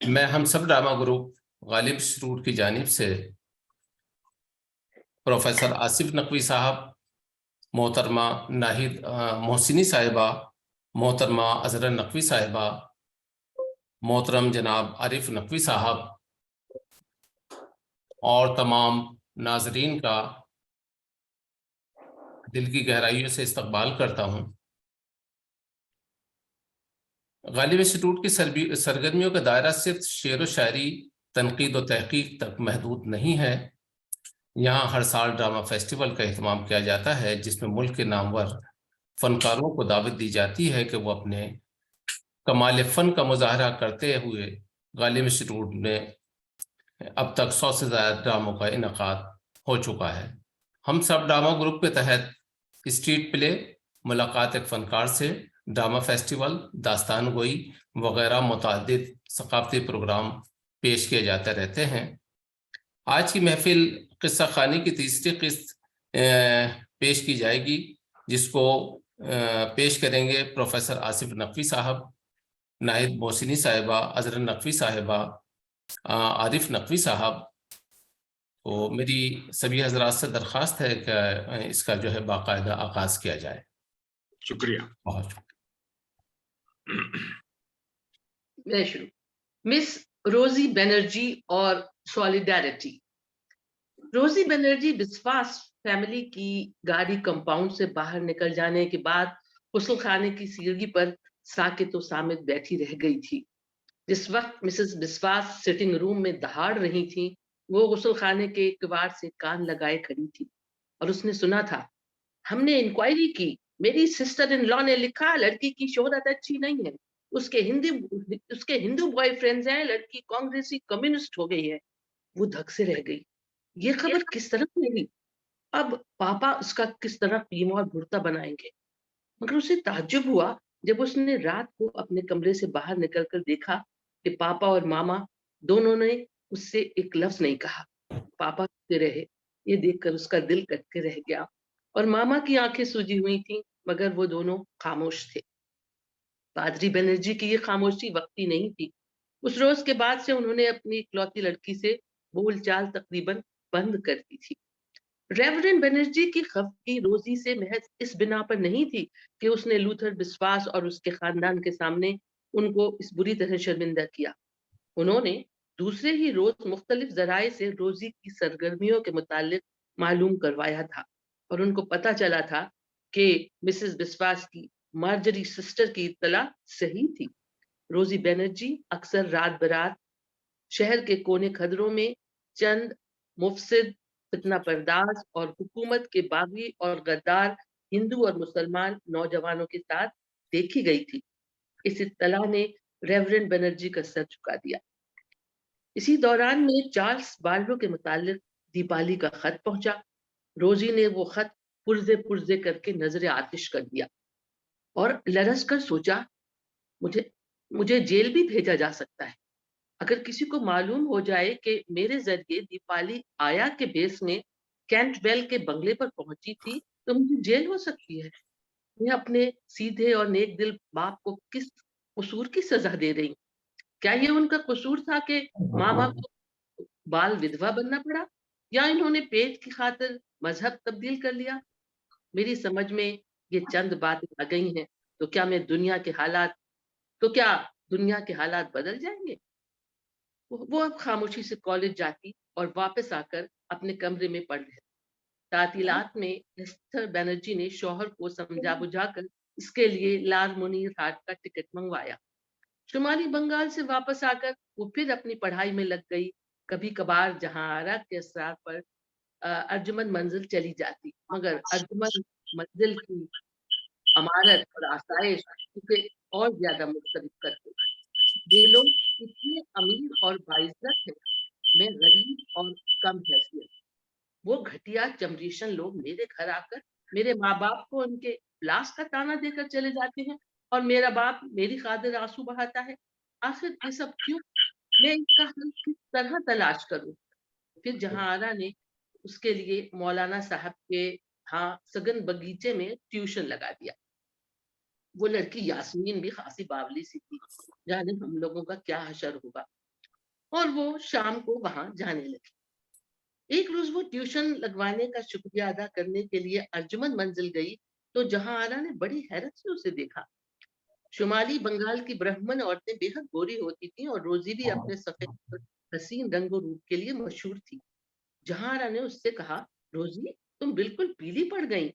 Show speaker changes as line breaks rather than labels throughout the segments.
میں ہم سب drama group غالب سرور کی جانب سے پروفیسر آصف نقوی صاحب، محترمہ ناہید محسنی صاحبہ، محترمہ اظہر نقوی صاحبہ، محترم جناب عارف نقوی صاحب اور تمام ناظرین کا دل کی گہرائیوں سے استقبال کرتا ہوں۔ غالب انسٹیٹیوٹ کی سرگرمیوں کا دائرہ صرف شعر و شاعری، تنقید و تحقیق تک محدود نہیں ہے۔ یہاں ہر سال ڈرامہ فیسٹیول کا اہتمام کیا جاتا ہے، جس میں ملک کے نامور فنکاروں کو دعوت دی جاتی ہے کہ وہ اپنے کمال فن کا مظاہرہ کرتے ہوئے غالب انسٹیٹیوٹ میں اب تک 100 سے زیادہ ڈراموں کا انعقاد ہو چکا ہے۔ ہم سب ڈرامہ گروپ کے تحت اسٹریٹ پلے، ملاقات ایک فنکار سے، ڈرامہ فیسٹیول، داستان گوئی وغیرہ متعدد ثقافتی پروگرام پیش کیے جاتے رہتے ہیں۔ آج کی محفل قصہ خوانی کی تیسری قسط پیش کی جائے گی، جس کو پیش کریں گے پروفیسر آصف نقوی صاحب، ناہید محسنی صاحبہ، اظہر نقوی صاحبہ، عارف نقوی صاحب۔ تو میری سبھی حضرات سے درخواست ہے کہ اس کا جو ہے باقاعدہ آغاز کیا جائے۔
شکریہ۔
بہت شکریہ۔
میں شروع۔ مس روزی بنرجی اور سولیڈیرٹی۔ روزی بنرجی بسواس فیملی کی گاڑی کمپاؤنڈ سے باہر نکل جانے کے بعد غسل خانے کی سیڑھی پر ساکت و صامت بیٹھی رہ گئی تھی۔ جس وقت مسز بسواس سٹنگ روم میں دہاڑ رہی تھی، وہ غسل خانے کے کباڑ سے کان لگائے کھڑی تھی اور اس نے سنا تھا، ہم نے انکوائری کی، میری سسٹر ان لا نے لکھا لڑکی کی شہرت اچھی نہیں ہے، اس کے ہندو بوائے فرینڈز ہیں، لڑکی کانگریسی کمیونسٹ ہو گئی ہے۔ وہ دھک سے رہ گئی، یہ خبر کس طرح ملی؟ اب پاپا اس کا کس طرح قیمہ اور بھرتا بنائیں گے؟ مگر اسے تعجب ہوا جب اس نے رات کو اپنے کمرے سے باہر نکل کر دیکھا کہ پاپا اور ماما دونوں نے اس سے ایک لفظ نہیں کہا۔ پاپا سوتے رہے، یہ دیکھ کر اس کا دل کٹ کے رہ گیا، اور ماما کی آنکھیں سوجی ہوئی تھیں مگر وہ دونوں خاموش تھے۔ پادری بنرجی کی یہ خاموشی وقتی نہیں تھی۔ اس روز کے بعد سے انہوں نے اپنی اکلوتی لڑکی سے بول چال تقریباً بند کر دی تھی۔ ریورنڈ بنرجی کی خفگی روزی سے محض اس بنا پر نہیں تھی کہ اس نے لوتھر بسواس اور اس کے خاندان کے سامنے ان کو اس بری طرح شرمندہ کیا۔ انہوں نے دوسرے ہی روز مختلف ذرائع سے روزی کی سرگرمیوں کے متعلق معلوم کروایا تھا، اور ان کو پتہ چلا تھا کہ مسز بسواس کی مارجری سسٹر کی اطلاع صحیح تھی۔ روزی بنرجی اکثر رات برات شہر کے کونے خدروں میں چند مفسد، فتنہ پرداز اور حکومت کے باغی اور غدار ہندو اور مسلمان نوجوانوں کے ساتھ دیکھی گئی تھی۔ اس اطلاع نے ریورنڈ بنرجی کا سر جھکا دیا۔ اسی دوران میں چارلس بارلو کے متعلق دیپالی کا خط پہنچا۔ روزی نے وہ خط پرزے پرزے کر کے نظر آتش کر دیا اور لرز کر سوچا، مجھے جیل بھی بھیجا جا سکتا ہے۔ اگر کسی کو معلوم ہو جائے کہ میرے ذریعے دیپالی آیا کے بیس میں کینٹ ویل کے بنگلے پر پہنچی تھی تو مجھے جیل ہو سکتی ہے۔ میں اپنے سیدھے اور نیک دل باپ کو کس قصور کی سزا دے رہی ہوں؟ کیا یہ ان کا قصور تھا کہ ماما کو بال ودھوا بننا پڑا، یا انہوں نے پیٹ کی خاطر مذہب تبدیل کر لیا؟ میری سمجھ میں یہ چند باتیں آ گئی ہیں، تو کیا دنیا کے حالات بدل جائیں گے؟ وہ اب خاموشی سے کالج جاتی اور واپس آ کر اپنے کمرے میں پڑھ رہتی۔ تعطیلات میں ایسٹر بنرجی نے شوہر کو سمجھا بجھا کر اس کے لیے لال منیر ہاٹ کا ٹکٹ منگوایا۔ شمالی بنگال سے واپس آ کر وہ پھر اپنی پڑھائی میں لگ گئی۔ کبھی کبھار جہاں آرا کے اثرات پر ارجمن منزل چلی جاتی، مگر ارجمن منزل کی عمارت اور آسائش اسے اور زیادہ مختلف کرتے۔ یہ لوگ اتنے امیر اور باعزت ہیں، میں غریب اور کم حیثیت۔ وہ گھٹیا چمریشن لوگ میرے گھر آ کر میرے ماں باپ کو ان کے پلاس کا تانا دے کر چلے جاتے ہیں، اور میرا باپ میری خاطر آنسو بہاتا ہے۔ آخر یہ سب کیوں؟ میں اس کا حل کس طرح تلاش کروں؟ پھر جہاں آرا نے اس کے لیے مولانا صاحب کے ہاں سگن بگیچے میں ٹیوشن لگا دیا۔ وہ لڑکی یاسمین بھی خاصی باولی سی تھی، جانے ہم لوگوں کا کیا حشر ہوگا۔ اور وہ شام کو وہاں جانے لگی۔ ایک روز وہ ٹیوشن لگوانے کا شکریہ ادا کرنے کے لیے ارجمن منزل گئی تو جہاں آرا نے بڑی حیرت سے اسے دیکھا۔ شمالی بنگال کی برہمن عورتیں بے حد گوری ہوتی تھیں اور روزی بھی اپنے سفید اور حسین رنگ و روپ کے لیے مشہور تھی۔ جہاں آرا نے اس سے کہا، روزی تم بالکل پیلی پڑ گئی،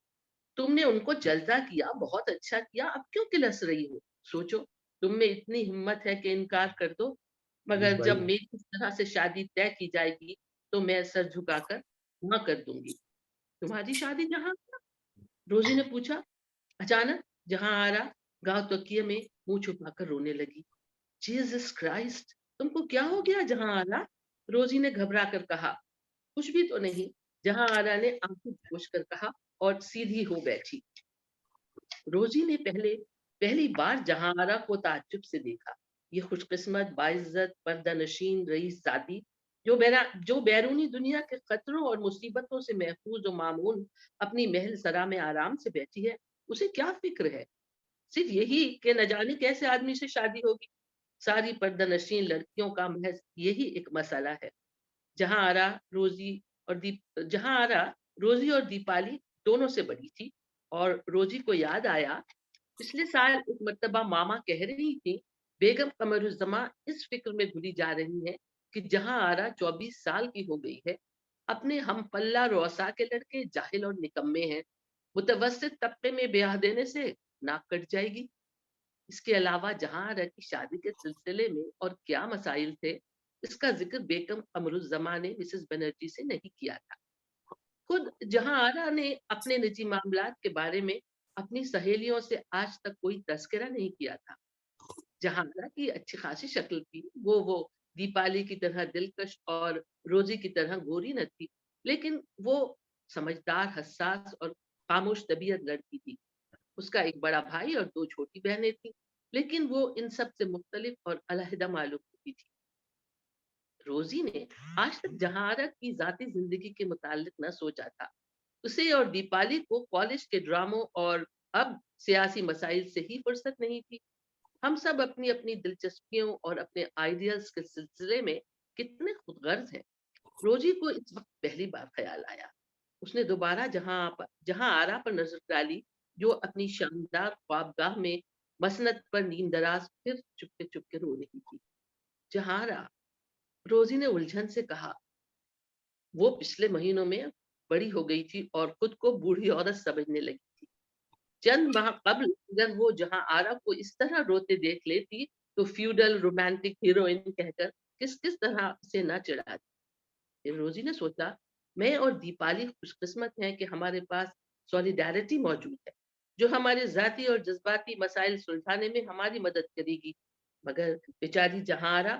تم نے ان کو جلدا کیا، بہت اچھا کیا، اب کیوں کلس رہی ہو؟ سوچو، تم میں اتنی ہمت ہے کہ انکار کر دو، مگر جب میری اس طرح سے شادی طے کی جائے گی تو میں سر جھکا کر ہاں کر دوں گی۔ تمہاری شادی جہاں؟ روزی نے پوچھا۔ اچانک جہاں آرا گاؤں تکیے میں منہ چھپا کر رونے لگی۔ جیزس کرائسٹ، تم کو کیا ہو گیا جہاں آرا؟ روزی نے گھبرا کر کہا۔ کچھ بھی تو نہیں، جہاں آرا نے آنکھیں پوچھ کر کہا اور سیدھی ہو بیٹھی۔ روزی نے پہلی بار جہاں آرا کو تعجب سے دیکھا۔ یہ خوش قسمت، باعزت، پردہ نشین رئیس زادی جو بیرونی دنیا کے خطروں اور مصیبتوں سے محفوظ و معمون اپنی محل سرا میں آرام سے بیٹھی ہے، اسے کیا فکر ہے؟ صرف یہی کہ نہ جانے کیسے آدمی سے شادی ہوگی۔ ساری پردہ نشین لڑکیوں کا محض یہی ایک مسئلہ ہے۔ جہاں آرا جہاں آرا روزی اور دیپالی دونوں سے بڑی تھی، اور روزی کو یاد آیا پچھلے سال ایک مرتبہ ماما کہہ رہی تھی، بیگم قمر الزماں اس فکر میں گھلی جا رہی ہے کہ جہاں آرا 24 سال کی ہو گئی ہے، اپنے ہم پلہ روسا کے لڑکے جاہل اور نکمے ہیں، متوسط طبقے میں بیاہ دینے سے ناک کٹ جائے گی۔ اس کے علاوہ جہاں آرا کی شادی کے سلسلے میں اور کیا مسائل تھے، اس کا ذکر بیگم قمر الزماں نے مسز بنرجی سے نہیں کیا تھا۔ خود جہاں آرا نے اپنے نجی معاملات کے بارے میں اپنی سہیلیوں سے آج تک کوئی تذکرہ نہیں کیا تھا۔ جہاں آرا کی اچھی خاصی شکل تھی، وہ دیپالی کی طرح دلکش اور روزی کی طرح گوری نہ تھی، لیکن وہ سمجھدار، حساس اور خاموش طبیعت لڑکی تھی۔ اس کا ایک بڑا بھائی اور 2 چھوٹی بہنیں تھیں، لیکن وہ ان سب سے مختلف اور علیحدہ معلوم ہوتی تھی۔ روزی نے آج تک جہاں آرا کی ذاتی زندگی کے متعلق نہ سوچا تھا۔ اسے اور دیپالی کو کالج کے ڈراموں اور اب سیاسی مسائل سے ہی فرصت نہیں تھی۔ ہم سب اپنی اپنی دلچسپیوں اور اپنے آئیڈیلز کے سلسلے میں کتنے خود غرض ہیں۔ روزی کو اس وقت پہلی بار خیال آیا۔ اس نے دوبارہ جہاں آرا پر نظر ڈالی، جو اپنی شاندار خوابگاہ میں مسند پر نیم دراز پھر چپ کے رو رہی تھی۔ جہاں آرا، روزی نے الجھن سے کہا۔ وہ پچھلے مہینوں میں بڑی ہو گئی تھی اور خود کو بوڑھی عورت سمجھنے لگی تھی۔ چند ماہ قبل اگر وہ جہاں آرا کو اس طرح روتے دیکھ لیتی تو فیوڈل رومانٹک ہیروئن کہہ کر کس طرح سے نہ چڑھاتی۔ پھر روزی نے سوچا، میں اور دیپالی خوش قسمت ہیں کہ ہمارے پاس سولیڈیرٹی موجود ہے، جو ہمارے ذاتی اور جذباتی مسائل سلجھانے میں ہماری مدد کرے گی۔ مگر بیچاری جہاں آرا،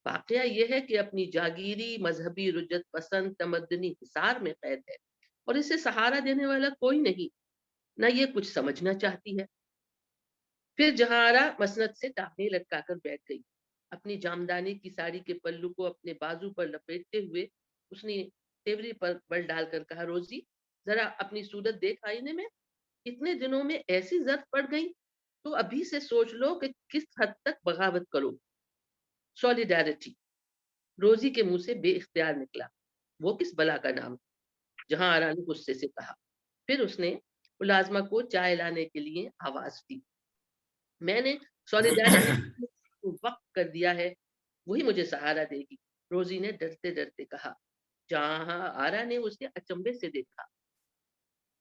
واقعہ یہ ہے کہ اپنی جاگیری مذہبی رجت پسند تمدنی حصار میں قید ہے، اور اسے سہارا دینے والا کوئی نہیں، نہ یہ کچھ سمجھنا چاہتی ہے۔ پھر جہاں آرا مسند سے ٹانگیں لٹکا کر بیٹھ گئی۔ اپنی جامدانی کی ساڑی کے پلو کو اپنے بازو پر لپیٹتے ہوئے اس نے تیوری پر بل ڈال کر کہا، روزی ذرا اپنی صورت دیکھ آئینے میں، اتنے دنوں میں ایسی زرد پڑ گئی، تو ابھی سے سوچ لو کہ کس حد تک بغاوت کرو۔ سولیڈیرٹی روزی کے منہ سے بے اختیار نکلا۔ وہ کس بلا کا نام؟ جہاں آرا نے غصے سے کہا۔ پھر اس نے ملازمہ کو چائے لانے کے لیے آواز دی۔ میں نے سولیڈیرٹی وقت کر دیا ہے، وہی مجھے سہارا دے گی، روزی نے ڈرتے ڈرتے کہا۔ جہاں آرا نے اسے اچنبے سے دیکھا۔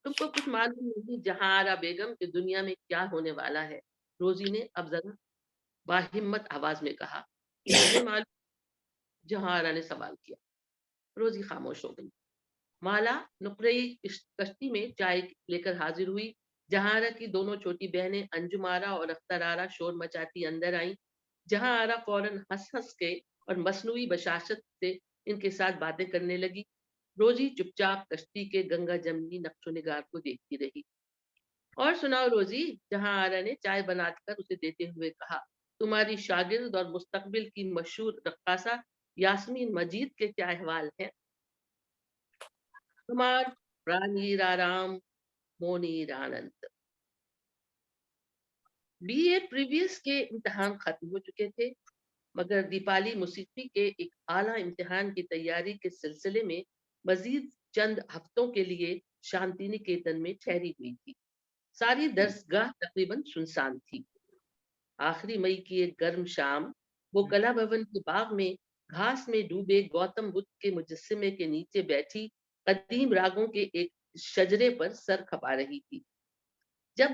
تم کو کچھ معلوم نہیں جہاں آرا بیگم کہ دنیا میں کیا ہونے والا ہے، روزی نے اب ذرا باہمت آواز میں کہا۔ مجھے معلوم، جہاں آرا نے سوال کیا۔ روزی خاموش ہو گئی۔ مالا نقرئی کشتی میں چائے لے کر حاضر ہوئی۔ جہاں آرا کی دونوں چھوٹی بہنیں انجم آرا اور اختر آرا شور مچاتی اندر آئیں۔ جہاں آرا فوراً ہنس ہنس کے اور مصنوعی بشاشت سے ان کے ساتھ باتیں کرنے لگی۔ روزی چپ چاپ کشتی کے گنگا جمنی نقش و نگار کو دیکھتی رہی۔ اور سناؤ روزی، جہاں آرا نے چائے بنا کر اسے دیتے ہوئے کہا، تمہاری شاگرد اور مستقبل کی مشہور رقاصہ یاسمین مجید کے کیا احوال ہیں؟ کمار رانی رارام مونی رانند BA پریویس کے امتحان ختم ہو چکے تھے، مگر دیپالی موسیقی کے ایک اعلیٰ امتحان کی تیاری کے سلسلے میں مزید چند ہفتوں کے لیے شانتی نکیتن میں ٹھہری ہوئی تھی۔ ساری درسگاہ تقریباً سنسان تھی۔ آخری مئی کی ایک گرم شام وہ کلا بھون کے باغ میں گھاس میں ڈوبے گوتم بدھ کے مجسمے کے نیچے بیٹھی قدیم راگوں کے ایک شجرے پر سر کھپا رہی تھی، جب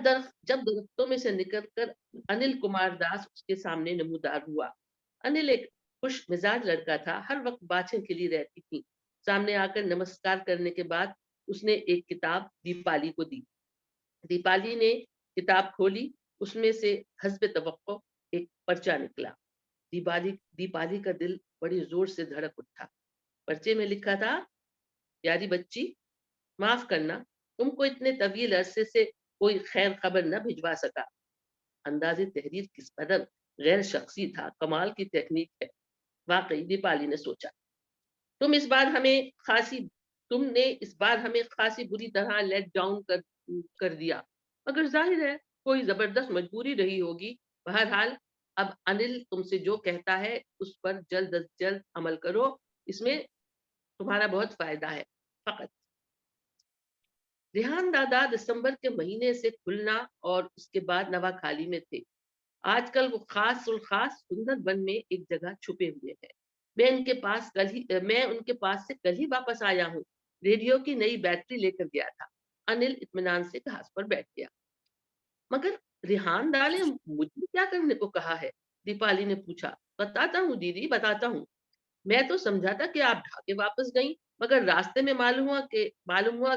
درختوں میں سے نکل کر انل کمار داس اس کے سامنے نمودار ہوا۔ انل ایک خوش مزاج لڑکا تھا، ہر وقت باتیں کھلی رہتی تھی۔ سامنے آ کر نمسکار کرنے کے بعد اس نے ایک کتاب دیپالی کو دی۔ دیپالی نے کتاب کھولی، اس میں سے حسب توقع ایک پرچہ نکلا۔ دیپالی کا دل بڑی زور سے دھڑک اٹھا۔ پرچے میں لکھا تھا، پیاری بچی، معاف کرنا، تم کو اتنے طویل عرصے سے کوئی خیر خبر نہ بھجوا سکا۔ انداز تحریر کس قدر غیر شخصی تھا، کمال کی تکنیک ہے۔ واقعی، دیپالی نے سوچا، تم نے اس بار ہمیں خاصی بری طرح لیٹ ڈاؤن کر دیا، مگر ظاہر ہے کوئی زبردست مجبوری رہی ہوگی۔ بہرحال اب انل تم سے جو کہتا ہے اس پر جلد از جلد عمل کرو، اس میں تمہارا بہت فائدہ ہے۔ فقط ریحان دادا دسمبر کے مہینے سے کھلنا اور اس کے بعد نواخالی میں تھے۔ آج کل وہ خاص الخاص سندر بن میں ایک جگہ چھپے ہوئے ہیں۔ میں ان کے پاس سے کل ہی واپس آیا ہوں۔ ریڈیو کی نئی بیٹری لے کر گیا تھا۔ انل اطمینان سے گھاس پر بیٹھ گیا۔ مگر ریحان دا نے مجھے کیا کرنے کو کہا ہے؟ دیپالی نے پوچھا۔ بتاتا ہوں دیدی، بتاتا ہوں۔ میں تو سمجھا تھا کہ آپ ڈھاکے واپس گئیں، مگر راستے میں معلوم ہوا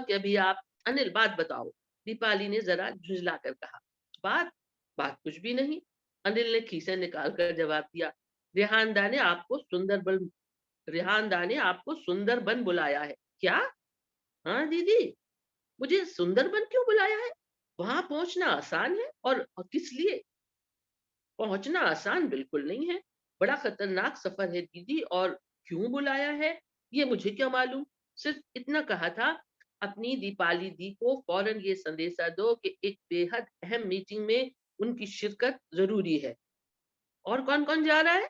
کہ ابھی آپ… انل، بات بتاؤ، دیپالی نے ذرا جھنجلا کر کہا۔ بات کچھ بھی نہیں، انل نے کھیسے نکال کر جواب دیا۔ ریحان دا نے آپ کو سندر بن بلایا ہے۔ کیا؟ ہاں دیدی، مجھے سندر بن کیوں بلایا ہے؟ وہاں پہنچنا آسان ہے، اور کس لیے؟ پہنچنا آسان بالکل نہیں ہے، بڑا خطرناک سفر ہے دیدی، اور کیوں بلایا ہے یہ مجھے کیا معلوم۔ صرف اتنا کہا تھا، اپنی دیپالی دی کو فوراً یہ سندیشہ دو کہ ایک بے حد اہم میٹنگ میں ان کی شرکت ضروری ہے۔ اور کون کون جا رہا ہے؟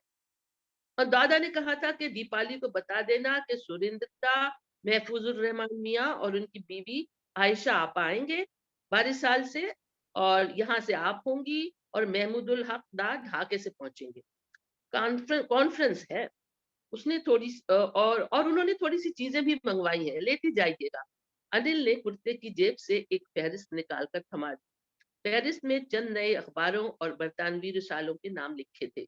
اور دادا نے کہا تھا کہ دیپالی کو بتا دینا کہ سریندرتا، محفوظ الرحمان میاں اور ان کی بیوی عائشہ آپ آئیں گے 12 سال سے، اور یہاں سے آپ ہوں گی، اور محمود الحق دا ڈھاکے سے پہنچیں گے۔ کانفرنس ہے، اس نے اور انہوں نے تھوڑی سی چیزیں بھی منگوائی ہیں، لیتی جائیے گا۔ انل نے کرتے کی جیب سے ایک فہرست نکال کر تھما دی۔ فہرست میں چند نئے اخباروں اور برطانوی رسالوں کے نام لکھے تھے۔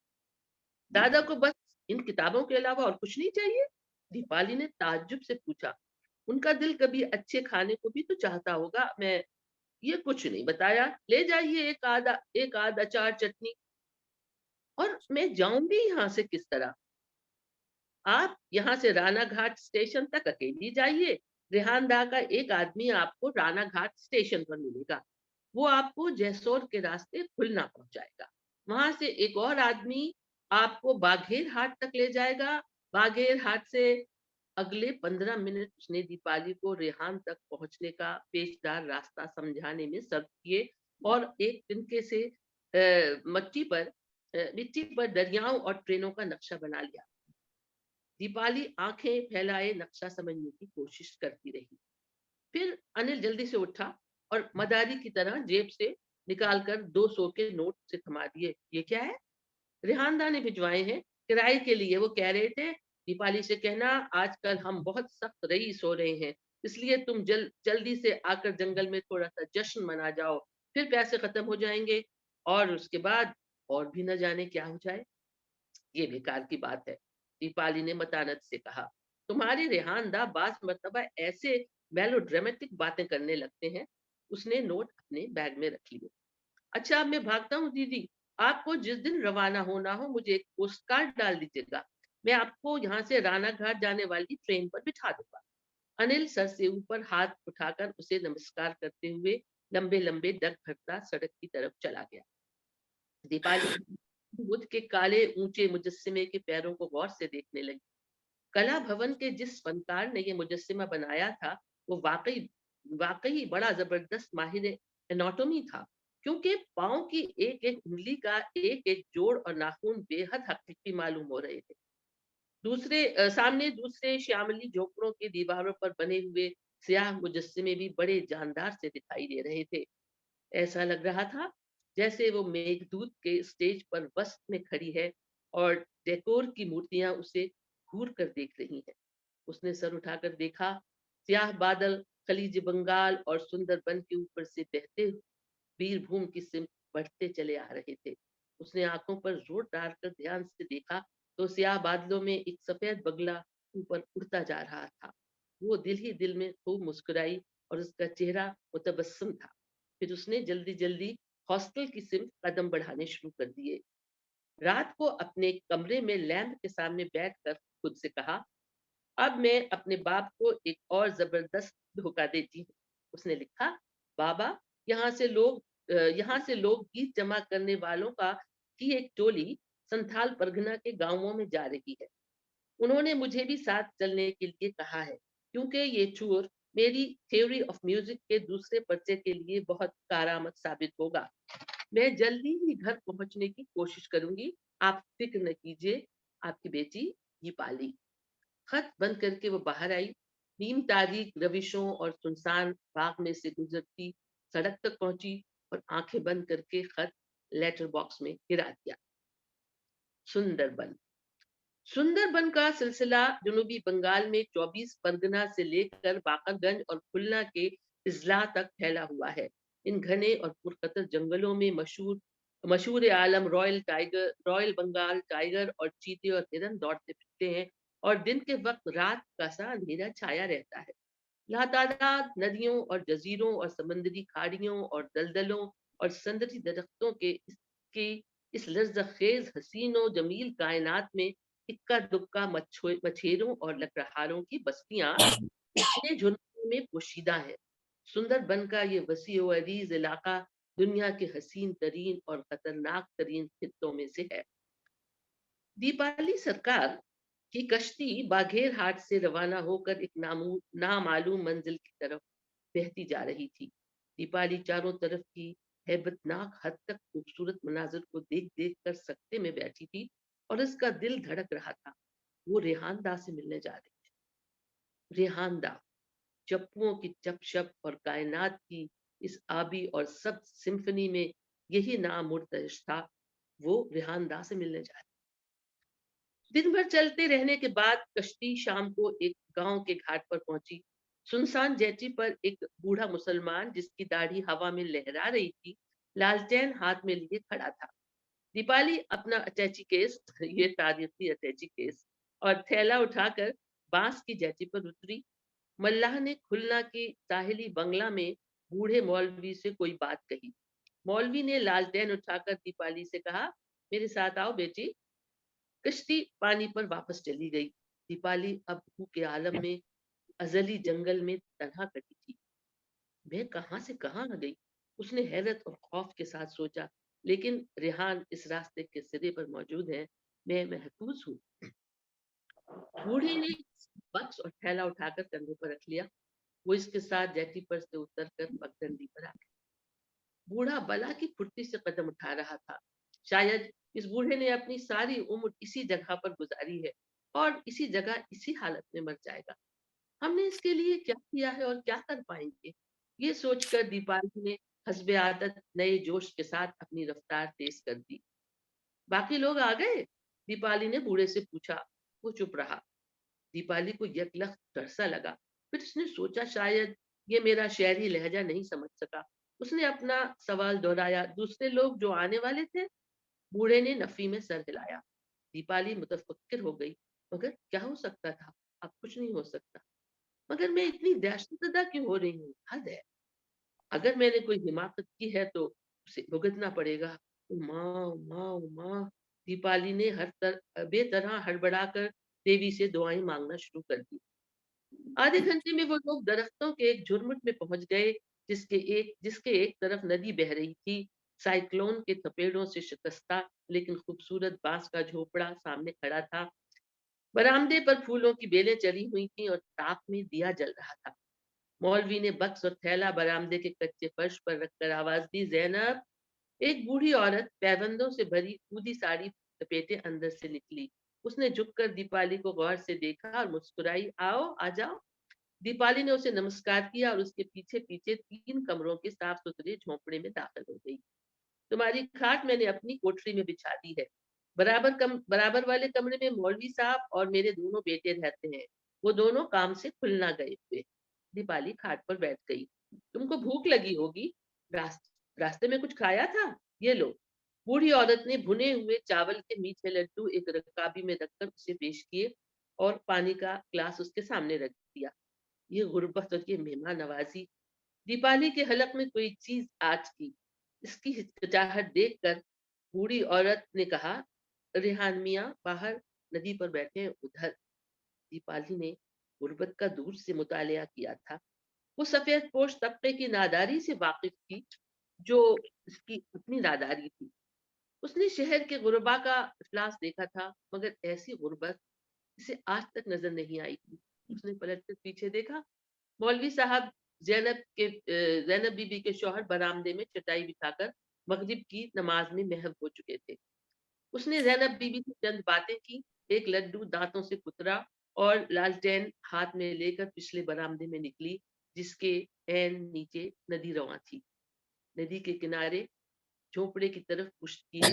دادا کو بس ان کتابوں کے علاوہ اور کچھ نہیں چاہیے؟ دیپالی نے تعجب سے پوچھا۔ ان کا دل کبھی اچھے کھانے کو بھی تو چاہتا ہوگا۔ میں یہ کچھ نہیں بتایا، لے جائیے ایک آدھ اچار چٹنی۔ اور میں جاؤں بھی یہاں سے کس طرح؟ آپ یہاں سے رانا گھاٹ اسٹیشن تک اکیلی جائیے۔ ریحان دا کا ایک آدمی آپ کو رانا گھاٹ اسٹیشن پر ملے گا، وہ آپ کو جیسور کے راستے کھلنا پہنچائے گا۔ وہاں سے ایک اور آدمی آپ کو باگھیر ہاٹ تک لے جائے گا۔ باگھیر ہاٹ سے اگلے 15 منٹ اس نے دیپالی کو ریحان تک پہنچنے کا پیچدار راستہ سمجھانے میں صرف کیے، اور ایک تنکے سے مٹی پر دریاؤں اور ٹرینوں کا نقشہ بنا لیا۔ دیپالی آنکھیں پھیلائے نقشہ سمجھنے کی کوشش کرتی رہی۔ پھر انل جلدی سے اٹھا اور مداری کی طرح جیب سے نکال کر 200 کے نوٹ سے تھما دیے۔ یہ کیا ہے؟ ریحان دا نے بھجوائے ہیں، کرائے کے لیے۔ وہ کہہ رہے تھے دیپالی سے کہنا، آج کل ہم بہت سخت رئیس ہو رہے ہیں، اس لیے تم جلدی سے آ کر جنگل میں تھوڑا سا جشن منا جاؤ، پھر پیسے ختم ہو جائیں گے، اور اس کے بعد اور بھی نہ جانے کیا ہو جائے۔ یہ بیکار کی بات ہے، دیپالی نے متانت سے کہا۔ تمہارے ریحان دا بعض مرتبہ ایسے میلو ڈرامیٹک باتیں کرنے لگتے ہیں۔ اس نے نوٹ اپنے بیگ میں رکھ لیے۔ اچھا، اب میں بھاگتا ہوں دیدی، آپ کو جس دن روانہ ہونا ہو مجھے ایک پوسٹ کارڈ ڈال دیجیے گا، میں آپ کو یہاں سے رانا گھاٹ جانے والی ٹرین پر بٹھا دوں گا۔ انل سر سے اوپر ہاتھ اٹھا کر اسے نمسکار کرتے ہوئے لمبے لمبے ڈگ بھرتا سڑک کی طرف چلا گیا۔ دیپالی بدھ کے کالے اونچے مجسمے کے پیروں کو غور سے دیکھنے لگی۔ کلا بھون کے جس فنکار نے یہ مجسمہ بنایا تھا وہ واقعی بڑا زبردست ماہر اناٹومی تھا۔ کیونکہ پاؤں کی ایک ایک انگلی کا ایک ایک جوڑ اور ناخن بے حد حقیقی معلوم ہو رہے تھے. سامنے دوسرے شیاملی جھوپڑوں کی دیواروں پر بنے ہوئے سیاہ مجسمے بھی بڑے جاندار سے دکھائی دے رہے تھے. ایسا لگ رہا تھا جیسے وہ میگھ دودھ کے اسٹیج پر وسط میں کھڑی ہے اور ڈیکور کی مورتیاں اسے گھور کر دیکھ رہی ہیں. اس نے سر اٹھا کر دیکھا. سیاہ بادل خلیج بنگال اور سندر بن کے اوپر سے بہتے بیر بھوم کی سمت بڑھتے چلے آ رہے تھے. اس نے آنکھوں پر زور ڈال کر دھیان سے دیکھا تو سیاہ بادلوں میں ایک سفید بگلا اوپر اڑتا جا رہا تھا. وہ دل ہی دل میں خوب مسکرائی اور اس کا چہرہ متبسم تھا. پھر اس نے جلدی جلدی ہاسٹل کی سمت قدم بڑھانے شروع کر دیے. رات کو اپنے کمرے میں لیمپ کے سامنے بیٹھ کر خود سے کہا, اب میں اپنے باپ کو ایک اور زبردست دھوکہ دیتی ہوں. اس نے لکھا, بابا, یہاں سے لوگ گیت جمع کرنے والوں کی ایک ٹولی سنتھال پرگنا کے گاؤں میں جا رہی ہے. انہوں نے مجھے بھی ساتھ چلنے کے لیے کہا ہے کیونکہ یہ چور میری تھیوری آف میوزک کے دوسرے پرچے کے لیے بہت کارآمد ثابت ہوگا. میں جلدی ہی گھر پہنچنے کی کوشش کروں گی. آپ فکر نہ کیجیے. آپ کی بیٹی دیپالی. خط بند کر کے وہ باہر آئی. نیم تاریخ روشوں اور سنسان باغ میں سے گزرتی سڑک تک پہنچی اور آنکھیں بند کر کے خط لیٹر باکس میں گرا دیا. سندر بن کا سلسلہ جنوبی بنگال میں 24 پرگنا سے لے کر باقر گنج اور کھلنا کے اضلاع تک پھیلا ہوا ہے. ان گھنے اور پرخطر جنگلوں میں مشہور عالم رائل بنگال ٹائیگر اور چیتے اور ہرن دوڑتے پھرتے ہیں اور دن کے وقت رات کا سا اندھیرا چھایا رہتا ہے. لاتعداد ندیوں اور جزیروں اور سمندری کھاڑیوں اور دلدلوں اور سندری درختوں کے اس لذت خیز حسین و جمیل کائنات میں اکا دکا مچھیروں اور لکڑہاروں کی بستیاں اتنے جھنڈوں میں پوشیدہ ہے. سندر بن کا یہ وسیع و عریض علاقہ دنیا کے حسین ترین اور خطرناک ترین خطوں میں سے ہے. دیپالی سرکار کی کشتی باگھیر ہاٹ سے روانہ ہو کر ایک نامعلوم منزل کی طرف بہتی جا رہی تھی. دیپالی چاروں طرف کی ہیبت ناک حد تک خوبصورت مناظر کو دیکھ دیکھ کر سکتے میں بیٹھی تھی اور اس کا دل دھڑک رہا تھا. وہ ریحان دا سے ملنے جا رہی تھی. ریحان دا, چپوؤں کی چپ شپ اور کائنات کی اس آبی اور سب سمفنی میں یہی نام مرتعش تھا. وہ ریحان دا سے ملنے جا رہی. دن بھر چلتے رہنے کے بعد کشتی شام کو ایک گاؤں کے گھاٹ پر پہنچی. سنسان جیٹی پر ایک بوڑھا مسلمان جس کی داڑھی ہوا میں لہرا رہی تھی لالٹین ہاتھ میں لیے کھڑا تھا. دیپالی اپنا اٹیچی کیس, یہ تاریخی اٹیچی کیس, اور تھیلا اٹھا کر بانس کی جیٹی پر اتری. ملاح نے کھلنا کی ساحلی بنگلہ میں بوڑھے مولوی سے کوئی بات کہی. مولوی نے لالٹین اٹھا کر دیپالی سے کہا, میرے ساتھ آؤ بیٹی. کشتی پانی پر واپس چلی گئی. دیپالی اب بھوک کے عالم میں ازلی جنگل میں تنہا کٹی تھی. میں کہاں سے کہاں آ گئی, اس نے حیرت اور خوف کے ساتھ سوچا. لیکن ریحان اس راستے کے سرے پر موجود ہے, میں محفوظ ہوں. بوڑھے نے بکس اور تھیلا اٹھا کر کندھے پر رکھ لیا. وہ اس کے ساتھ جیٹی پر سے اتر کر پگڈنڈی پر آ گیا. بوڑھا بلا کی پھرتی سے قدم اٹھا رہا تھا. شاید اس بوڑھے نے اپنی ساری عمر اسی جگہ پر گزاری ہے اور اسی جگہ اسی حالت میں مر جائے گا. ہم نے اس کے لیے کیا کیا ہے اور کیا کر پائیں گے, یہ سوچ کر دیپالی نے حسب عادت نئے جوش کے ساتھ اپنی رفتار تیز کر دی. باقی لوگ آ گئے, دیپالی نے بوڑھے سے پوچھا. وہ چپ رہا. دیپالی کو یکلخت ڈر سا لگا. پھر اس نے سوچا شاید یہ میرا شہری لہجہ نہیں سمجھ سکا. اس نے اپنا سوال دہرایا, دوسرے لوگ جو آنے والے تھے؟ بوڑھے نے نفی میں سر ہلایا. دیپالی متفکر ہو گئی. مگر کیا ہو سکتا تھا؟ اب کچھ نہیں ہو سکتا. مگر میں اتنی دہشت زدہ کیوں ہو رہی ہوں؟ حد ہے. اگر میں نے کوئی حماقت کی ہے تو اسے بھگتنا پڑے گا. ماں ماں ماں, دیپالی نے بے طرح ہڑبڑا کر دیوی سے دعائیں مانگنا شروع کر دی. آدھے گھنٹے میں وہ لوگ درختوں کے ایک جھرمٹ میں پہنچ گئے جس کے ایک طرف ندی بہ رہی تھی. سائیکلون کے تھپیڑوں سے شکستہ لیکن خوبصورت بانس کا جھوپڑا سامنے کھڑا تھا. برآمدے پر پھولوں کی بیلیں چلی ہوئی تھیں اور تاپ میں دیا جل رہا تھا. مولوی نے بکس اور تھیلا برآمدے کے کچے فرش پر رکھ کر آواز دی, زینب एक बूढ़ी औरत पैबंदों से भरी ऊदी साड़ी लपेटे अंदर से निकली। उसने झुककर दीपाली को गौर से देखा और मुस्कुराई, आओ आ जाओ। दीपाली ने उसे नमस्कार किया और उसके पीछे पीछे 3 कमरों के साफ सुथरे झोंपड़े में दाखिल हो गई। तुम्हारी खाट मैंने अपनी कोठरी में बिछा दी है। बराबर वाले कमरे में मौलवी साहब और मेरे दोनों बेटे रहते हैं। वो दोनों काम से खुलना गए हुए। दीपाली खाट पर बैठ गई। तुमको भूख लगी होगी। रास्ते में कुछ खाया था? ये लो। बूढ़ी औरत ने भुने हुए चावल के मीठे लड्डू एक रकाबी में रखकर उसे पेश किए और पानी का ग्लास उसके सामने रख दिया। ये गुर्बत और ये मेहमान नवाजी। दीपाली के हलक में कोई चीज आज की। इसकी हिचकिचाहट देखकर बूढ़ी औरत ने कहा, रेहान मियाँ बाहर नदी पर बैठे हैं, उधर। दीपाली ने गुर्बत का दूर से मुतालिया किया था। वो सफेद पोश तबके की नादारी से वाकिफ थी, जो इसकी अपनी नादारी थी। उसने शहर के गुरबा का इफलास देखा था, मगर ऐसी गुर्बत इसे आज तक नजर नहीं आई थी। उसने पलट कर पीछे देखा। मौलवी साहब जैनब बीबी के शौहर बरामदे में चटाई बिछाकर मगरिब की नमाज में महव हो चुके थे। उसने जैनब बीबी से चंद बातें की, एक लड्डू दांतों से कुतरा और लालटेन हाथ में लेकर पिछले बरामदे में निकली, जिसके ऐन नीचे नदी रवां थी। नदी के किनारे झोपड़े की तरफ पुश्त किए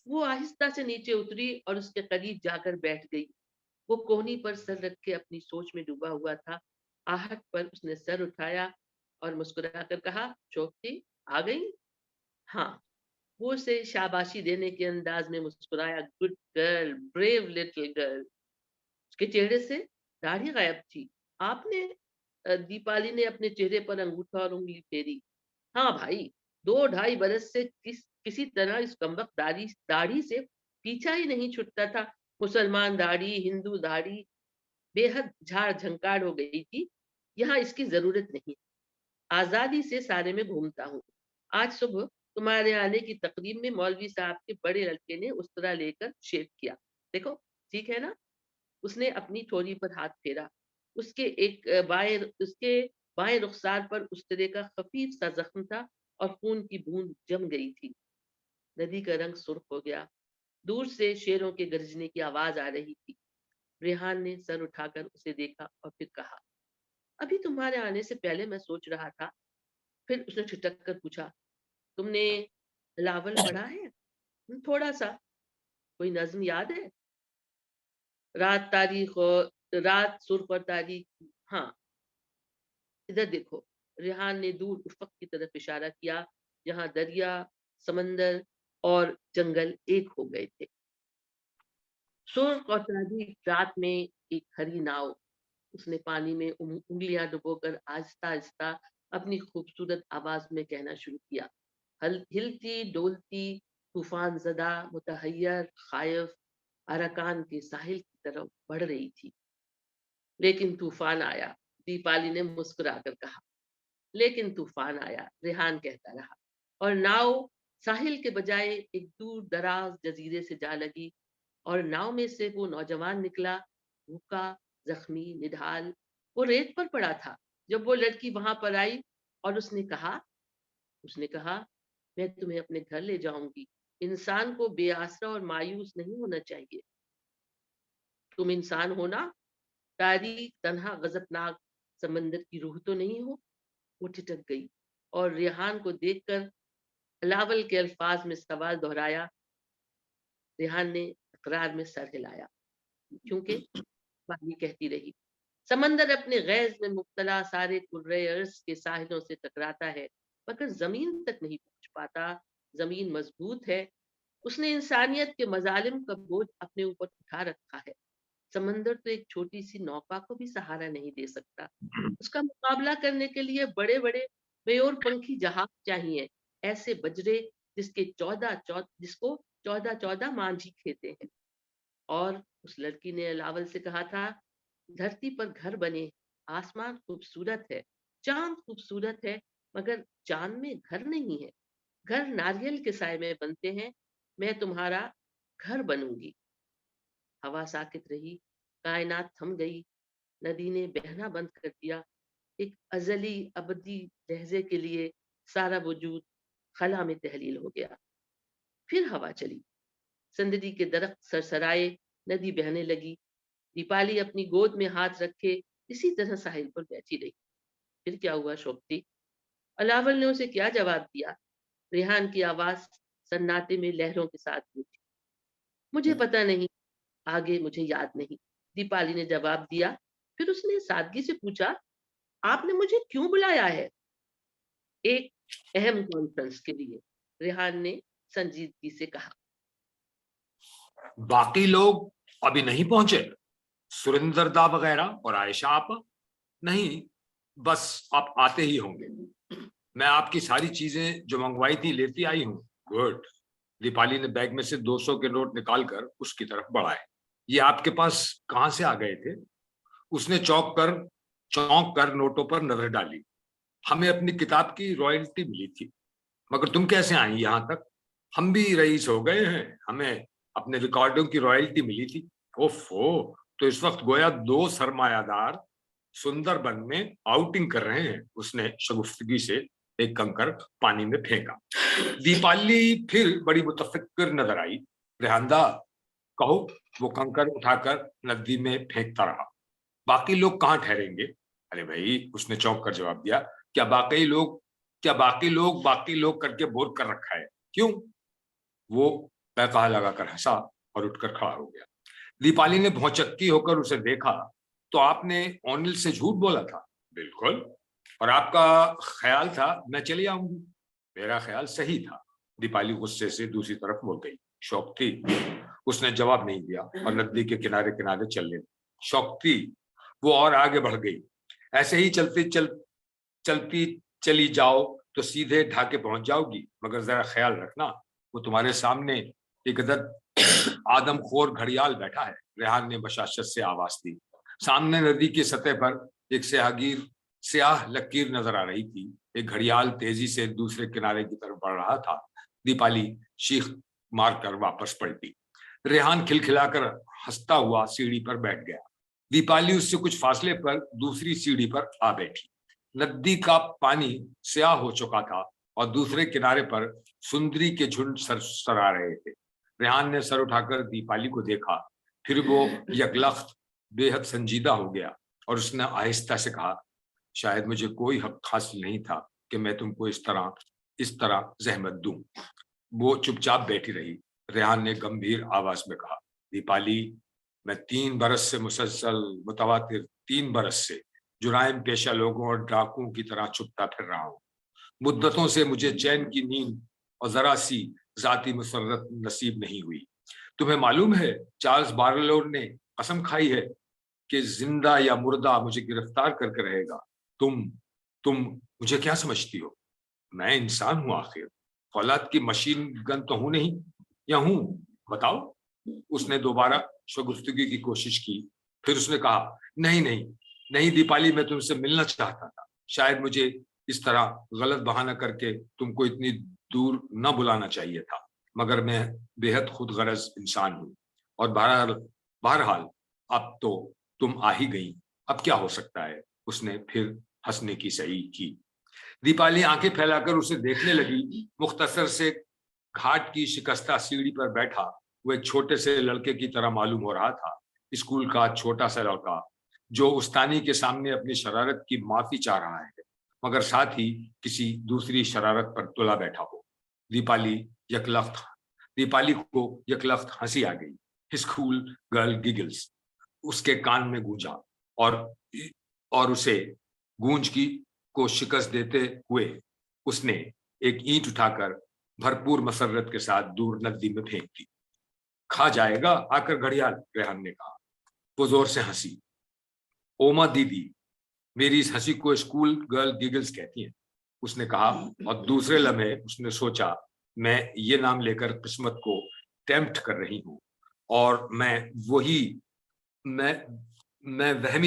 वो आहिस्ता से नीचे उतरी और उसके करीब जाकर बैठ गई। वो कोहनी पर सर रख के अपनी सोच में डूबा हुआ था। आहट पर उसने सर उठाया और मुस्कुराकर कहा, चौथी आ गई? हाँ। वो उसे शाबाशी देने के अंदाज में मुस्कुराया, good girl, brave little girl. उसके चेहरे से दाढ़ी गायब थी। आपने? दीपाली ने अपने चेहरे पर अंगूठा और उंगली फेरी। हाँ भाई, 2 ढाई बरस से किसी तरह इस कमबख्त दाढ़ी दाढ़ी से पीछा ही नहीं छुटता था। मुसलमान दाढ़ी, हिंदू दाढ़ी, बेहद झाड़ झंकाड़ हो गई थी। यहाँ इसकी जरूरत नहीं। आजादी से सारे में घूमता हूँ। आज सुबह तुम्हारे आने की तकरीब में मौलवी साहब के बड़े लड़के ने उस्तरा लेकर शेव किया। देखो, ठीक है ना? उसने अपनी ठोड़ी पर हाथ फेरा। उसके बाएं रुखसार पर उस्तरे का खफीफ सा जख्म था और खून की बूंद जम गई थी। नदी का रंग सुर्ख हो गया। दूर से शेरों के गरजने की आवाज आ रही थी। रेहान ने सर उठाकर उसे देखा और फिर कहा, अभी तुम्हारे आने से पहले मैं सोच रहा था। फिर उसने ठिठक कर पूछा, तुमने बिलावल पढ़ा है? थोड़ा सा। कोई नज्म याद है? रात सुर्ख और तारीख। हाँ, इधर देखो। रेहान ने दूर उफक की तरफ इशारा किया, जहां दरिया, समंदर और जंगल एक हो गए थे। सुर्ख और तारीख रात में एक हरी नाव। उसने पानी में उंगलियां डुबोकर आहिस्ता आहिस्ता अपनी खूबसूरत आवाज में कहना शुरू किया। हिलती डोलती, तूफान ज़दा, मुतहय्यर, खायफ, अराकान के साहिल की तरफ बढ़ रही थी। लेकिन तूफान आया। दीपाली ने मुस्कुराकर कहा। लेकिन तूफान आया, रेहान कहता रहा, और नाव साहिल के बजाय एक दूर दराज जजीरे से जा लगी। और नाव में से वो नौजवान निकला, भूखा, जख्मी, निढाल। वो रेत पर पड़ा था जब वो लड़की वहां पर आई और उसने कहा, मैं तुम्हें अपने घर ले जाऊंगी। इंसान को बेआसरा और मायूस नहीं होना चाहिए। तुम इंसान हो ना? तारीख, तन्हा, गजबनाक समंदर की रूह तो नहीं हो? वो ठिठक गई और रेहान को देखकर बिलावल के अल्फाज में सवाल दोहराया। रेहान ने इकरार में सर हिलाया, क्योंकि बाली कहती रही, समंदर अपने गैज में मुब्तला सारे कुर्रे अर्ज के साहिलों से टकराता है, मगर जमीन तक नहीं पहुंच पाता। जमीन मजबूत है। उसने इंसानियत के मजालिम का बोझ अपने ऊपर उठा रखा है। समंदर तो एक छोटी सी नौका को भी सहारा नहीं दे सकता। उसका मुकाबला करने के लिए बड़े बड़े बेओर पंखी जहाज चाहिए, ऐसे बजरे जिसको 14-14 मांझी खेते हैं। और उस लड़की ने अलावल से कहा था, धरती पर घर बने, आसमान खूबसूरत है, चांद खूबसूरत है, मगर चांद में घर नहीं है। घर नारियल के साय में बनते हैं। मैं तुम्हारा घर बनूंगी। हवा साकित रही। कायनात थम गई। नदी ने बहना बंद कर दिया। एक अजली अबदी लहजे के लिए सारा वजूद خلا میں تحلیل ہو گیا۔ پھر ہوا چلی، سندری کے درخت سرسرائے، ندی بہنے لگی۔ دیپالی اپنی گود میں ہاتھ رکھے اسی طرح ساحل پر بیٹھی رہی۔ پھر کیا ہوا شوکتی؟ الاول نے اسے کیا جواب دیا؟ ریحان کی آواز سناٹے میں لہروں کے ساتھ گونجی۔ مجھے پتہ نہیں، آگے مجھے یاد نہیں، دیپالی نے جواب دیا۔ پھر اس نے سادگی سے پوچھا، آپ نے مجھے کیوں بلایا ہے؟ ایک اہم کانفرنس کے لیے، ریحان نے سنجیدگی سے کہا۔
باقی لوگ ابھی نہیں پہنچے؟ سریندر دا وغیرہ اور عائشہ آپا؟ نہیں، بس آپ آتے ہی ہوں گے۔ میں آپ کی ساری چیزیں جو منگوائی تھی لیتی آئی ہوں۔ گڈ۔ دیپالی نے بیگ میں سے 200 کے نوٹ نکال کر اس کی طرف بڑھائے۔ یہ آپ کے پاس کہاں سے آ گئے تھے؟ اس نے چونک کر نوٹوں پر نظر ڈالی۔ ہمیں اپنی کتاب کی رائلٹی ملی تھی، مگر تم کیسے آئیں یہاں تک؟ ہم بھی رئیس ہو گئے ہیں، ہمیں اپنے ریکارڈوں کی رائلٹی ملی تھی۔ اوفو، تو اس وقت گویا 2 سرمایہ دار سندر بن میں آؤٹنگ کر رہے ہیں۔ اس نے شگفتگی سے ایک کنکر پانی میں پھینکا۔ دیپالی پھر بڑی متفکر نظر آئی۔ ریحاندہ، کہو۔ وہ کنکر اٹھا کر ندی میں پھینکتا رہا۔ باقی لوگ کہاں ٹھہریں گے؟ ارے بھائی، اس نے چونک کر جواب دیا، کیا باقی لوگ کر کے بور کر رکھا ہے؟ کیوں؟ وہ قہقہا لگا کر ہنسا اور اٹھ کر کھڑا ہو گیا۔ دیپالی نے بھونچکی ہو کر اسے دیکھا۔ تو آپ نے اونل سے جھوٹ بولا تھا؟ بالکل، اور آپ کا خیال تھا میں چلی آؤں گی۔ میرا خیال صحیح تھا۔ دیپالی غصے سے دوسری طرف مڑ گئی۔ شوکتی، اس نے جواب نہیں دیا اور ندی کے کنارے کنارے چلنے لگی۔ شوکتی، وہ اور آگے بڑھ گئی۔ ایسے ہی چلتی چلی جاؤ تو سیدھے ڈھاکے پہنچ جاؤ گی، مگر ذرا خیال رکھنا، وہ تمہارے سامنے ایک آدم خور گھڑیال بیٹھا ہے۔ ریحان نے بشاشت سے آواز دی۔ سامنے ندی کی سطح پر ایک سیاہ لکیر نظر آ رہی تھی۔ ایک گھڑیال تیزی سے دوسرے کنارے کی طرف بڑھ رہا تھا۔ دیپالی چیخ مار کر واپس پلٹی۔ ریحان کھلکھلا کر ہنستا ہوا سیڑھی پر بیٹھ گیا۔ دیپالی اس سے کچھ فاصلے پر دوسری سیڑھی پر آ بیٹھی۔ ندی کا پانی سیاہ ہو چکا تھا اور دوسرے کنارے پر سندری کے جھنڈ سرسرا رہے تھے۔ ریحان نے سر اٹھا کر دیپالی کو دیکھا، پھر وہ یکلخت بے حد سنجیدہ ہو گیا اور اس نے آہستہ سے کہا، شاید مجھے کوئی حق حاصل نہیں تھا کہ میں تم کو اس طرح زحمت دوں۔ وہ چپ چاپ بیٹھی رہی۔ ریحان نے گمبھیر آواز میں کہا، دیپالی، میں 3 برس سے متواتر 3 برس سے جرائم پیشہ لوگوں اور ڈاکوؤں کی طرح چھپتا پھر رہا ہوں۔ مدتوں سے مجھے چین کی نیند اور ذرا سی ذاتی مسرت نصیب نہیں ہوئی۔ تمہیں معلوم ہے چارلز بارلو نے قسم کھائی ہے کہ زندہ یا مردہ مجھے گرفتار کر کے رہے گا۔ تم مجھے کیا سمجھتی ہو؟ میں انسان ہوں آخر، فولاد کی مشین گن تو ہوں نہیں، یا ہوں؟ بتاؤ۔ اس نے دوبارہ شگفتگی کی کوشش کی۔ پھر اس نے کہا، نہیں دیپالی، میں تم سے ملنا چاہتا تھا۔ شاید مجھے اس طرح غلط بہانہ کر کے تم کو اتنی دور نہ بلانا چاہیے تھا، مگر میں بے حد خود غرض انسان ہوں، اور بہرحال اب تو تم آ ہی گئی، اب کیا ہو سکتا ہے؟ اس نے پھر ہنسنے کی صحیح کی۔ دیپالی آنکھیں پھیلا کر اسے دیکھنے لگی۔ مختصر سے گھاٹ کی شکستہ سیڑھی پر بیٹھا وہ ایک چھوٹے سے لڑکے کی طرح معلوم ہو رہا تھا، اسکول کا چھوٹا سا لڑکا جو استانی کے سامنے اپنی شرارت کی معافی چاہ رہا ہے، مگر ساتھ ہی کسی دوسری شرارت پر تلا بیٹھا ہو۔ دیپالی کو یکلخت ہنسی آ گئی۔ اسکول گرل گیگلز اس کے کان میں گونجا اور اسے گونج کو شکست دیتے ہوئے اس نے ایک اینٹ اٹھا کر بھرپور مسرت کے ساتھ دور ندی میں پھینک دی۔ کھا جائے گا آ کر گھڑیال، ریحان نے کہا۔ وہ زور سے ہنسی۔ اوما دیدی، میری اس ہنسی کو اسکول گرل گیگلز کہتی ہیں، اس نے کہا، اور دوسرے لمحے اس نے سوچا، میں یہ نام لے کر قسمت کو ٹیمپٹ کر رہی ہوں، اور میں وہمی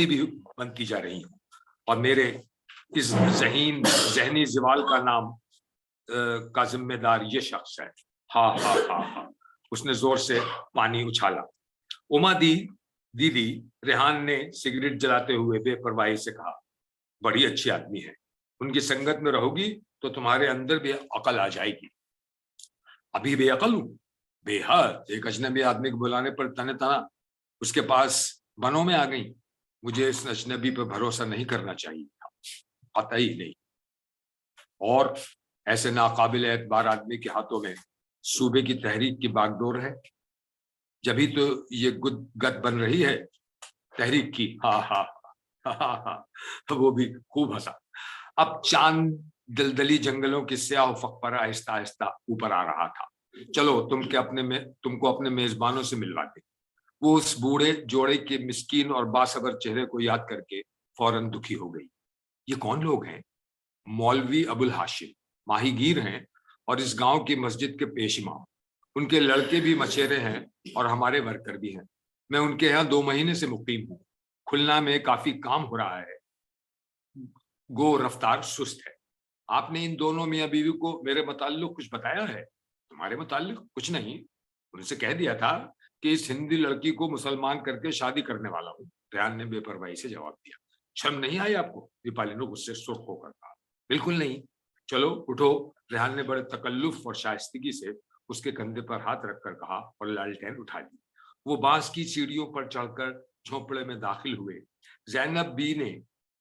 بھی بنتی جا رہی ہوں، اور میرے اس ذہنی زوال کا ذمہ دار یہ شخص ہے۔ ہا ہا ہا ہا، اس نے زور سے پانی اچھالا۔ اوما دیدی، ریحان نے سگریٹ جلاتے ہوئے بے پرواہی سے کہا، بڑی اچھی آدمی ہے، ان کی سنگت میں رہو گی تو تمہارے اندر بھی عقل آ جائے گی. ابھی بے عقل ہوں بے حد. ایک اجنبی آدمی کو بلانے پر تنے تنا اس کے پاس بنوں میں آ گئی. مجھے اس اجنبی پر بھروسہ نہیں کرنا چاہیے تھا, قطعی نہیں. اور ایسے ناقابل اعتبار آدمی کے ہاتھوں میں صوبے کی تحریک کی باغ ڈور ہے. جبھی تو یہ گد بن رہی ہے تحریک کی. ہاں ہاں ہاں ہاں وہ بھی خوب ہنسا. اب چاند دلدلی جنگلوں کے سیاہ افق پر آہستہ آہستہ اوپر آ رہا تھا. چلو تم کو اپنے میزبانوں سے ملوا دے. وہ اس بوڑھے جوڑے کے مسکین اور باصبر چہرے کو یاد کر کے فوراً دکھی ہو گئی. یہ کون لوگ ہیں؟ مولوی ابو الہاشم ماہی گیر ہیں اور اس گاؤں کی مسجد کے پیش امام. ان کے لڑکے بھی مچھیرے ہیں اور ہمارے ورکر بھی ہیں. میں ان کے یہاں 2 مہینے سے مقیم ہوں. کھلنا میں کافی کام ہو رہا ہے, گو رفتار سست ہے. آپ نے ان دونوں میاں بیوی کو میرے متعلق کچھ بتایا ہے؟ تمہارے متعلق کچھ نہیں. ان سے کہہ دیا تھا کہ اس ہندی لڑکی کو مسلمان کر کے شادی کرنے والا ہوں. ریحان نے بے پرواہی سے جواب دیا. شرم نہیں آئی آپ کو؟ دیپالی نے غصے سرخ ہو کر کہا. بالکل نہیں. چلو اٹھو. ریحان نے بڑے تکلف اور شائستگی سے اس کے کندھے پر ہاتھ رکھ کر کہا اور لالٹین اٹھا دی. وہ بانس کی سیڑھیوں پر چڑھ کر جھونپڑے میں داخل ہوئے. زینب بی نے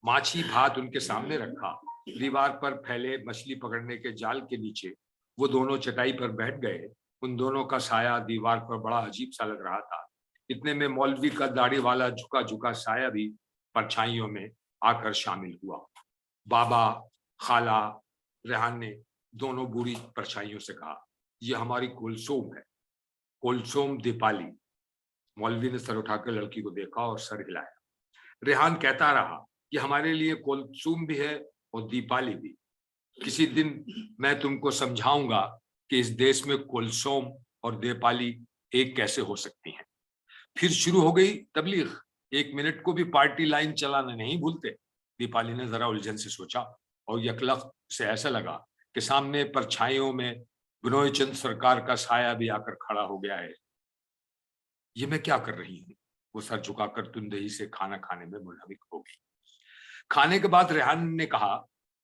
ماچھی بھات ان کے سامنے رکھا. دیوار پر پھیلے مچھلی پکڑنے کے جال کے نیچے وہ دونوں چٹائی پر بیٹھ گئے. ان دونوں کا سایہ دیوار پر بڑا عجیب سا لگ رہا تھا. اتنے میں مولوی کا داڑھی والا جھکا جھکا سایہ بھی پرچھائیوں میں آ کر شامل ہوا. بابا, خالہ, ریحان نے دونوں بوڑھی پرچھائیوں سے کہا, یہ ہماری کلثوم ہے, کلثوم دیپالی. مولوی نے سر اٹھا کر لڑکی کو دیکھا اور سر ہلایا. ریحان کہتا رہا کہ ہمارے لیے کلثوم بھی ہے اور دیپالی بھی. کسی دن میں تم کو سمجھاؤں گا کہ اس دیش میں کلثوم اور دیپالی ایک کیسے ہو سکتی ہیں. پھر شروع ہو گئی تبلیغ. 1 منٹ کو بھی پارٹی لائن چلانا نہیں بھولتے. دیپالی نے ذرا الجھن سے سوچا اور یکلخت سے ایسا لگا کہ سامنے پرچھائیوں میں بنوئی چند سرکار کا سایہ بھی آ کر کھڑا ہو گیا ہے. یہ میں کیا کر رہی ہوں؟ وہ سر جھکا کر تندہی سے کھانا کھانے میں منہمک ہو گئی. کھانے کے بعد ریحان نے کہا,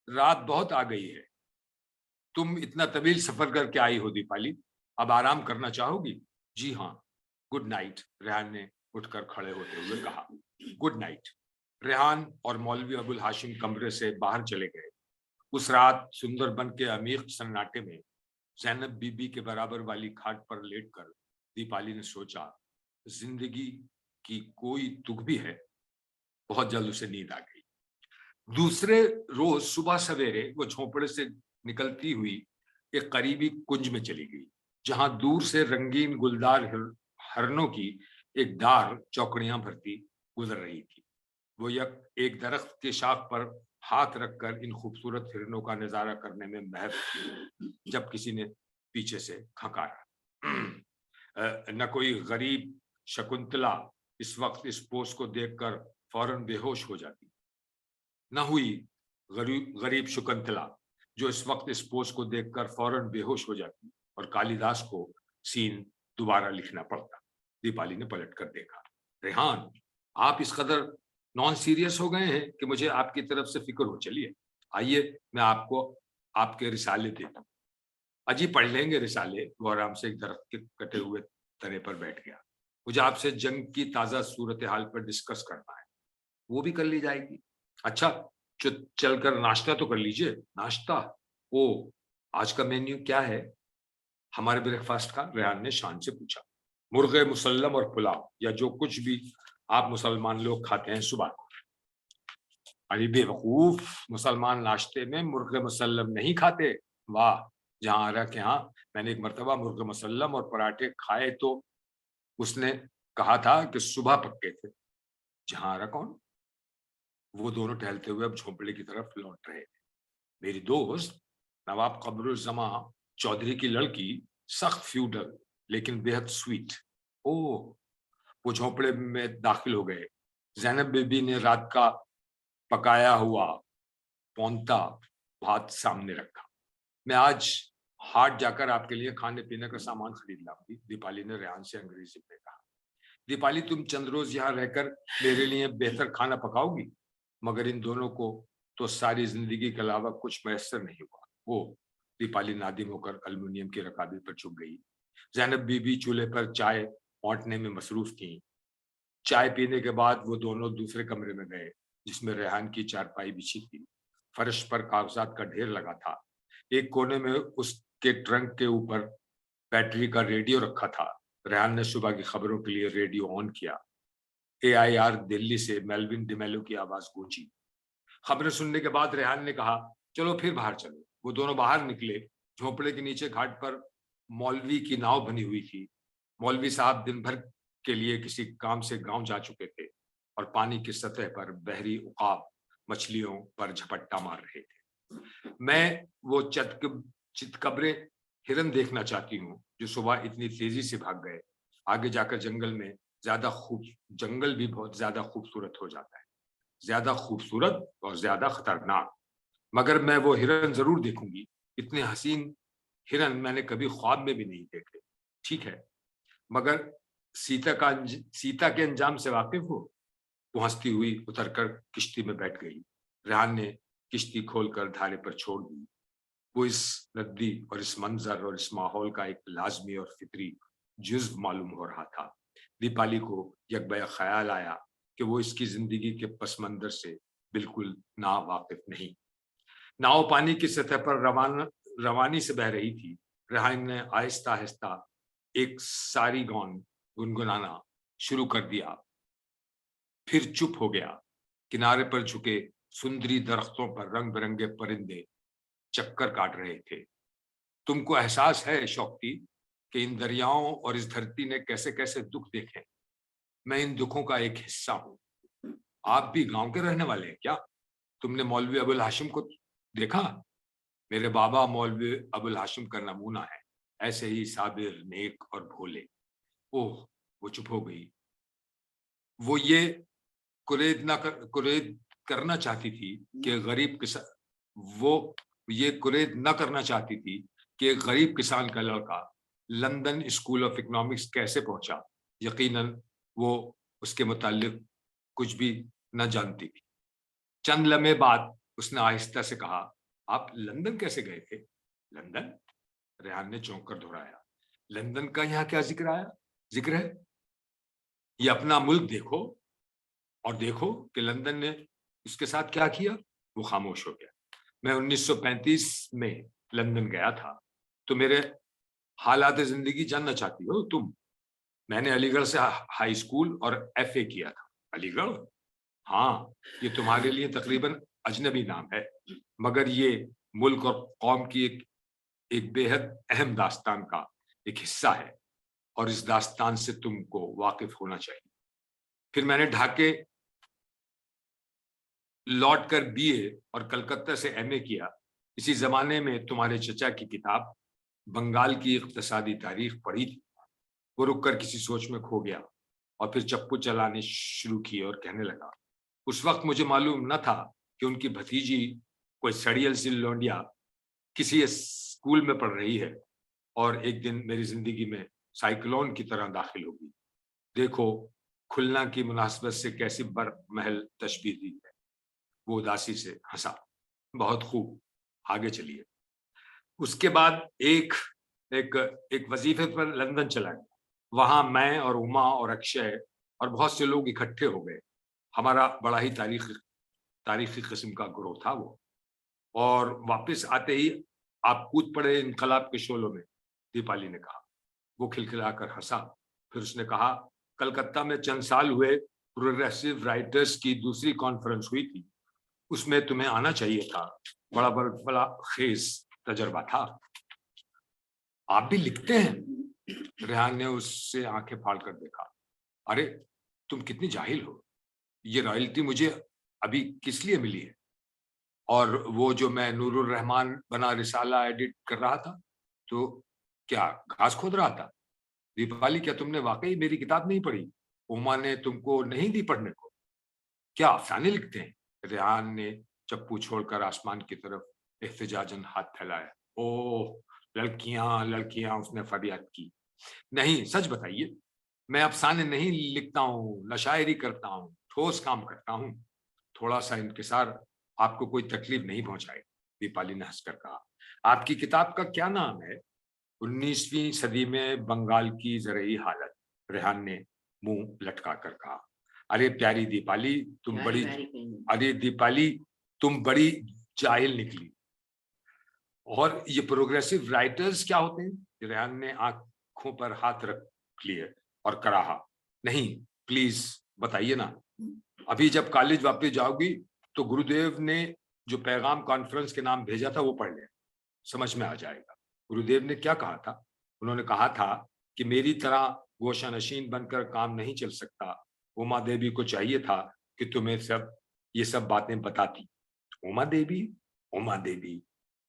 رات بہت آ گئی ہے. تم اتنا طویل سفر کر کے آئی ہو دیپالی, اب آرام کرنا چاہو گی؟ جی ہاں, گڈ نائٹ. ریحان نے اٹھ کر کھڑے ہوتے ہوئے کہا. Good night. ریحان اور مولوی ابو الہاشم کمرے سے باہر چلے گئے. اس رات سندر بن کے عمیق سناٹے میں زینب بی بی کے برابر والی کھاٹ پر لیٹ کر دیپالی نے سوچا, زندگی کی کوئی دکھ بھی ہے. بہت جلد اسے نیند آ گئی. دوسرے روز صبح سویرے وہ جھونپڑے سے نکلتی ہوئی ایک قریبی کنج میں چلی گئی جہاں دور سے رنگین گلدار ہرنوں کی ایک دار چوکڑیاں بھرتی گزر رہی تھی. وہ ایک درخت کے شاخ پر ہاتھ رکھ کر ان خوبصورت ہرنوں کا نظارہ کرنے میں محو تھی جب کسی نے پیچھے سے کھنکارا. نہ کوئی غریب شکنتلا اس وقت اس پوس کو دیکھ کر فوراً بے ہوش ہو جاتی. نہ ہوئی غریب شکنتلا جو اس وقت اس پوسٹ کو دیکھ کر فوراً بے ہوش ہو جاتی اور کالی داس کو سین دوبارہ لکھنا پڑتا. دیپالی نے پلٹ کر دیکھا. ریحان, آپ اس قدر نان سیریس ہو گئے ہیں کہ مجھے آپ کی طرف سے فکر ہو. چلیے آئیے میں آپ کو آپ کے رسالے دیتا ہوں. اجی پڑھ لیں گے رسالے. وہ آرام سے ایک درخت کے کٹے ہوئے تنے پر بیٹھ گیا. مجھے آپ سے جنگ کی تازہ صورتحال پر ڈسکس کرنا ہے. وہ بھی کر لی جائے گی. اچھا چل کر ناشتہ تو کر لیجئے. ناشتہ؟ او, آج کا مینیو کیا ہے ہمارے بریک فاسٹ کا؟ ریحان نے شان سے پوچھا. مرغ مسلم اور پلاؤ, یا جو کچھ بھی آپ مسلمان لوگ کھاتے ہیں صبح کو. ارے بے وقوف, مسلمان ناشتے میں مرغ مسلم نہیں کھاتے. واہ, جہاں آ رہا کہ ہاں میں نے ایک مرتبہ مرغ مسلم اور پراٹھے کھائے تو اس نے کہا تھا کہ صبح پکے تھے. جہاں آ رہا کون؟ وہ دونوں ٹہلتے ہوئے اب جھونپڑے کی طرف لوٹ رہے تھے. میری دوست نواب قبر الزماں چودھری کی لڑکی, سخت فیوڈل لیکن بے حد سویٹ. او, وہ جھونپڑے میں داخل ہو گئے. زینب بی بی نے رات کا پکایا ہوا پونتا بھات سامنے رکھا. میں آج ہاٹ جا کر آپ کے لیے کھانے پینے کا سامان خرید لاؤں گی, دیپالی نے ریحان سے انگریزی میں کہا. دیپالی, تم چند روز یہاں رہ کر میرے لیے بہتر کھانا پکاؤ گی, مگر ان دونوں کو تو ساری زندگی کے علاوہ کچھ میسر نہیں ہوا۔ وہ دیپالی نادم ہو کر الومینیم کی رکابی پر جھک گئی۔ زینب بی بی چولہے پر چائے اونٹنے میں مصروف تھیں۔ چائے پینے کے بعد وہ دونوں دوسرے کمرے میں گئے جس میں ریحان کی چارپائی بچھی تھی۔ فرش پر کاغذات کا ڈھیر لگا تھا۔ ایک کونے میں اس کے ٹرنک کے اوپر بیٹری کا ریڈیو رکھا تھا۔ ریحان نے صبح کی خبروں کے لیے ریڈیو آن کیا۔ AIR دلی سے میلوین ڈیمیلو کی آواز گونجی۔ خبریں سننے کے بعد ریحان نے کہا چلو پھر باہر چلو۔ وہ دونوں باہر نکلے۔ جھونپڑے کے نیچے گھاٹ پر مولوی کی ناؤ بنی ہوئی تھی۔ مولوی صاحب دن بھر کے لیے کسی کام سے گاؤں جا چکے تھے اور پانی کی سطح پر بحری عقاب مچھلیوں پر جھپٹا مار رہے تھے۔ میں وہ چتکبرے ہرن دیکھنا چاہتی ہوں جو صبح اتنی تیزی سے بھاگ گئے۔ آگے جا کر جنگل بھی بہت زیادہ خوبصورت ہو جاتا ہے، زیادہ خوبصورت اور زیادہ خطرناک، مگر میں وہ ہرن ضرور دیکھوں گی۔ اتنے حسین ہرن میں نے کبھی خواب میں بھی نہیں دیکھے۔ ٹھیک ہے، مگر سیتا کے انجام سے واقف ہو؟ وہ ہنستی ہوئی اتر کر کشتی میں بیٹھ گئی۔ ریحان نے کشتی کھول کر دھارے پر چھوڑ دی۔ وہ اس ندی اور اس منظر اور اس ماحول کا ایک لازمی اور فطری جزو معلوم ہو رہا تھا۔ دیپالی کو یک بیک خیال آیا کہ وہ اس کی زندگی کے پس منظر سے بالکل ناواقف نہیں۔ ناؤ پانی کی سطح پر روانی سے بہ رہی تھی۔ ریحان نے آہستہ آہستہ ایک ساری گون گنگنانا شروع کر دیا، پھر چپ ہو گیا۔ کنارے پر جھکے سندری درختوں پر رنگ برنگے پرندے چکر کاٹ رہے تھے۔ تم کو احساس ہے شوقتی کہ ان دریاؤں اور اس دھرتی نے کیسے کیسے دکھ دیکھے؟ میں ان دکھوں کا ایک حصہ ہوں۔ آپ بھی گاؤں کے رہنے والے ہیں کیا؟ تم نے مولوی ابوالہاشم کو دیکھا؟ میرے بابا مولوی ابوالہاشم کا نمونہ ہے، ایسے ہی صابر، نیک اور بھولے۔ اوہ، وہ چپ ہو گئی۔ وہ یہ کرید کرنا چاہتی تھی کہ غریب کسان کا لڑکا لندن اسکول آف اکنامکس کیسے پہنچا۔ یقیناً وہ اس کے متعلق کچھ بھی نہ جانتی تھی۔ چند لمحے بعد اس نے آہستہ سے کہا، آپ لندن کیسے گئے تھے؟ لندن؟ ریحان نے چونک کر دہرایا۔ لندن کا یہاں کیا ذکر ہے؟ یہ اپنا ملک دیکھو اور دیکھو کہ لندن نے اس کے ساتھ کیا کیا۔ وہ خاموش ہو گیا۔ میں 1935 میں لندن گیا تھا۔ تو میرے حالات زندگی جاننا چاہتی ہو تم؟ میں نے علی گڑھ سے ہائی اسکول اور FA کیا تھا۔ علی گڑھ؟ ہاں، یہ تمہارے لیے تقریباً اجنبی نام ہے، مگر یہ ملک اور قوم کی ایک بے حد اہم داستان کا ایک حصہ ہے، اور اس داستان سے تم کو واقف ہونا چاہیے۔ پھر میں نے ڈھاکے لوٹ کر BA اور کلکتہ سے MA کیا۔ اسی زمانے میں تمہارے چچا کی کتاب بنگال کی اقتصادی تاریخ پڑھی تھی۔ وہ رک کر کسی سوچ میں کھو گیا اور پھر چپو چلانے شروع کی اور کہنے لگا، اس وقت مجھے معلوم نہ تھا کہ ان کی بھتیجی کوئی سڑیل سی لونڈیا کسی اسکول میں پڑھ رہی ہے اور ایک دن میری زندگی میں سائیکلون کی طرح داخل ہوگی۔ دیکھو کھلنا کی مناسبت سے کیسی برمحل تشبیہ دی ہے۔ وہ اداسی سے ہنسا۔ بہت خوب، آگے چلیے۔ اس کے بعد ایک وظیفے پر لندن چلا گیا۔ وہاں میں اور اما اور اکشے اور بہت سے لوگ اکٹھے ہو گئے۔ ہمارا بڑا ہی تاریخی قسم کا گروہ تھا وہ، اور واپس آتے ہی آپ کود پڑے انقلاب کے شعلوں میں، دیپالی نے کہا۔ وہ کھلکھلا کر ہنسا۔ پھر اس نے کہا، کلکتہ میں چند سال ہوئے پروگریسو رائٹرز کی دوسری کانفرنس ہوئی تھی، اس میں تمہیں آنا چاہیے تھا، بڑا خیز تجربہ تھا۔ آپ بھی لکھتے ہیں؟ ریحان نے اس سے آنکھیں پھاڑ کر دیکھا۔ ارے تم کتنی جاہل ہو، یہ رائلٹی مجھے ابھی کس لیے ملی ہے؟ اور وہ جو میں نور الرحمان بنا رسالہ ایڈٹ کر رہا تھا، تو کیا گھاس کھود رہا تھا؟ دیپالی، کیا تم نے واقعی میری کتاب نہیں پڑھی؟ اما نے تم کو نہیں دی پڑھنے کو؟ کیا افسانے لکھتے ہیں؟ ریحان نے چپو چھوڑ کر آسمان کی طرف احتجاجاً ہاتھ پھیلایا۔ اوہ لڑکیاں، اس نے فریاد کی۔ نہیں، سچ بتائیے، میں افسانے نہیں لکھتا ہوں، نہ شاعری کرتا ہوں، ٹھوس کام کرتا ہوں۔ تھوڑا سا انکسار आपको कोई तकलीफ नहीं पहुंचाएगी, दीपाली ने हंसकर कहा। आपकी किताब का क्या नाम है? 19वीं सदी में बंगाल की ज़रई हालत, रेहान ने मुंह लटका कर कहा। अरे प्यारी दीपाली, अरे दीपाली, तुम बड़ी जाहिल निकली। और ये प्रोग्रेसिव राइटर्स क्या होते हैं? रेहान ने आंखों पर हाथ रख लिए और कराहा, नहीं प्लीज बताइए ना। अभी जब कॉलेज वापस जाओगी तो गुरुदेव ने जो पैगाम कॉन्फ्रेंस के नाम भेजा था वो पढ़ ले, समझ में आ जाएगा। गुरुदेव ने क्या कहा था? उन्होंने कहा था कि मेरी तरह गोशानशीन बनकर काम नहीं चल सकता। उमा देवी को चाहिए था कि तुम्हें ये सब बातें बताती। उमा देवी? उमा देवी?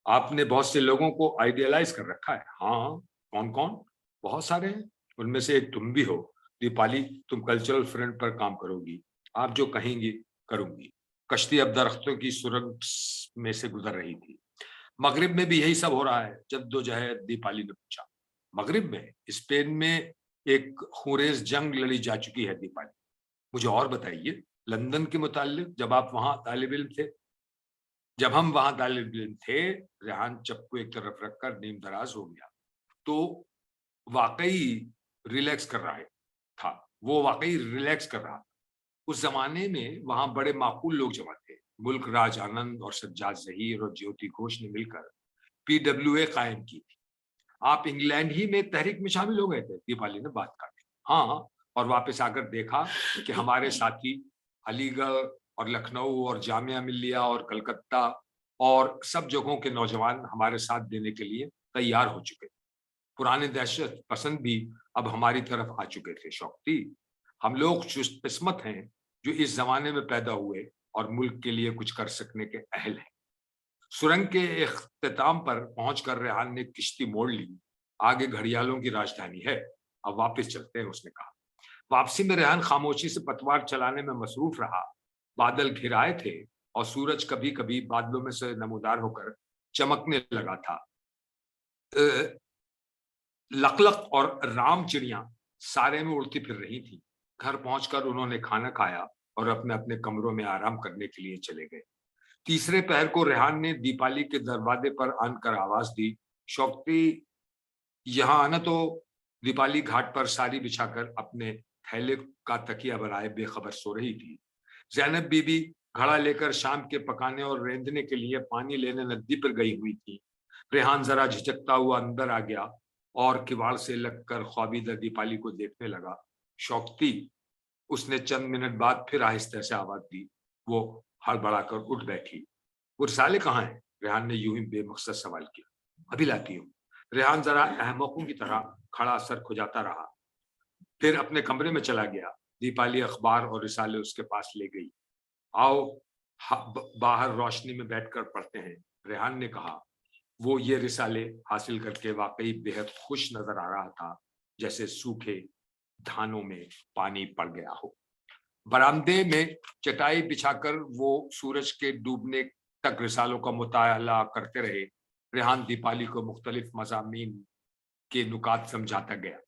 आपने बहुत से लोगों को आइडियलाइज कर रखा है। हाँ, कौन कौन? बहुत सारे हैं, उनमें से एक तुम भी हो। दीपाली, तुम कल्चरल फ्रंट पर काम करोगी, आप जो कहेंगी करूंगी। कश्ती अब दरख्तों की सुरंग में से गुजर रही थी। मगरिब में भी यही सब हो रहा है, जद्दोजहद, दीपाली ने पूछा। मगरिब में? स्पेन में एक खुरेज जंग लड़ी जा चुकी है दीपाली। मुझे और बताइए, लंदन के मुताल्लिक, जब आप वहां तालिब इल्म थे। जब हम वहां तालिब इल्म थे, रेहान चप्पू एक तरफ रखकर नीम दराज हो गया। तो वाकई रिलैक्स कर रहा था, वो वाकई रिलैक्स कर रहा था। उस जमाने में वहां बड़े माकूल लोग जमा थे। मुल्क राज आनंद और सज्जाद जहीर और ज्योति घोष ने मिलकर PWA कायम की थी। आप इंग्लैंड ही में तहरीक में शामिल हो गए थे? दीपाली ने बात काटी। हाँ, और वापस आकर देखा कि हमारे साथी अलीगढ़ और लखनऊ और जामिया मिल्लिया और कलकत्ता और सब जगहों के नौजवान हमारे साथ देने के लिए तैयार हो चुके थे। पुराने दहशत पसंद भी अब हमारी तरफ आ चुके थे। शौकती, हम लोग खुशकिस्मत हैं जो इस जमाने में पैदा हुए और मुल्क के लिए कुछ कर सकने के अहल हैं। सुरंग के इख्तिताम पर पहुंचकर रेहान ने किश्ती मोड़ ली। आगे घड़ियालों की राजधानी है, अब वापस चलते हैं, उसने कहा। वापसी में रेहान खामोशी से पतवार चलाने में मसरूफ रहा। बादल घिराए थे और सूरज कभी कभी बादलों में से नमूदार होकर चमकने लगा था। लकलक और राम चिड़ियां सारे में उड़ती फिर रही थी। घर पहुंचकर उन्होंने खाना खाया और अपने अपने कमरों में आराम करने के लिए चले गए। तीसरे पहर को रेहान ने दीपाली के दरवाजे पर आकर आवाज दी, शौकती यहाँ आना। तो दीपाली घाट पर सारी बिछाकर अपने थैले का तकिया बनाए बेखबर सो रही थी। जैनब बीबी घड़ा लेकर शाम के पकाने और रेंधने के लिए पानी लेने नदी पर गई हुई थी। रेहान जरा झिझकता हुआ अंदर आ गया और किवाड़ से लगकर ख्वाबीदा दीपाली को देखने लगा। शौकती, उसने चंद मिनट बाद फिर आहिस्ते से आवाज दी। वो हड़बड़ाकर उठ बैठी। वो रिसाले कहाँ हैं? रेहान ने यूं ही बेमकसद सवाल किया। अभी लाती हूँ। रेहान जरा अहमकों की तरह खड़ा सर खुजाता रहा, फिर अपने कमरे में चला गया। दीपाली अखबार और रिसाले उसके पास ले गई। आओ बाहर रोशनी में बैठकर पढ़ते हैं, रेहान ने कहा। वो ये रिसाले हासिल करके वाकई बेहद खुश नजर आ रहा था, जैसे सूखे धानों में पानी पड़ गया हो। बरामदे में चटाई बिछाकर वो सूरज के डूबने तक रिसालों का मुताला करते रहे। रेहान दीपाली को मुख्तलिफ मज़ामीन के नुकात समझाता गया।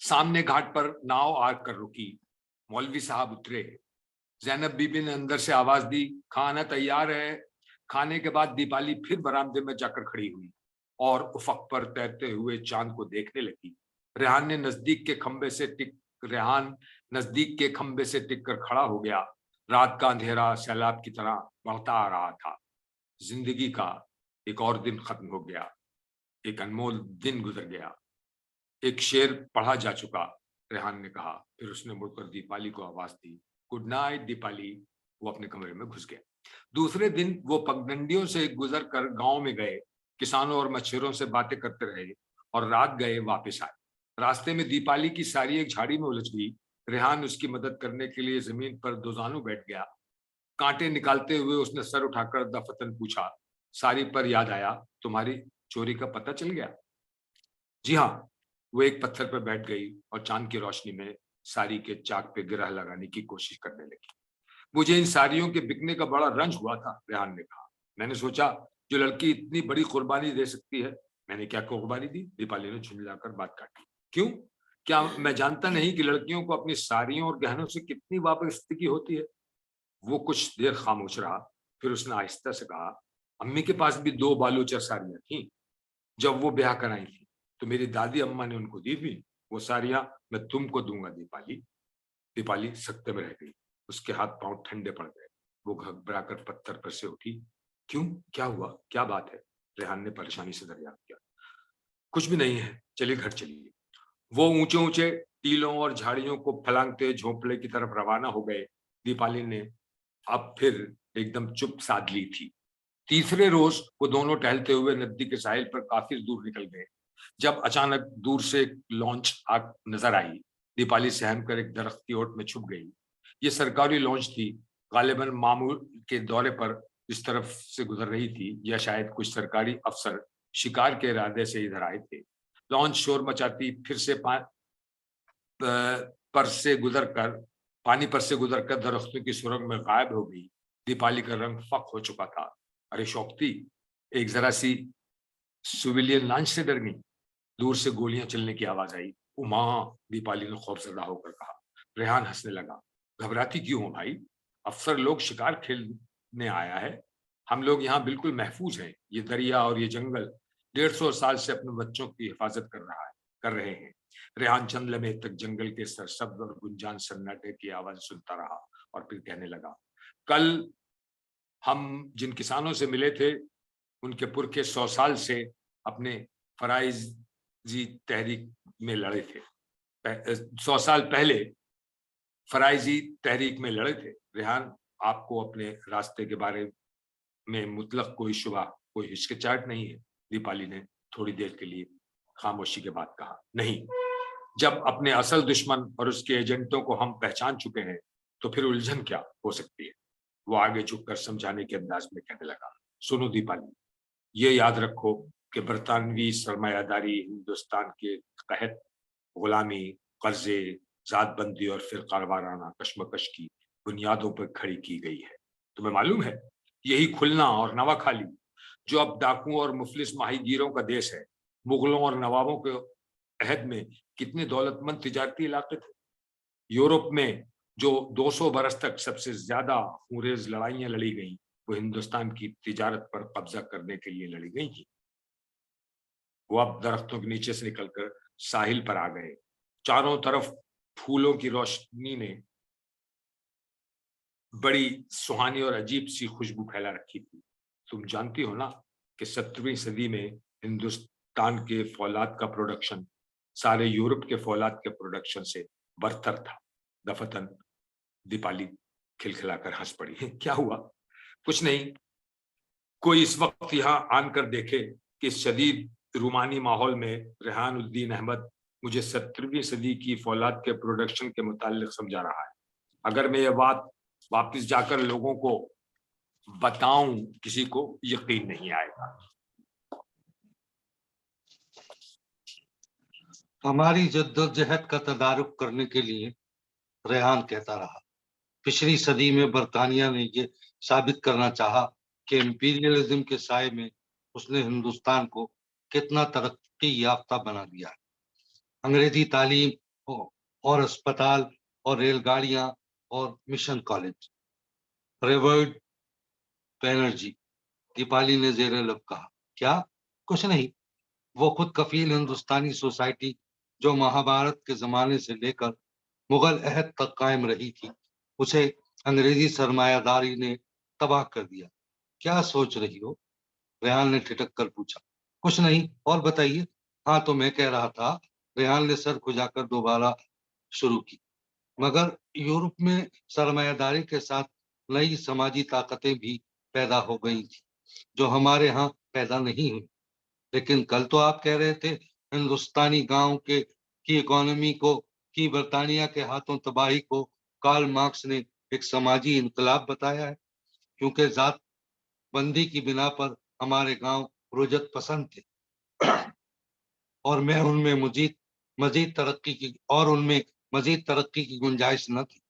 सामने घाट पर नाव आकर रुकी। मौलवी साहब उतरे। जैनब बीबी ने अंदर से आवाज दी, खाना तैयार है। खाने के बाद दीपाली फिर बरामदे में जाकर खड़ी हुई और उफक पर तैरते हुए चांद को देखने लगी। रेहान नजदीक के खंबे से टिक कर खड़ा हो गया। रात का अंधेरा सैलाब की तरह बढ़ता आ रहा था। जिंदगी का एक और दिन खत्म हो गया, एक अनमोल दिन गुजर गया। एक शेर पढ़ा जा चुका, रेहान ने कहा। फिर उसने मुड़कर दीपाली को आवाज दी, गुड नाइट दीपाली। वो अपने कमरे में घुस गया। दूसरे दिन वो पगडंडियों से गुजर कर गांव में गए, किसानों और मच्छरों से बातें करते रहे और रात गए वापस आए। रास्ते में दीपाली की सारी एक झाड़ी में उलझ गई। रेहान उसकी मदद करने के लिए जमीन पर दोजानू बैठ गया। कांटे निकालते हुए उसने सर उठाकर दफतन पूछा, सारी पर याद आया, तुम्हारी चोरी का पता चल गया? जी हाँ। वो एक पत्थर पर बैठ गई और चांद की रोशनी में सारी के चाक पे गिरह लगाने की कोशिश करने लगी। मुझे इन साड़ियों के बिकने का बड़ा रंज हुआ था, रेहान ने कहा। मैंने सोचा जो लड़की इतनी बड़ी कुर्बानी दे सकती है। मैंने क्या कुर्बानी दी? दीपाली ने झुंझलाकर बात काटी। क्यों? क्या मैं जानता नहीं कि लड़कियों को अपनी साड़ियों और गहनों से कितनी वाबस्तगी होती है? वो कुछ देर खामोश रहा, फिर उसने आहिस्ता से कहा, अम्मी के पास भी 2 बालूचर साड़ियां थी। जब वो ब्याह कराई थी तो मेरी दादी अम्मा ने उनको दी थी। वो साड़ियां मैं तुमको दूंगा दीपाली। दीपाली सकते में रह गई। उसके हाथ पांव ठंडे पड़ गए। वो घबराकर पत्थर पर से उठी। क्यों, क्या हुआ, क्या बात है? रेहान ने परेशानी से दरियाफ्त किया। कुछ भी नहीं है, चलिए घर चलिए। वो ऊंचे ऊंचे टीलों और झाड़ियों को फलांगते झोंपड़े की तरफ रवाना हो गए। दीपाली ने अब फिर एकदम चुप साध ली थी। तीसरे रोज वो दोनों टहलते हुए नदी के साहिल पर काफी दूर निकल गए। जब अचानक दूर से एक लॉन्च नजर आई। दीपाली सहम कर एक दरख्त की ओट में छुप गई। ये सरकारी लॉन्च थी, गालिबन मामूल के दौरे पर इस तरफ से गुजर रही थी, या शायद कुछ सरकारी अफसर शिकार के इरादे से इधर आए थे। लॉन्च शोर मचाती फिर से पानी पर से गुजरकर दरख्तों की सुरंग में गायब हो गई। दीपाली का रंग फक हो चुका था। अरे शौकती, एक जरा सी सिविलियन लॉन्च से डर गई। दूर से गोलियां चलने की आवाज आई। उमा, दीपाली ने खौफजदा होकर कहा। रेहान हंसने लगा। घबराती क्यों हो भाई? अफसर लोग शिकार खेलने आया है। हम लोग यहाँ बिल्कुल महफूज हैं। ये दरिया और ये जंगल 150 साल से अपने बच्चों की हिफाजत कर रहे हैं। रेहान चंद लम्हे तक जंगल के सरशब्द और गुंजान सन्नाटे की आवाज सुनता रहा और फिर कहने लगा, कल हम जिन किसानों से मिले थे उनके पुरखे 100 साल से अपने फराइजी तहरीक में लड़े थे। 100 साल पहले फराइजी तहरीक में लड़े थे। रेहान, आपको अपने रास्ते के बारे में मुतलक कोई शुबा, कोई हिचकिचाहट नहीं है? दीपाली ने थोड़ी देर के लिए खामोशी के बाद कहा, नहीं। जब अपने असल दुश्मन और उसके एजेंटों को हम पहचान चुके हैं तो फिर उलझन क्या हो सकती है? वो आगे झुककर समझाने के अंदाज में कहने लगा, सुनो दीपाली, ये याद रखो कि बरतानवी सरमायादारी हिंदुस्तान के तहत गुलामी, कर्जे, जातबंदी और फिरका वाराना कशमकश की बुनियादों पर खड़ी की गई है। तुम्हें मालूम है, यही खुलना और नवाखाली, जो अब डाकुओं और मुफलिस माहीगीरों का देश है, मुगलों और नवाबों के अहद में कितने दौलतमंद तिजारती इलाके थे। यूरोप में जो 200 बरस तक सबसे ज्यादा खूंरेज लड़ाइयां लड़ी गईं, वो हिंदुस्तान की तिजारत पर कब्जा करने के लिए लड़ी गई थी। वो अब दरख्तों के नीचे से निकलकर साहिल पर आ गए। चारों तरफ फूलों की रोशनी ने बड़ी सुहानी और अजीब सी खुशबू फैला रखी थी। तुम जानती हो ना कि 17वीं सदी में हिंदुस्तान के फौलाद का प्रोडक्शन सारे यूरोप के फौलाद के प्रोडक्शन से बरतर था। दफतन दीपाली खिलखिलाकर हंस पड़ी। क्या हुआ? कुछ नहीं। कोई इस वक्त यहाँ आनकर देखे कि इस शदीद रूमानी माहौल में रेहान उद्दीन अहमद मुझे 17वीं सदी की फौलाद के प्रोडक्शन के मुताल्लिक समझा रहा है। अगर मैं ये बात वापस जाकर लोगों को बताऊं, किसी को यकीन नहीं आएगा।
हमारी जद्दोजहद का तदारुक करने के लिए रेहान कहता रहा, पिछली सदी में बरतानिया ने ये साबित करना चाहा कि इंपीरियलिज्म के साए में उसने हिंदुस्तान को कितना तरक्की याफ्ता बना दिया है। अंग्रेजी तालीम और अस्पताल और रेलगाड़ियां और mission college. Reward Banerjee, Deepali ने जेर लब कहा। क्या? कुछ नहीं। वो खुद कफील हिंदुस्तानी सोसाइटी जो महाभारत के जमाने से लेकर मुगल अहद तक कायम रही थी, उसे अंग्रेजी सरमायादारी ने तबाह कर दिया। क्या सोच रही हो? रेहान ने ठिठक कर पूछा। कुछ नहीं, और बताइए। हाँ, तो मैं कह रहा था, रेहान ने सर खुजाकर दोबारा शुरू की, मगर यूरोप में सरमायादारी के साथ नई समाजी ताकतें भी पैदा हो गई थी जो हमारे यहाँ पैदा नहीं हुई। लेकिन कल तो आप कह रहे थे हिंदुस्तानी गांव की इकोनॉमी को की बरतानिया के हाथों तबाही को कार्ल मार्क्स ने एक समाजी इनकलाब बताया है, क्योंकि जात बंदी की बिना पर हमारे गांव रोजत पसंद थे और उनमें मजीद तरक्की की गुंजाइश न थी।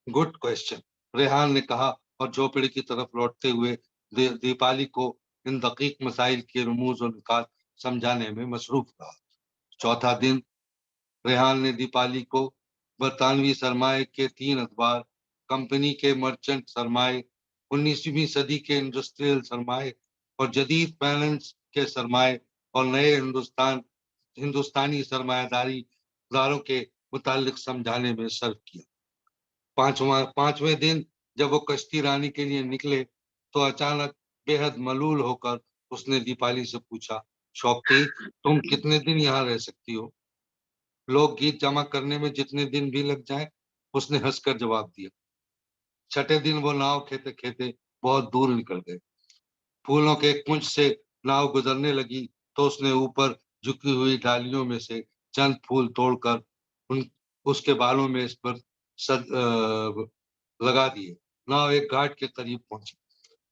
गुड क्वेश्चन, रेहान ने कहा और झोपड़ी की तरफ लौटते हुए दीपाली को इन दकीक मसाइल के रमूज और निकात समझाने में मसरूफ रहा। चौथा दिन रेहान ने दीपाली को बरतानवी सरमाए के 3 अखबार, कंपनी के मर्चेंट सरमाए 19वीं सदी के इंडस्ट्रियल सरमाए और जदीद फाइनेंस के सरमाए और नए हिंदुस्तानी सरमायादारों के मुतालिक समझाने में सर्व किया। पांचवें दिन जब वो कश्ती रानी के लिए निकले तो अचानक बेहद मलूल होकर उसने दीपाली से पूछा, शौकती, तुम कितने दिन यहाँ रह सकती हो? लोग गीत जमा करने में जितने दिन भी लग जाए, उसने हंसकर जवाब दिया। छठे दिन वो नाव खेते खेते बहुत दूर निकल गए। फूलों के कुंज से नाव गुजरने लगी तो उसने ऊपर झुकी हुई डालियों में से चंद फूल तोड़कर उसके बालों में इस पर लगा दिए। नाव एक घाट के करीब पहुंची।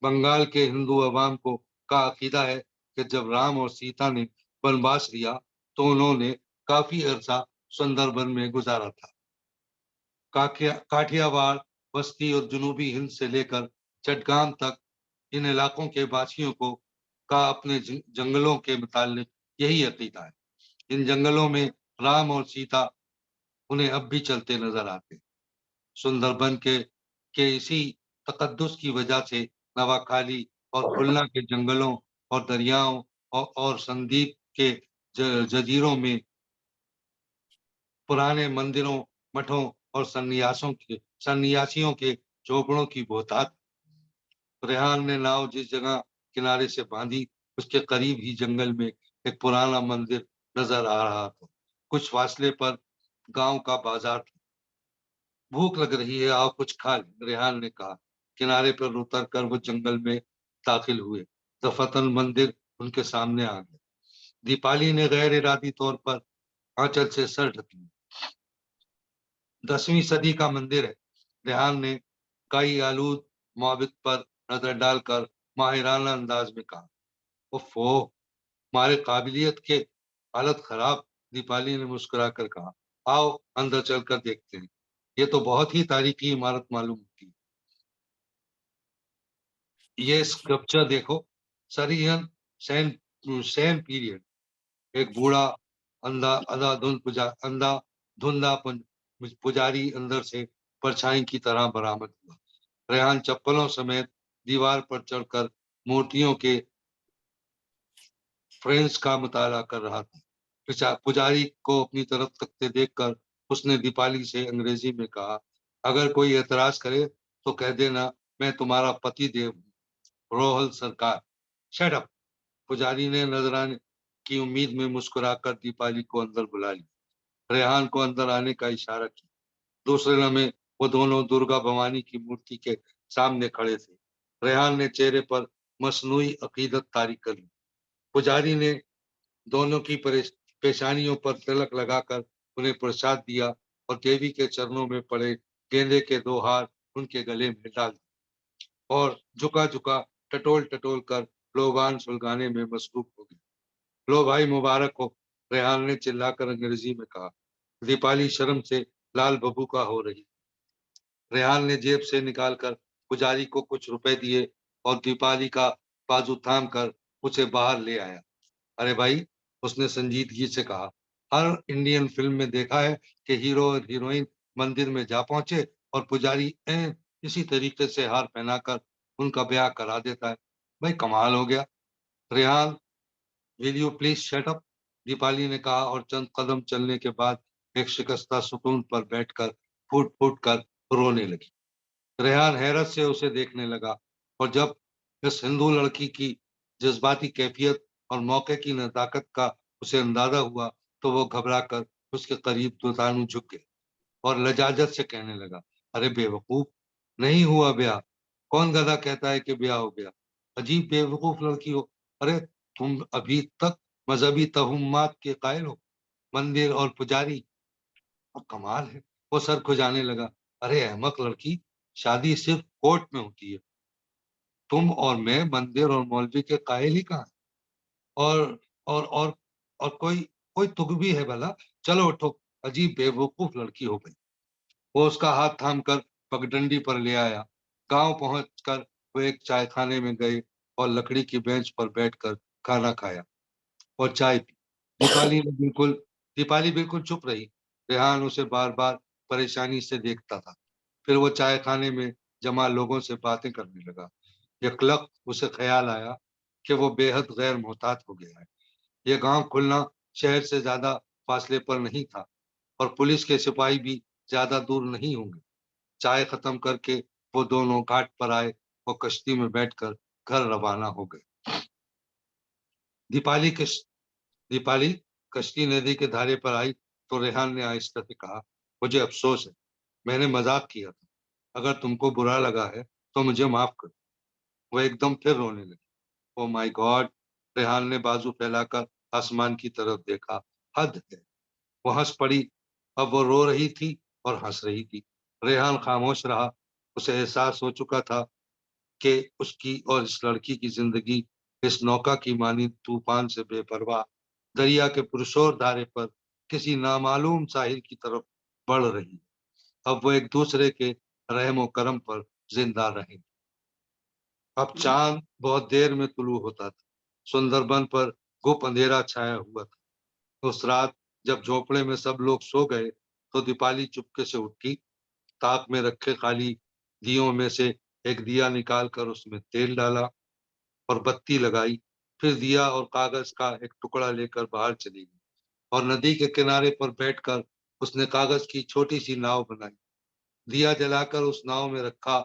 बंगाल के हिंदू अवाम का अकीदा है कि जब राम और सीता ने वनवास लिया तो उन्होंने काफी अरसा सुंदरबन में गुजारा था। काठियावाड़, बस्ती और जनूबी हिंद से लेकर चटगाम तक इन इलाकों के वासियों का अपने जंगलों के मुतालिक यही अकीदा है। इन जंगलों में राम और सीता उन्हें अब भी चलते नजर आते। सुंदरबन के इसी तकद्दुस की वजह से नवाखाली और खुलना के जंगलों और दरियाओं और संदीप के जजीरों में पुराने मंदिरों, मठों और सन्यासियों के झोपड़ों की बहुतायत। रेहान ने नाव जिस जगह किनारे से बांधी उसके करीब ही जंगल में एक पुराना मंदिर नजर आ रहा था। कुछ फासले पर गांव का बाजार था। भूख लग रही है, आओ कुछ खा लें, रेहान ने कहा। किनारे पर उतर कर वो जंगल में दाखिल हुए। दफतन मंदिर उनके सामने आ गया। दीपाली ने गैर इरादी तौर पर आंचल से सर ढक लिया। 10वीं सदी का मंदिर है, रेहान ने कई आलूद मोहब्बत पर नजर डालकर माहिराना अंदाज में कहा। ओफो, हमारे काबिलियत के हालत खराब, दीपाली ने मुस्कुराकर कहा। आओ अंदर चलकर देखते हैं। ये तो बहुत ही तारीखी इमारत मालूम होती है। ये स्कल्पचर देखो, सरियन सैन सैन पीरियड। एक बूढ़ा धुंधा पुजारी अंदर से परछाई की तरह बरामद हुआ। रेहान चप्पलों समेत दीवार पर चढ़कर मूर्तियों के फ्रेम्स का मुताला कर रहा था। पुजारी को अपनी तरफ तकते देखकर उसने दीपाली से अंग्रेजी में कहा, अगर कोई एतराज करे तो कह देना मैं तुम्हारा पति देव हूँ, रोहल सरकार। Shut up. पुजारी ने नजराने की उम्मीद में मुस्कुराकर दीपाली को अंदर बुला लिया। रेहान को अंदर आने का इशारा किया। दूसरे लम्हे वो दोनों दुर्गा भवानी की मूर्ति के सामने खड़े थे। रेहान ने चेहरे पर मसनूई अकीदत तारी कर ली। पुजारी ने दोनों की पेशानियों पर तिलक लगाकर उन्हें प्रसाद दिया और देवी के चरणों में पड़े गेंदे के 2 हार उनके गले में डाल दिए और झुका झुका टटोल टटोल कर लोबान सुलगाने में मसरूफ हो गए। लो भाई मुबारक हो, रेहान ने चिल्लाकर अंग्रेजी में कहा। दीपाली शर्म से लाल बबूका हो रही। रेहान ने जेब से निकालकर पुजारी को कुछ रुपए दिए और दीपाली का बाजू थाम कर उसे बाहर ले आया। अरे भाई, उसने संजीदगी से कहा, हर इंडियन फिल्म में देखा है कि हीरो और हीरोइन मंदिर में जा पहुंचे और पुजारी इसी तरीके से हार पहनाकर उनका ब्याह करा देता है। भाई कमाल हो गया। Rehan, will you please shut up, Deepali ने कहा और चंद कदम चलने के बाद एक शिकस्ता सुकून पर बैठकर फूट फूट कर रोने लगी। रेहान हैरत से उसे देखने लगा और जब इस हिंदू लड़की की जज्बाती कैफियत और मौके की नजाकत का उसे अंदाजा हुआ तो वो घबराकर उसके करीब दुतानू झुक गया और लजाजत से कहने लगा, अरे बेवकूफ, नहीं हुआ ब्याह। कौन गधा कहता है कि ब्याह हो गया? अजीब बेवकूफ लड़की हो। अरे तुम अभी तक मजहबी तहुम्मात के कायल हो। मंदिर और पुजारी, और कमाल है। वो सर खुजाने लगा। अरे अहमक लड़की, शादी सिर्फ कोर्ट में होती है। तुम और मैं मंदिर और मौलवी के कायल ही कहाँ? और और और कोई कोई तुक भी है भला? चलो उठो। अजीब बेवकूफ लड़की हो गई। वो उसका हाथ थाम कर पगडंडी पर ले आया। गांव पहुंचकर वो एक चाय खाने में गए और लकड़ी की बेंच पर बैठकर खाना खाया और चाय पी। दीपाली बिल्कुल चुप रही। रेहान उसे बार बार परेशानी से देखता था। फिर वो चाय खाने में जमा लोगों से बातें करने लगा। यकलक उसे ख्याल आया कि वो बेहद गैर मोहतात हो गया है। ये गांव खुलना शहर से ज्यादा फासले पर नहीं था और पुलिस के सिपाही भी ज्यादा दूर नहीं होंगे। चाय खत्म करके वो दोनों घाट पर आए और कश्ती में बैठकर घर रवाना हो गए। दीपाली कश्ती नदी के धारे पर आई तो रेहान ने आहिस्ता से कहा, मुझे अफसोस है, मैंने मजाक किया था। अगर तुमको बुरा लगा है तो मुझे माफ कर। वो एकदम फिर रोने लगी। Oh my God! रेहान ने बाजू फैलाकर आसमान की तरफ देखा। हद है! वो हंस पड़ी। अब वो रो रही थी और हंस रही थी। रेहान खामोश रहा। उसे एहसास हो चुका था कि उसकी और इस लड़की की जिंदगी इस नौका की मानिंद तूफान से बेपरवाह दरिया के पुरशोर धारे पर किसी नामालूम साहिल की तरफ बढ़ रही है। अब वो एक दूसरे के रहम करम पर जिंदा रहे। अब चांद बहुत देर में तुलू होता था। सुंदरबन पर गुप अंधेरा छाया हुआ था। उस रात जब झोपड़े में सब लोग सो गए तो दीपाली चुपके से उठी। ताक में रखे खाली दियों में से एक दिया निकालकर उसमें तेल डाला और बत्ती लगाई। फिर दिया और कागज का एक टुकड़ा लेकर बाहर चली गई और नदी के किनारे पर बैठकर उसने कागज की छोटी सी नाव बनाई। दिया जलाकर उस नाव में रखा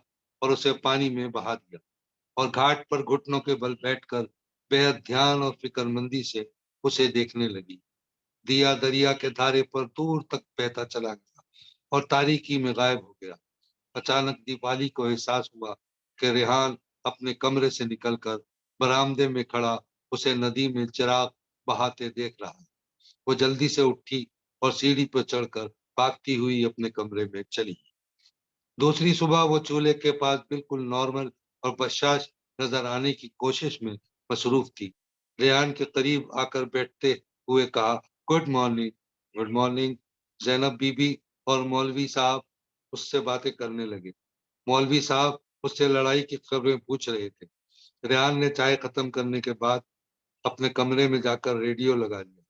और उसे पानी में बहा दिया और घाट पर घुटनों के बल बैठकर बेहद ध्यान और फिक्रमंदी से उसे देखने लगी। दिया दरिया के धारे पर दूर तक बहता चला गया और तारीकी में गायब हो गया। अचानक दीपाली को एहसास हुआ कि रेहान अपने कमरे से निकलकर बरामदे में खड़ा उसे नदी में चिराग बहाते देख रहा है। वो जल्दी से उठी और सीढ़ी पर चढ़कर भागती हुई अपने कमरे में चली। दूसरी सुबह वो चूल्हे के पास बिल्कुल नॉर्मल और बशाश नजर आने की कोशिश में मसरूफ थी। रेहान के करीब आकर बैठते हुए कहा, good morning. Good morning. Zainab Bibi और मौलवी साहब उससे बातें करने लगे। मौलवी साहब उससे लड़ाई की खबरें पूछ रहे थे। रेहान ने चाय खत्म करने के बाद अपने कमरे में जाकर रेडियो लगा लिया।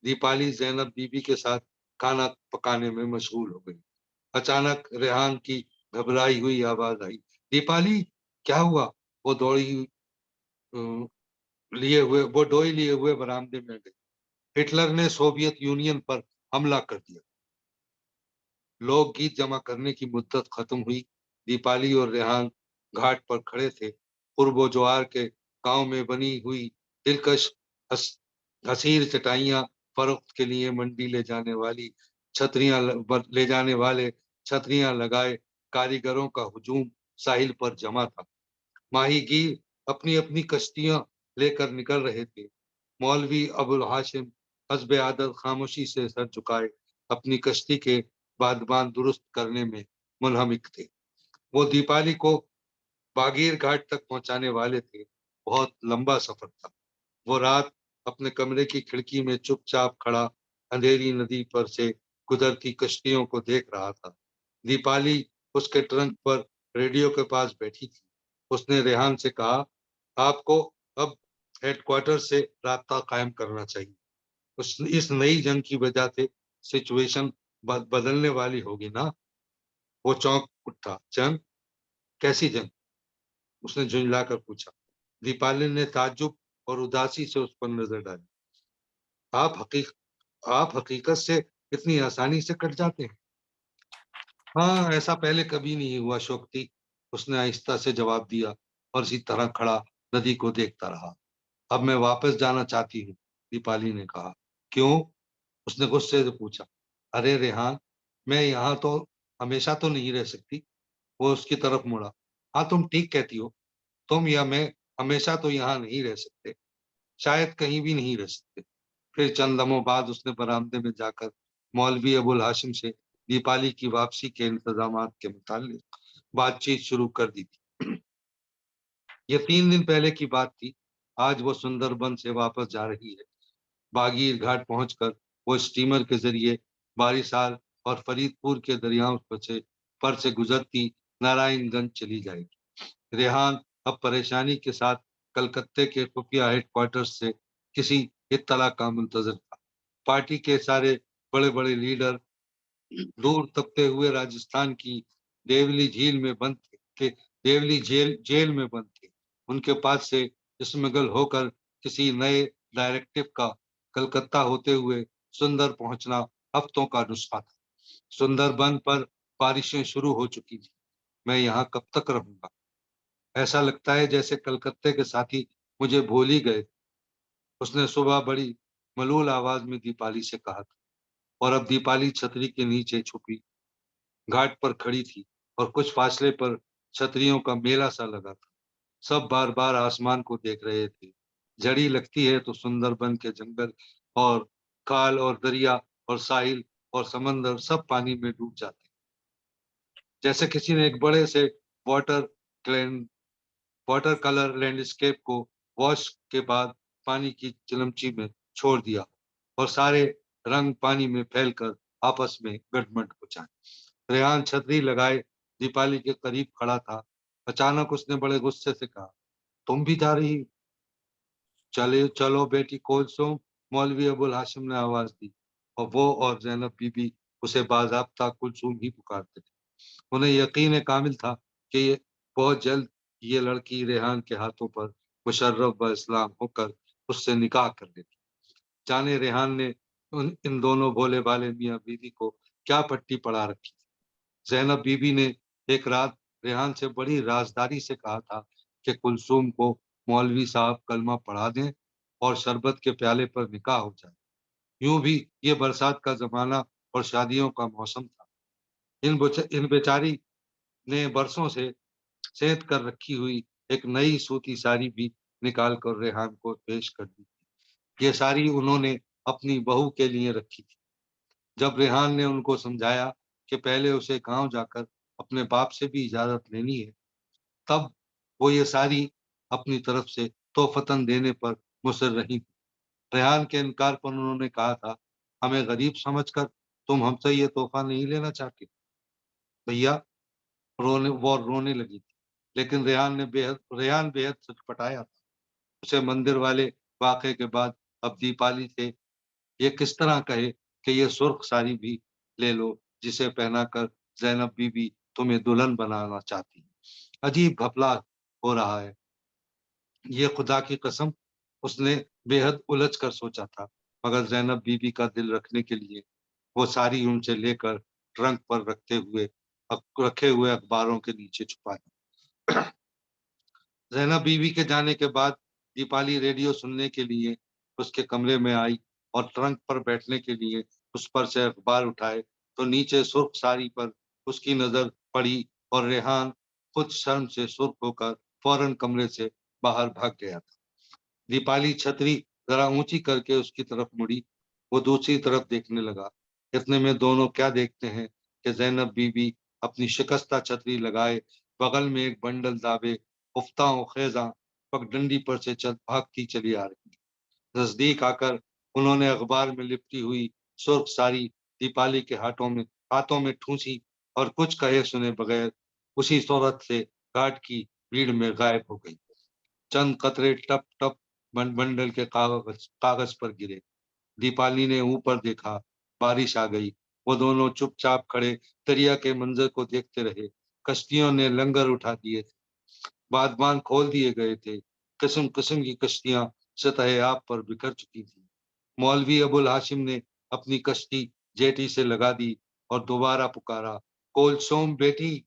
दीपाली जैनब बीबी के साथ खाना पकाने में मशगूल हो गई। अचानक रेहान की घबराई हुई आवाज आई, दीपाली क्या हुआ? वो दौड़ी अ, वो डोई लिए हुए बरामदे में गई। हिटलर ने सोवियत यूनियन पर हमला कर दिया। लोग गीत जमा करने की मुद्दत खत्म हुई। दीपाली और रेहान घाट पर खड़े थे। पूर्व ज्वार के गांव में बनी हुई दिलकश हसीर चटाइयां, फरोख्त के लिए मंडी ले जाने वाली ले जाने वाले छतरियां लगाए कारीगरों का हुजूम साहिल पर जमा था। माहीगीर अपनी अपनी कश्तियां लेकर निकल रहे थे। मौलवी अबुल हाशिम हस्बे आदत खामोशी से सर झुकाए अपनी कश्ती के बादबान दुरुस्त करने में मुनहमिक थे। वो दीपाली को बागीर घाट तक पहुंचाने वाले थे। बहुत लंबा सफर था। वो रात अपने कमरे की खिड़की में चुपचाप खड़ा अंधेरी नदी पर से गुजरती कश्तियों को देख रहा था। दीपाली उसके ट्रंक पर रेडियो के पास बैठी थी। उसने रेहान से कहा, आपको अब हेडक्वार्टर से रास्ता कायम करना चाहिए। इस नई जंग की वजह से सिचुएशन बदलने वाली होगी ना? वो चौंक उठा। जंग? कैसी जंग? उसने झुंझलाकर पूछा। दीपाली ने ताज्जुब और उदासी से उस पर नजर डाली। आप हकीकत से इतनी आसानी से कट जाते हैं? हाँ, ऐसा पहले कभी नहीं हुआ शोक्ति, उसने आहिस्ता से जवाब दिया और इसी तरह खड़ा नदी को देखता रहा। अब मैं वापस जाना चाहती हूँ, दीपाली ने कहा। क्यों? उसने गुस्से से पूछा। अरे रेहान, मैं यहाँ तो हमेशा तो नहीं रह सकती। वो उसकी तरफ मुड़ा। हाँ, तुम ठीक कहती हो। तुम या मैं हमेशा तो यहाँ नहीं रह सकते, शायद कहीं भी नहीं रह सकते। फिर चंद लम्हों बाद उसने बरामदे में जाकर मौलवी अबुल हाशिम से दीपाली की वापसी के इंतजामात के मुतालिक बातचीत शुरू कर दी थी। ये 3 दिन पहले की बात थी। आज वो सुंदरबन से वापस जा रही है। बागीर घाट पहुंचकर वो स्टीमर के जरिए बारिसाल और फरीदपुर के दरियाओं पर से गुजरती नारायणगंज चली जाएगी। रेहान अब परेशानी के साथ कलकत्ते के खुफिया हेडक्वार्टर से किसी इत्तला का मुंतजर था। पार्टी के सारे बड़े बड़े लीडर दूर तपते हुए राजस्थान की देवली झील में बंद थे। देवली जेल में बंद थे। उनके पास से स्मगल होकर किसी नए डायरेक्टिव का कलकत्ता होते हुए सुंदर पहुंचना हफ्तों का नुस्खा था। सुंदरबन पर बारिशें शुरू हो चुकी थी। मैं यहाँ कब तक रहूंगा? ऐसा लगता है जैसे कलकत्ते के साथी मुझे भूल ही गए। उसने सुबह बड़ी मलूल आवाज में दीपाली से कहा था। और अब दीपाली छतरी के नीचे छुपी घाट पर खड़ी थी और कुछ फासले पर छतरियों का मेला सा लगा था। सब बार बार आसमान को देख रहे थे। जड़ी लगती है तो सुंदरबन के जंगल और खाल और दरिया और साहिल और समंदर सब पानी में डूब जाते हैं। जैसे किसी ने एक बड़े से वाटर वाटर कलर लैंडस्केप को वॉश के बाद पानी की चिलमची में छोड़ दिया और सारे रंग पानी में फैलकर आपस में गटमट हो जाए। रेहान छतरी लगाए दीपाली के करीब खड़ा था। अचानक उसने बड़े गुस्से से कहा, तुम भी जा रही? चले चलो बेटी कुलसुम, मौलवी अबुल हाशिम ने आवाज दी और वो और जैनब बीबी उसे बाज़ाब्ता कुलसुम ही पुकारते थे। उन्हें यकीन कामिल था कि बहुत जल्द ये लड़की रेहान के हाथों पर मुशर्रफ व इस्लाम होकर उससे निकाह कर लेती। जाने रेहान ने इन दोनों भोले भाले मियाँ बीवी को क्या पट्टी पड़ा रखी। जैनब बीबी ने एक रात रेहान से बड़ी राजदारी से कहा था कि कुलसुम को मौलवी साहब कलमा पढ़ा दें और शरबत के प्याले पर निकाह हो जाए। यूं भी ये बरसात का जमाना और शादियों का मौसम था। इन बेचारी ने बरसों से सेंध कर रखी हुई एक नई सूती साड़ी भी निकाल कर रेहान को पेश कर दी थी। ये साड़ी उन्होंने अपनी बहू के लिए रखी थी। जब रेहान ने उनको समझाया कि पहले उसे गांव जाकर अपने बाप से भी इजाजत लेनी है, तब वो ये साड़ी अपनी तरफ से तोहफतन देने पर मुसर रही थी। रेहान के इनकार पर उन्होंने कहा था, हमें गरीब समझकर तुम हमसे ये तोहफा नहीं लेना चाहते भैया। रोने लगी थी। लेकिन रेहान बेहद छटपटाया था। उसे मंदिर वाले वाक़े के बाद अब दीपाली से ये किस तरह कहे कि ये सुर्ख साड़ी भी ले लो जिसे पहनाकर ज़ैनब बीबी तुम्हें दुल्हन बनाना चाहती है। अजीब घपला हो रहा है। ये खुदा की कसम, उसने बेहद उलझ कर सोचा था, मगर ज़ैनब बीबी का दिल रखने के लिए वो सारी उनसे लेकर ट्रंक पर रखे हुए अखबारों के नीचे छुपा दी। ज़ैनब बीवी के जाने के बाद दीपाली रेडियो सुनने के लिए उसके कमरे में आई और ट्रंक पर बैठने के लिए उस पर से अखबार उठाए तो नीचे सुर्ख साड़ी पर उसकी नजर पड़ी और रेहान खुद शर्म से सुर्ख होकर फौरन कमरे से बाहर भाग गया था। दीपाली छतरी जरा ऊंची करके उसकी तरफ मुड़ी। वो दूसरी तरफ देखने लगा। इतने में दोनों क्या देखते हैं कि ज़ैनब बीबी अपनी शिकस्ता छतरी लगाए बगल में एक बंडल दावे उफ्ता खेजा पगडंडी पर से भागती चली आ रही। नजदीक आकर उन्होंने अखबार में लिपटी हुई सुर्ख साड़ी दीपाली के हाथों में ठूंसी और कुछ कहे सुने बगैर उसी सूरत से घाट की भीड़ में गायब हो गई। चंद कतरे टप टप बंडल के कागज पर गिरे। दीपाली ने ऊपर देखा, बारिश आ गई। वो दोनों चुपचाप खड़े दरिया के मंजर को देखते रहे। कश्तियों ने लंगर उठा दिए थे, बादबान खोल दिए गए थे। किस्म किस्म की कश्तियां सतह आप पर बिखर चुकी थी। मौलवी अबुल हाशिम ने अपनी कश्ती जेटी से लगा दी और दोबारा पुकारा, कोलसोम बेटी,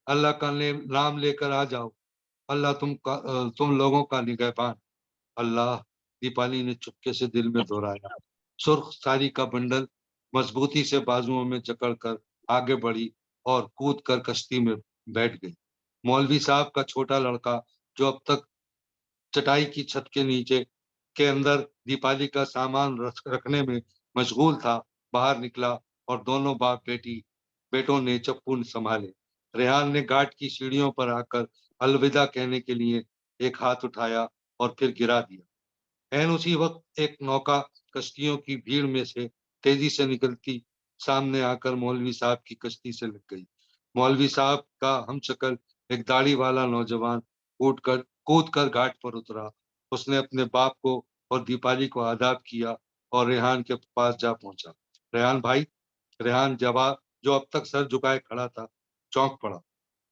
अल्लाह का नाम लेकर आ जाओ। अल्लाह तुम लोगों का निगहबान। अल्लाह, दीपाली ने चुपके से दिल में दोहराया। सुर्ख साड़ी का बंडल मजबूती से बाजुओं में जकड़कर आगे बढ़ी और कूद कर कश्ती में बैठ गई। मौलवी साहब का छोटा लड़का, जो अब तक चटाई की छत के नीचे के अंदर दीपाली का सामान रखने में मशगूल था, बाहर निकला और दोनों बेटों ने चप्पू संभाले। रेहान ने घाट की सीढ़ियों पर आकर अलविदा कहने के लिए एक हाथ उठाया और फिर गिरा दिया। ऐन उसी वक्त एक नौका कश्तियों की भीड़ में से तेजी से निकलती सामने आकर मौलवी साहब की कश्ती से लग गई। मौलवी साहब का हमशक्ल एक दाढ़ी वाला नौजवान कूद कर घाट पर उतरा। उसने अपने बाप को और दीपाली को आदाब किया और रेहान के पास जा पहुंचा। रेहान भाई। रेहान जवाब जो अब तक सर झुकाए खड़ा था, चौंक पड़ा।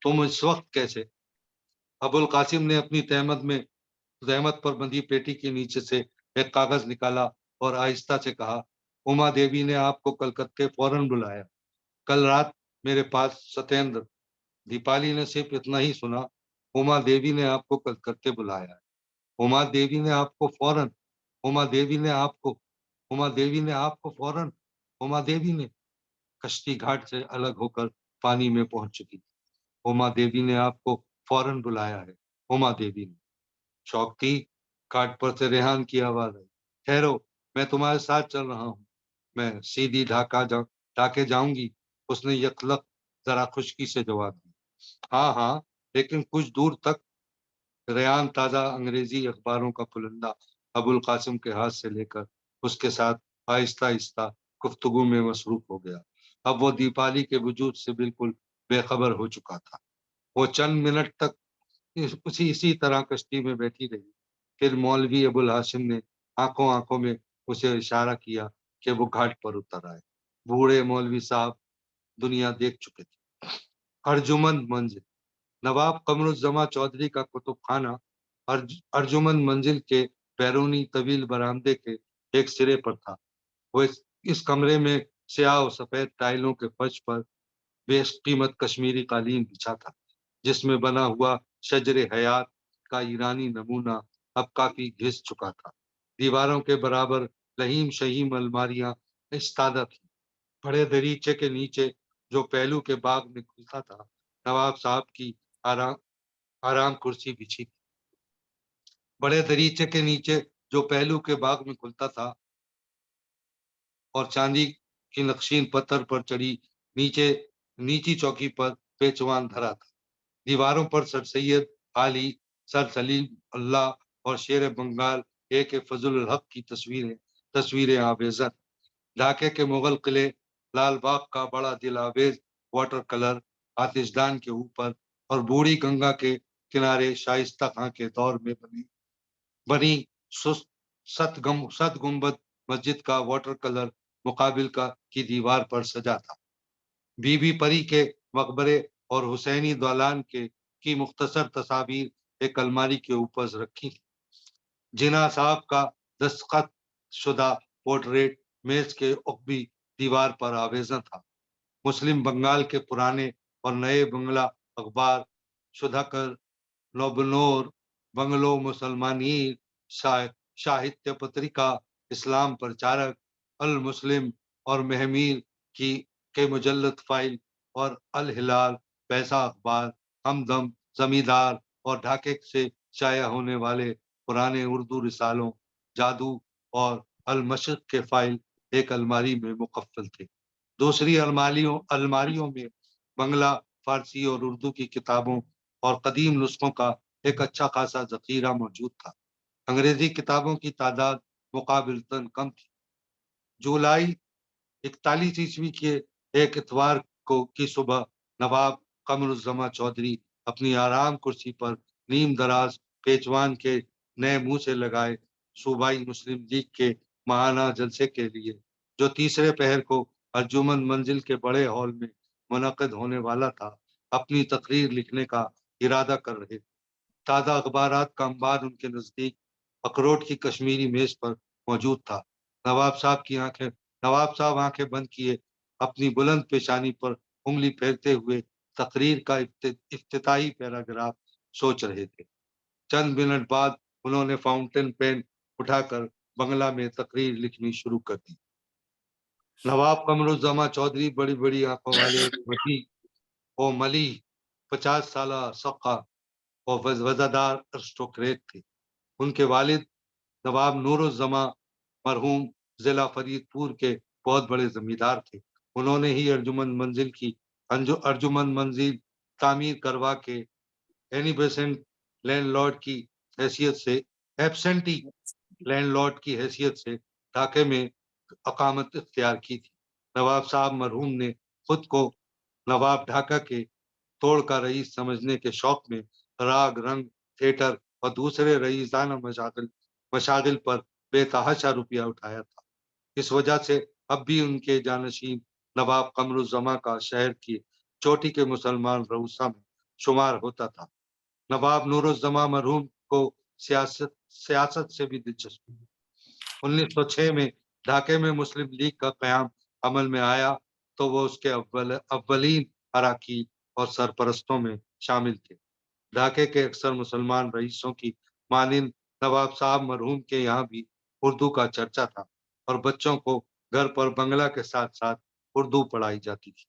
तुम इस वक्त कैसे? अबुल कासिम ने अपनी तहमत पर बंधी पेटी के नीचे से एक कागज निकाला और आहिस्ता से कहा, उमा देवी ने आपको कलकत्ते फौरन बुलाया। कल रात मेरे पास सत्येंद्र। दीपाली ने सिर्फ इतना ही सुना, उमा देवी ने आपको कलकत्ते बुलाया है। उमा देवी ने आपको फौरन, उमा देवी ने आपको, उमा देवी ने आपको फौरन, उमा देवी ने। कश्ती घाट से अलग होकर पानी में पहुंच चुकी थी। उमा देवी ने आपको फौरन बुलाया है, उमा देवी ने। शौकती, घाट पर से रेहान की आवाज आई, ठहरो, मैं तुम्हारे साथ चल रहा हूँ। मैं सीधी ढाके जाऊंगी, उसने यकलक जरा खुशकी से जवाब दिया। हाँ हाँ, लेकिन कुछ दूर तक। रेहान ताजा अंग्रेजी अखबारों का पुलंदा अबुल कासिम के हाथ से लेकर उसके साथ आहिस्ता आहिस्ता गुफ्तगू में मसरूफ हो गया। अब वो दीपाली के वजूद से बिल्कुल बेखबर हो चुका था। वो चंद मिनट तक इसी तरह कश्ती में बैठी रही। फिर मौलवी अबुल हाशिम ने आंखों आंखों में उसे इशारा किया कि वो घाट पर उतर आए। बूढ़े मौलवी साहब दुनिया देख चुके थे। अर्जुमंद मंजिल। नवाब कमरुज्जमा चौधरी का कुतुब खाना अर्जुमंद मंजिल के बैरूनी तवील बरामदे के एक सिरे पर था। वो इस कमरे में स्याह और सफेद टाइलों के फर्श पर बेशकीमत कश्मीरी कालीन बिछा था, जिसमें बना हुआ शजरे हयात का ईरानी नमूना अब काफी घिस चुका था। दीवारों के बराबर लहीम शहीम अलमारियां इस्तादा थी। बड़े दरीचे के नीचे जो पहलू के बाग में खुलता था, नवाब साहब की आराम आराम कुर्सी बिछी थी। बड़े दरीचे के नीचे जो पहलू के बाग में खुलता था और चांदी की नक्शीन पत्थर पर चढ़ी नीची चौकी पर पेचवान धरा था। दीवारों पर सर सैयद अली, सर सलीम अल्लाह और शेर बंगाल के फजल हक की तस्वीरें आवेजा। ढाके के मुगल किले लाल बाग का बड़ा दिल आवेज वाटर कलर आतिशदान के ऊपर और बूढ़ी गंगा के किनारे शाइस्ता खां के दौर में बनी सत गुंबद मस्जिद का वाटर कलर मुकाबिल की दीवार पर सजा था। बीबी परी के मकबरे और हुसैनी दौलान की मुख्तसर तस्वीर एक अलमारी के ऊपर रखी थी। जिना साहब का दस्तखत शुदा पोर्ट्रेट मेज के उकबी दीवार पर आवेजा था। मुस्लिम बंगाल के पुराने और नए बंगला अखबार सुधाकर, नोबनोर, बंगलो मुसलमानी, साहित्य पत्रिका, इस्लाम प्रचारक, अल मुस्लिम और महमीर के मुजल्लद फाइल और अल हिलाल, पैसा अखबार, हमदम, जमींदार और ढाके से शाया होने वाले पुराने उर्दू रिसालों, जादू और अल मशरिक के फाइल एक अलमारी में मुकफ्फल थे। दूसरी अलमारियों में बंगला, फारसी और उर्दू की किताबों और कदीम नुस्खों का एक अच्छा खासा जखीरा मौजूद था। अंग्रेजी किताबों की तादाद मुकाबिलतन कम थी। जुलाई 41 ईस्वी के एक इतवार की सुबह नवाब कमरुज्जमा चौधरी अपनी आराम कुर्सी पर नीम दराज पेचवान के नए मुंह से लगाए सूबाई मुस्लिम लीग के महाना जलसे के लिए, जो तीसरे पहर को अर्जुमन मंजिल के बड़े हॉल में मुनक्किद होने वाला था, अपनी तकरीर लिखने का इरादा कर रहे। ताज़ा अखबारात का अंबार उनके नजदीक अखरोट की कश्मीरी मेज पर मौजूद था। नवाब साहब आंखें बंद किए अपनी बुलंद पेशानी पर उंगली फेरते हुए तकरीर का इफ्तिताही पैराग्राफ सोच रहे थे। चंद मिनट बाद उन्होंने फाउंटेन पेन उठाकर बंगला में तकरीर लिखनी शुरू कर दी। नवाब कमरुज्जमा चौधरी बड़ी बड़ी आंखों वाले और मली 50 साल सका और वजहदार अरिस्टोक्रेट थे। उनके वालिद नवाब नूरुज्जमा मरहूम जिला फरीदपुर के बहुत बड़े जमींदार थे। उन्होंने ही अर्जुमन मंजिल तामीर करवा के एनिबेसेंट लैंडलॉर्ड की हैसियत से ढाके में अकामत इख्तियार की थी। नवाब साहब मरहूम ने खुद को नवाब ढाका के तोड़ का रईस समझने के शौक में राग, रंग, थिएटर और दूसरे रईसाना मशागिल पर बेतहाशा रुपया उठाया था। इस वजह से अब भी उनके जानशीन नवाब कमरुज्जमा का शहर की चोटी के मुसलमान रऊसा में शुमार होता था। नवाब नूरुज़्ज़मा मरहूम को सियासत से भी दिलचस्पी। 1906 में ढाके में मुस्लिम लीग का क़याम अमल में आया तो वो उसके अव्वलीन अराकीन और सरपरस्तों में शामिल थे। ढाके के अक्सर मुसलमान रईसों की मानिंद नवाब साहब मरहूम के यहाँ भी उर्दू का चर्चा था और बच्चों को घर पर बंगला के साथ साथ उर्दू पढ़ाई जाती थी।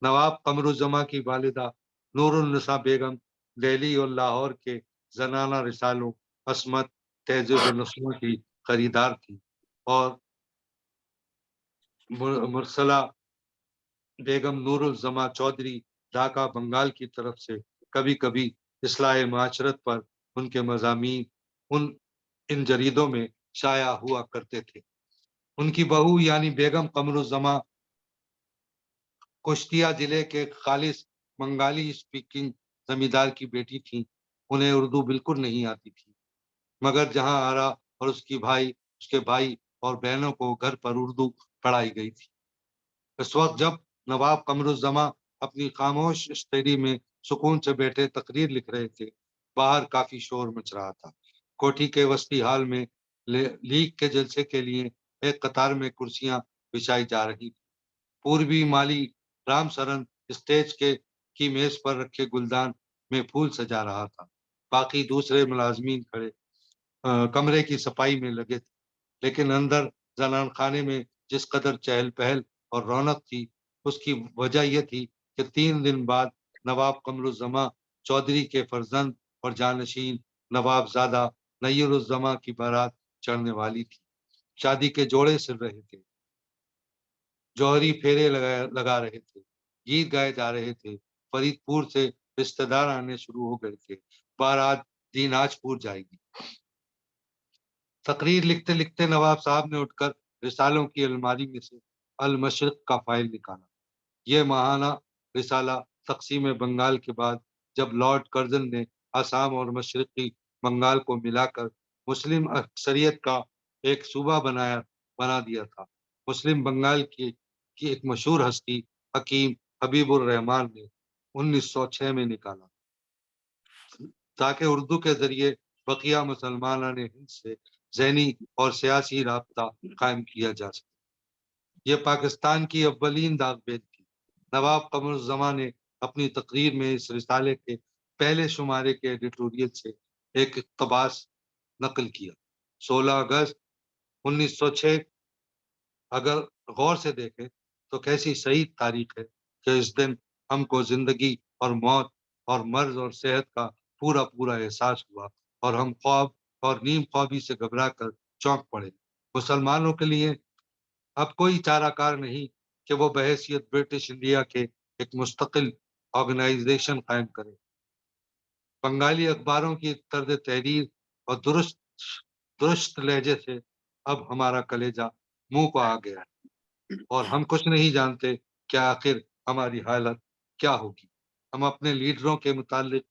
नवाब कमरुज़्ज़मा की वालिदा नूरुन्निसा बेगम दिल्ली और लाहौर के ज़नाना रिसालों, अस्मत, तहज़ीब नस्लों की खरीदार थी और मुरसला बेगम नूरुज़्ज़मा चौधरी ढाका बंगाल की तरफ से कभी कभी इस्लाह माशरत पर उनके मज़ामीन इन जरीदों में शाया हुआ करते थे। उनकी बहू यानी बेगम कमरुज़्ज़मा कुश्तिया जिले के खालिस बंगाली स्पीकिंग जमींदार की बेटी थी। उन्हें उर्दू बिल्कुल नहीं आती थी, मगर जहां आरा और उसके भाई और बहनों को घर पर उर्दू पढ़ाई गई थी। इस वक्त जब नवाब कमरुज़्ज़मा अपनी खामोश स्टडी में सुकून से बैठे तकरीर लिख रहे थे, बाहर काफी शोर मच रहा था। कोठी के वस्ती हाल में लीग के जलसे के लिए एक कतार में कुर्सियां बिछाई जा रही थी। पूर्वी माली राम सरन स्टेज की मेज पर रखे गुलदान में फूल सजा रहा था। बाकी दूसरे मुलाजमीन कमरे की सफाई में लगे थे, लेकिन अंदर जनान खाने में जिस कदर चहल पहल और रौनक थी, उसकी वजह यह थी कि 3 दिन बाद नवाब कमरुज़्ज़मा चौधरी के फर्जंद और जानशीन नवाबजादा नय्यरुज़्ज़मा की बारात चढ़ने वाली थी। शादी के जोड़े सिल रहे थे, जौहरी फेरे लगा रहे थे, गीत गाए जा रहे थे। फरीदपुर से रिश्तेदार आने शुरू हो गए थे। बारात दीनाजपुर जाएगी। तकरीर लिखते लिखते नवाब साहब ने उठकर रिसालों की अलमारी में से अल मशरिक का फाइल निकाला। यह महाना रिसाला तकसीम बंगाल के बाद जब लॉर्ड कर्जन ने आसाम और मशरकी बंगाल को मिलाकर मुस्लिम अक्सरियत का एक सूबा बना दिया था। मुस्लिम बंगाल की एक मशहूर हस्ती हकीम हबीबुर रहमान ने 1906 में निकाला ताकि उर्दू के जरिए बकिया मुसलमाना ने हिंद से ज़हनी और सियासी राब्ता कायम किया जा सके। यह पाकिस्तान की अव्वलीन दागबेद थी। नवाब कमरुज़्ज़मा ने अपनी तकरीर में इस रिसाले के पहले शुमारे के एडिटोरियल से एक इक़्तिबास नकल किया। 16 अगस्त 1906। अगर गौर से देखें तो कैसी सही तारीख है कि इस दिन हमको जिंदगी और मौत और मर्ज और सेहत का पूरा पूरा एहसास हुआ और हम ख्वाब और नीम ख्वाबी से घबरा कर चौंक पड़े। मुसलमानों के लिए अब कोई चाराकार नहीं कि वो बहैसियत ब्रिटिश इंडिया के एक मुस्तकिल ऑर्गेनाइजेशन कायम करे। बंगाली अखबारों की तर्ज तहरीर और दुरुस्त दुरुस्त लहजे से अब हमारा कलेजा मुंह को आ गया है और हम कुछ नहीं जानते कि आखिर हमारी हालत क्या होगी। हम अपने लीडरों के मुतालिक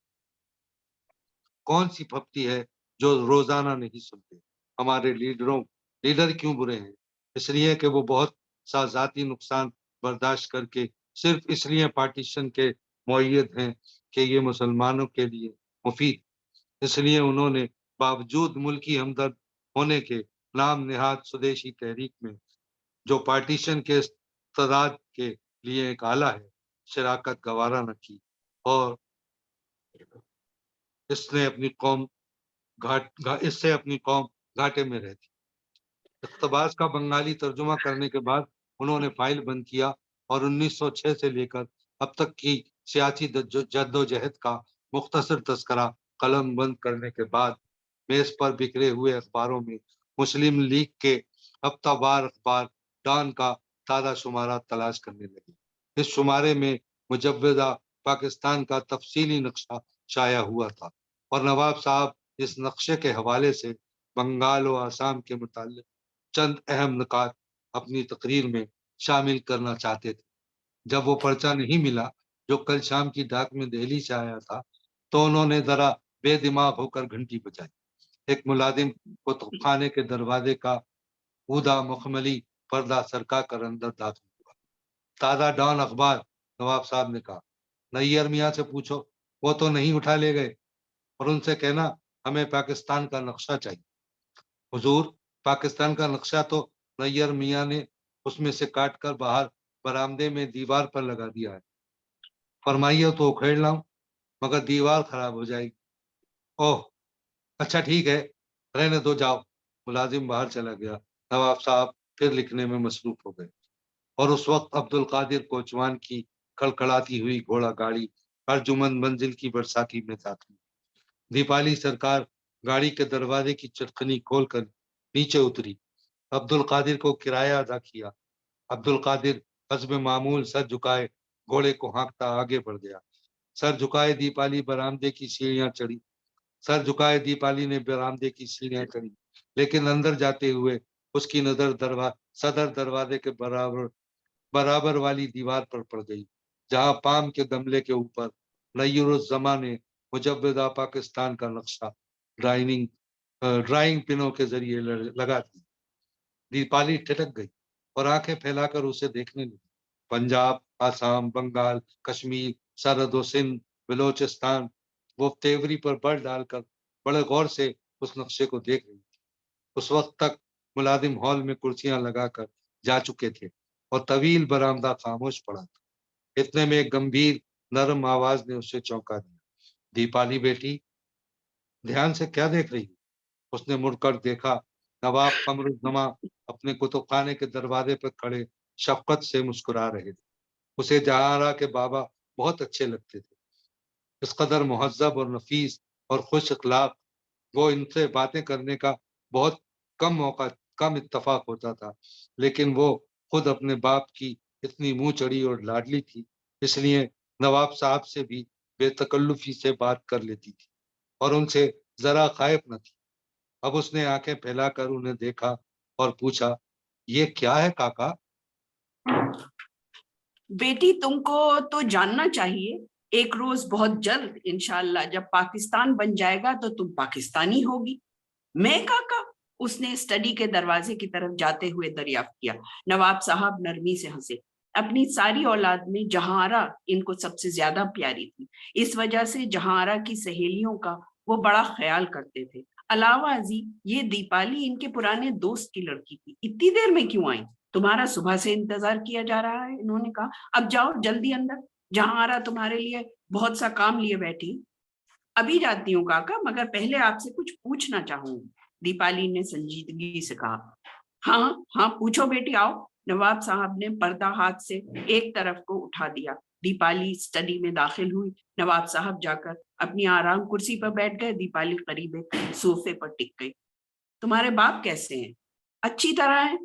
कौन सी फप्ती है जो रोजाना नहीं सुनते। हमारे लीडर क्यों बुरे हैं? इसलिए कि वो बहुत सा जाती नुकसान बर्दाश्त करके सिर्फ इसलिए पार्टीशन के मुअय्यद हैं कि ये मुसलमानों के लिए मुफीद। इसलिए उन्होंने बावजूद मुल्की हमदर्द होने के नाम निहाद स्वदेशी तहरीक में जो पार्टीशन के इस्तदाद के लिए एक आला है, शराकत गवारा न की और इससे अपनी कौम घाटे में रहती। इक़्तिबास का बंगाली तर्जुमा करने के बाद उन्होंने फाइल बंद किया और 1906 से लेकर अब तक की सियासी जद्दोजहद का मुख्तसर तस्करा कलम बंद करने के बाद मेज पर बिखरे हुए अखबारों में मुस्लिम लीग के हफ्तावार अखबार डॉन का ताज़ा शुमारा तलाश करने लगे। इस शुमारे में मुजव्वदा पाकिस्तान का तफसीली नक्शा शाया हुआ था और नवाब साहब इस नक्शे के हवाले से बंगाल और आसाम के मुताल्लिक़ चंद अहम नुकात अपनी तकरीर में शामिल करना चाहते थे। जब वो पर्चा नहीं मिला जो कल शाम की डाक में दिल्ली से आया था, तो उन्होंने जरा बेदिमाग होकर घंटी बजाई। एक मुलाजिम को तोपखाने के दरवाजे का ऊदा मखमली पर्दा सरका कर अंदर दाखिल हुआ। ताज़ा डॉन अखबार, नवाब साहब ने कहा। नैयर मियाँ से पूछो, وہ تو نہیں اٹھا لے گئے، اور ان سے کہنا ہمیں پاکستان کا نقشہ چاہیے۔ حضور، پاکستان کا نقشہ تو نیئر میاں نے اس میں سے کاٹ کر باہر برآمدے میں دیوار پر لگا دیا ہے، فرمائیے تو اکھیڑ لاؤں، مگر دیوار خراب ہو جائے گی۔ اوہ اچھا ٹھیک ہے، رہنے دو، جاؤ۔ ملازم باہر چلا گیا۔ نواب صاحب پھر لکھنے میں مصروف ہو گئے، اور اس وقت عبد القادر کوچوان کی کھڑکھڑاتی ہوئی گھوڑا گاڑی ارجمند منزل کی برساتی میں داخل ہوئی۔ دیپالی سرکار گاڑی کے دروازے کی چٹکنی کھول کر نیچے اتری، عبد القادر کو کرایہ ادا کیا۔ عبد القادر حسب معمول سر جھکائے گھوڑے کو ہانکتا آگے بڑھ گیا۔ سر جھکائے دیپالی برآمدے کی سیڑھیاں چڑھی، سر جھکائے دیپالی نے برآمدے کی سیڑھیاں چڑھی، لیکن اندر جاتے ہوئے اس کی نظر صدر دروازے کے برابر والی دیوار پر پڑ گئی، جہاں پام کے گملے کے اوپر نیّر الزماں نے مجوزہ پاکستان کا نقشہ ڈرائنگ پنوں کے ذریعے لگا دی۔ دیپالی ٹھٹک گئی اور آنکھیں پھیلا کر اسے دیکھنے لگی۔ پنجاب، آسام، بنگال، کشمیر، سرحد و سندھ، بلوچستان، وہ تیوری پر بڑھ ڈال کر بڑے غور سے اس نقشے کو دیکھ رہی تھی۔ اس وقت تک ملازم ہال میں کرسیاں لگا کر جا چکے تھے اور طویل برآمدہ خاموش پڑا تھا۔ اتنے میں ایک گمبھیر نرم آواز نے اسے چونکا دیا۔ دیپالی بیٹی، دھیان سے کیا دیکھ رہی؟ اس نے مڑ کر دیکھا، نواب قمر الزماں اپنے کتب خانے کے دروازے پر کھڑے شفقت سے مسکرا رہے تھے۔ اسے جہاں کے بابا بہت اچھے لگتے تھے، اس قدر مہذب اور نفیس اور خوش اخلاق۔ وہ ان سے باتیں کرنے کا بہت کم اتفاق ہوتا تھا، لیکن وہ خود اپنے باپ کی اتنی منہ چڑی اور لاڈلی تھی، اس لیے نواب صاحب سے بھی بے تکلفی سے بات کر لیتی تھی اور ان سے ذرا خائف نہ تھی۔ اب اس نے آنکھیں پھیلا کر انہیں دیکھا اور پوچھا، یہ کیا ہے کاکا؟
بیٹی، تم کو تو جاننا چاہیے، ایک روز بہت جلد انشاءاللہ جب پاکستان بن جائے گا تو تم پاکستانی ہوگی۔ میں کاکا؟ اس نے اسٹڈی کے دروازے کی طرف جاتے ہوئے دریافت کیا۔ نواب صاحب نرمی سے ہنسے۔ اپنی ساری اولاد میں جہاں آرا ان کو سب سے زیادہ پیاری تھی، اس وجہ سے جہاں آرا کی سہیلیوں کا وہ بڑا خیال کرتے تھے۔ علاوہ ازیں یہ دیپالی ان کے پرانے دوست کی لڑکی تھی۔ اتنی دیر میں کیوں آئی؟ تمہارا صبح سے انتظار کیا جا رہا ہے، انہوں نے کہا۔ اب جاؤ جلدی اندر، جہاں آرا تمہارے لیے بہت سا کام لیے بیٹھی۔ ابھی جاتی ہوں کاکا، مگر پہلے آپ سے کچھ پوچھنا چاہوں گی، دیپالی نے سنجیدگی سے کہا۔ ہاں ہاں پوچھو بیٹی، آؤ۔ نواب صاحب نے پردہ ہاتھ سے ایک طرف کو اٹھا دیا۔ دیپالی اسٹڈی میں داخل ہوئی۔ نواب صاحب جا کر اپنی آرام کرسی پر بیٹھ گئے۔ دیپالی قریب ایک صوفے پر ٹک گئی۔ تمہارے باپ کیسے ہیں؟ اچھی طرح ہیں۔